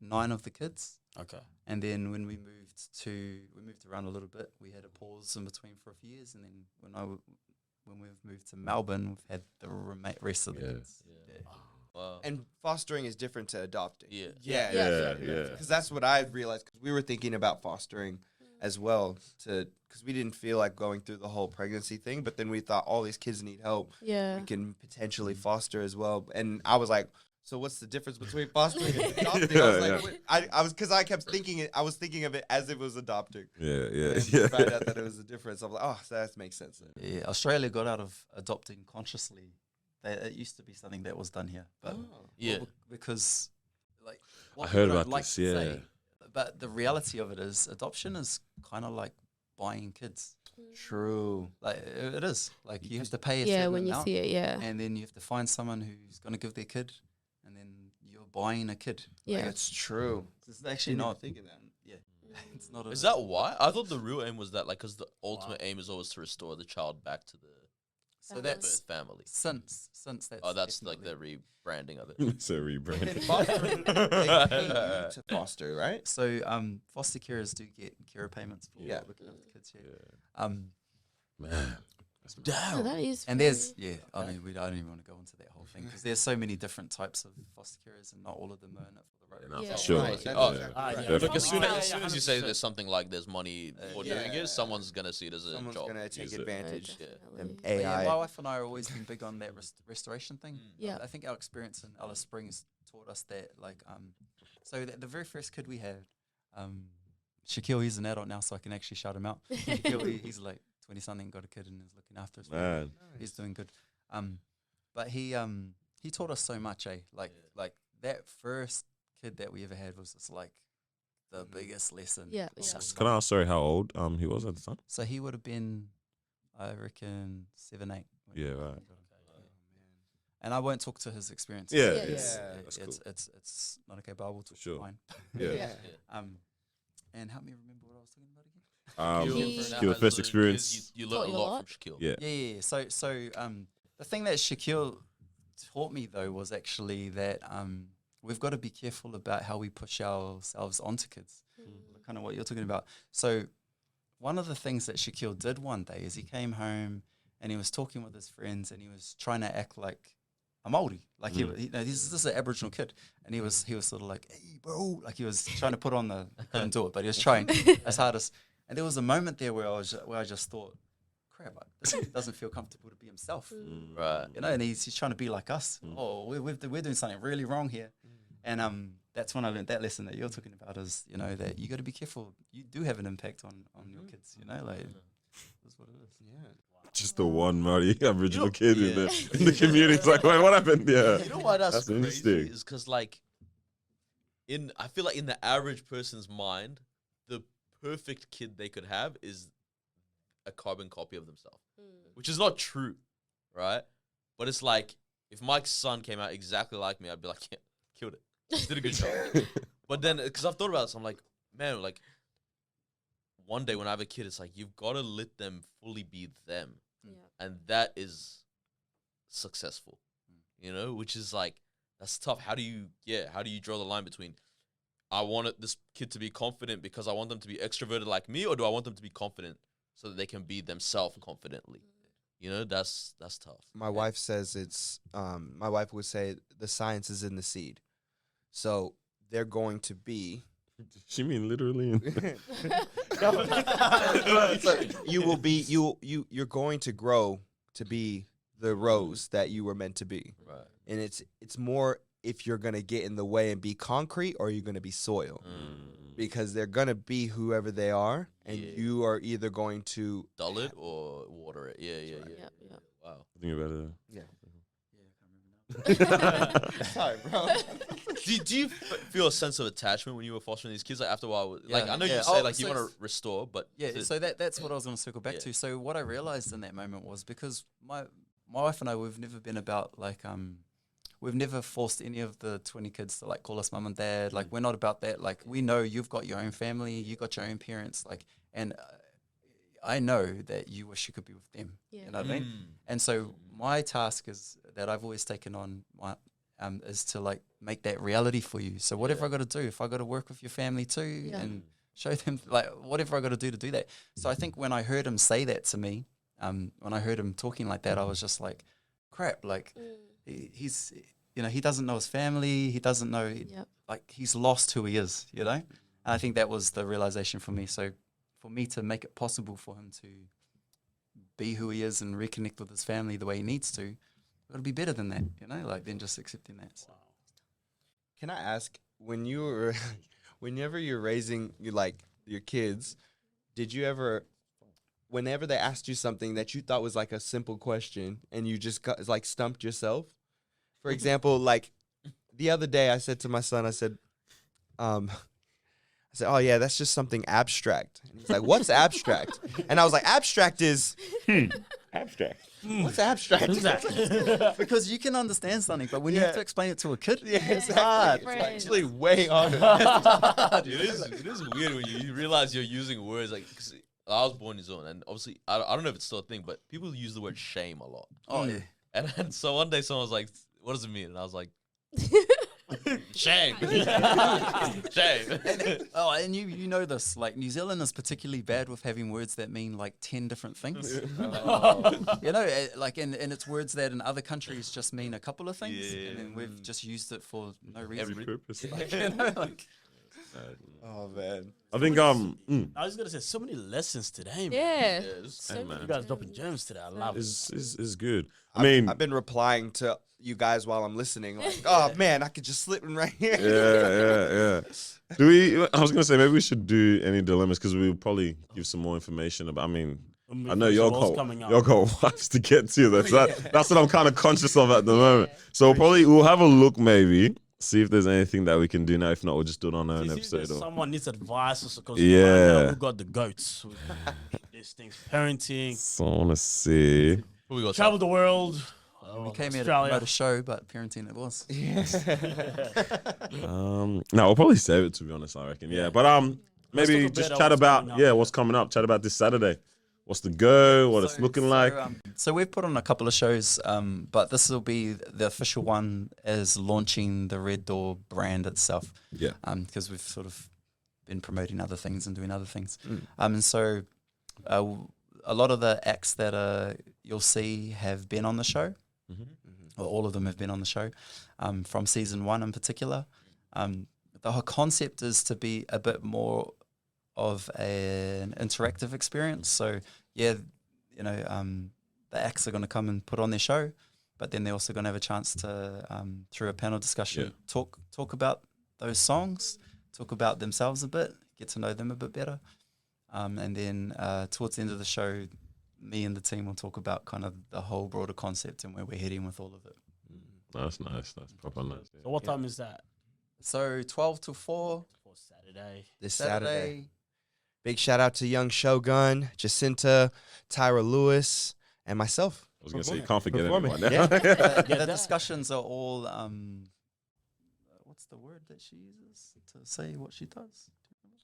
9 of the kids. Okay. And then when we moved around a little bit. We had a pause in between for a few years, and then when we've moved to Melbourne, we've had the rest of the kids. Yeah. Wow. And fostering is different to adopting. Yeah. Yeah. Yeah. Because that's what I realized. Because we were thinking about fostering as well, because we didn't feel like going through the whole pregnancy thing. But then we thought all these kids need help. Yeah. We can potentially foster as well. And I was like, so what's the difference between fostering and adopting? I was like, what? I was because I kept thinking it. I was thinking of it as if it was adopting. Yeah. And you find out that it was a difference. I'm like, oh, so that makes sense. Yeah, Australia got out of adopting consciously. It used to be something that was done here, but Yeah. because like I heard people don't about like this, to yeah. say, but the reality of it is adoption is kind of like buying kids. True. Like it is. Like you have to pay a Yeah, certain when you amount, see it, yeah. and then you have to find someone who's going to give their kid, and then you're buying a kid. Yeah. That's true. It's actually Didn't even not. think of that. Yeah, it's not. Is that why? I thought the real aim was that, like, because the ultimate aim is always to restore the child back to the so? That's birth family. since that's. Oh, that's like the definitely- rebranding of it. It's a And rebrand. fostering, they pay you to foster, right? So foster carers do get carer payments for Yeah. looking after kids. Yeah. Man. Oh, that is And very- there's I mean I don't even want to go into that whole thing because there's so many different types of foster carers and not all of them earn it for the right. No, Yeah. for sure. Right, Yeah. that's Oh, exactly Ah, right. yeah. Definitely. Look, as soon Yeah, as, soon as you say 100%. there's something like there's money for doing yeah. it, someone's gonna see it as a Someone's job. gonna take Use it. advantage. Yeah. And But yeah, AI. my wife and I have always been big on that restoration thing. Yeah. I think our experience in Alice Springs taught us that like so the very first kid we had, Shaquille, he's an adult now, so I can actually shout him out. Shaquille, he's like 20 something, got a kid and is looking after his family. Man. He's doing good. But he taught us so much, like that first kid that we ever had was just like the biggest lesson. Yeah, of yeah. just, Can I like- ask, sorry, how old he was at the time? So he would have been, I reckon, 7, 8. when Yeah, he right. And I won't talk to his experience. Yeah, Yeah, It's, yeah. That's it's not okay, but I will talk sure. to mine. Yeah. Yeah. And help me remember what I was talking about again. He- Your first experience. You Taught learn a you a lot lot? from Shaquille. Yeah. Yeah. So the thing that Shaquille taught me though was actually that we've got to be careful about how we push ourselves onto kids. Kind of what you're talking about. So one of the things that Shaquille did one day is he came home and he was talking with his friends and he was trying to act like a Māori. Like he this is an Aboriginal kid, and he was sort of like, hey bro, like he was trying to put on the, he couldn't do it, but he was trying as hard as. And there was a moment there where I just thought, crap, this kid doesn't feel comfortable to be himself. Right. You know, and he's trying to be like us. Oh, we're doing something really wrong here. And that's when I learned that lesson that you're talking about is, you know, that you got to be careful. You do have an impact on your kids, you know, like that's what it is. Yeah. Just the one Maori Aboriginal kid in the community. It's like, wait, what happened? Yeah. You know why that's crazy? interesting. Is because like, I feel like in the average person's mind, the perfect kid they could have is a carbon copy of themselves, which is not true, right? But it's like, if Mike's son came out exactly like me, I'd be like, yeah, killed it. Did a good job. But then, because I've thought about this, I'm like, man, like, one day when I have a kid, it's like, you've got to let them fully be them. And that is successful, you know, which is like, that's tough. How do you draw the line between, I want this kid to be confident because I want them to be extroverted like me, or do I want them to be confident so that they can be themselves confidently? You know, that's tough. My wife says my wife would say the science is in the seed. So they're going to be. She mean literally? So you're going to grow to be the rose that you were meant to be. Right. And it's more if you're going to get in the way and be concrete or you're going to be soil. Because they're going to be whoever they are, and you are either going to dull it or water it. Yeah. Wow. Think about it. Yeah. Sorry, bro. do you feel a sense of attachment when you were fostering these kids? Like after a while, like I know you say like you want to restore, but So that's what I was going to circle back to. So what I realized in that moment was because my wife and I, we've never been about like we've never forced any of the 20 kids to like call us mum and dad. Like we're not about that. Like we know you've got your own family, you got your own parents. Like and I know that you wish you could be with them. You know what I mean? And so my task is that I've always taken on is to like make that reality for you. So whatever I got to do, if I got to work with your family too and show them like whatever I got to do that. So I think when I heard him say that to me, when I heard him talking like that, I was just like, crap, like he's, you know, he doesn't know his family. He doesn't know, like he's lost who he is, you know? And I think that was the realization for me. So for me to make it possible for him to be who he is and reconnect with his family the way he needs to, it'll be better than that, you know, like than just accepting that. So. Can I ask, whenever you're raising your kids, did you ever, whenever they asked you something that you thought was like a simple question and you just got like stumped yourself? For example, like the other day I said to my son, I said, oh yeah, that's just something abstract. And he's like, what's abstract? And I was like, abstract is Abstract. What's abstract? Because you can understand something, but when you have to explain it to a kid, it's hard. hard. It's actually way harder. It is weird when you realize you're using words like. 'Cause I was born in New Zealand, and obviously I don't know if it's still a thing, but people use the word shame a lot. Oh yeah. And so one day someone was like, "What does it mean?" And I was like, "Shame, shame." And you know this, like New Zealand is particularly bad with having words that mean like 10 different things. You know, like and it's words that in other countries just mean a couple of things, and then we've just used it for no reason. Every purpose. Like, you know, like, Oh man. I think I was gonna say so many lessons today, man. Yeah. So man. You guys dropping gems today. I love it. is good. I mean, I've been replying to you guys while I'm listening. Like, oh man, I could just slip in right here. yeah. Do we? I was gonna say maybe we should do any dilemmas because we'll probably give some more information about. I mean, I know y'all got wives to get to. That's what I'm kind of conscious of at the moment. So we'll have a look maybe. See if there's anything that we can do now. If not, we'll just do it on our own episode. Someone needs advice, because we've got the goats. These things, parenting. So I want to see. we got Travel the world. we came here to promote a show, but parenting it was. No, we'll probably save it to be honest. I reckon. Yeah, but maybe just chat about what's coming up. Chat about this Saturday. What's the go? What it's looking like? So we've put on a couple of shows, but this will be the official one as launching the Red Door brand itself. Yeah. Because we've sort of been promoting other things and doing other things. And so a lot of the acts that you'll see have been on the show. Or all of them have been on the show, from season 1 in particular. The whole concept is to be a bit more of an interactive experience. So yeah, you know, the acts are going to come and put on their show, but then they're also going to have a chance to, through a panel discussion, talk about those songs, talk about themselves a bit, get to know them a bit better. And then towards the end of the show, me and the team will talk about kind of the whole broader concept and where we're heading with all of it. That's nice. That's proper nice. So what time is that? So 12 to 4. For Saturday. This Saturday. Big shout out to Young Shogun, Jacinta, Tyra Lewis, and myself. I was going to say, you can't forget Performing. anyone. Yeah. The discussions are all, what's the word that she uses to say what she does?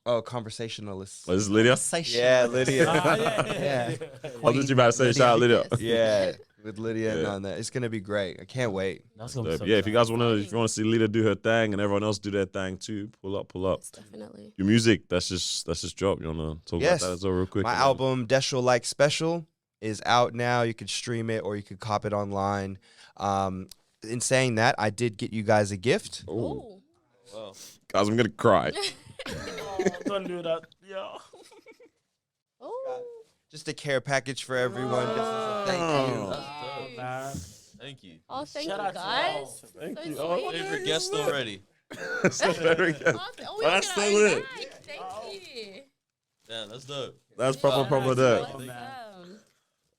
Oh, conversationalists. Oh, this is Lydia? Yeah, Lydia. Yeah. I was just about to say, shout out Lydia. Yeah, with Lydia and Yeah. on that. It's gonna be great. I can't wait. That's gonna be so Yeah, if you guys want to, exciting. if you want to see Lydia do her thing and everyone else do their thing too, pull up. Yes, definitely. Your music, that's just dropped. You want to talk Yes. about that as well real quick? My album, Decial Like Special, is out now. You can stream it or you can cop it online. In saying that, I did get you guys a gift. Oh, Ooh. guys, I'm gonna cry. Oh, don't do that. Yeah. Ooh. Just a care package for everyone. Just as a thank you. That's dope. Man. Thank you. Oh, thank Shout you out to guys. Thank So you. sweet. Favorite guest already. So very good. Oh, That's we're so gonna lit. own that. Thank you. Damn, that's dope. That's proper dope. Oh, man. Awesome.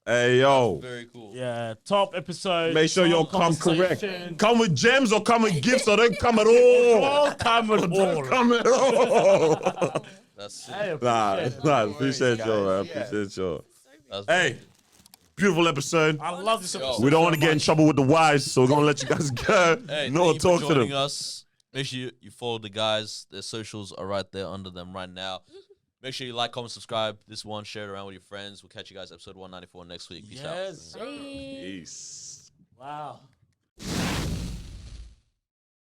Hey yo, Very cool. Yeah, top episode. make sure y'all top come correct. conversation. Come with gems or come with gifts or don't come at all. All time with all. Come at all. That's sick. Hey, Nah, appreciate it. appreciate guys. y'all, man. Yeah. Appreciate y'all. That's Hey, beautiful episode. I love this episode. We don't so want to get in much. trouble with the wives, so we're gonna let you guys go. Hey, No, thank you talk for to joining them. us. Make sure you follow the guys. Their socials are right there under them right now. Make sure you like, comment, subscribe. This one, share it around with your friends. We'll catch you guys episode 194 next week. Peace out. Yes. Bye. Peace. Wow.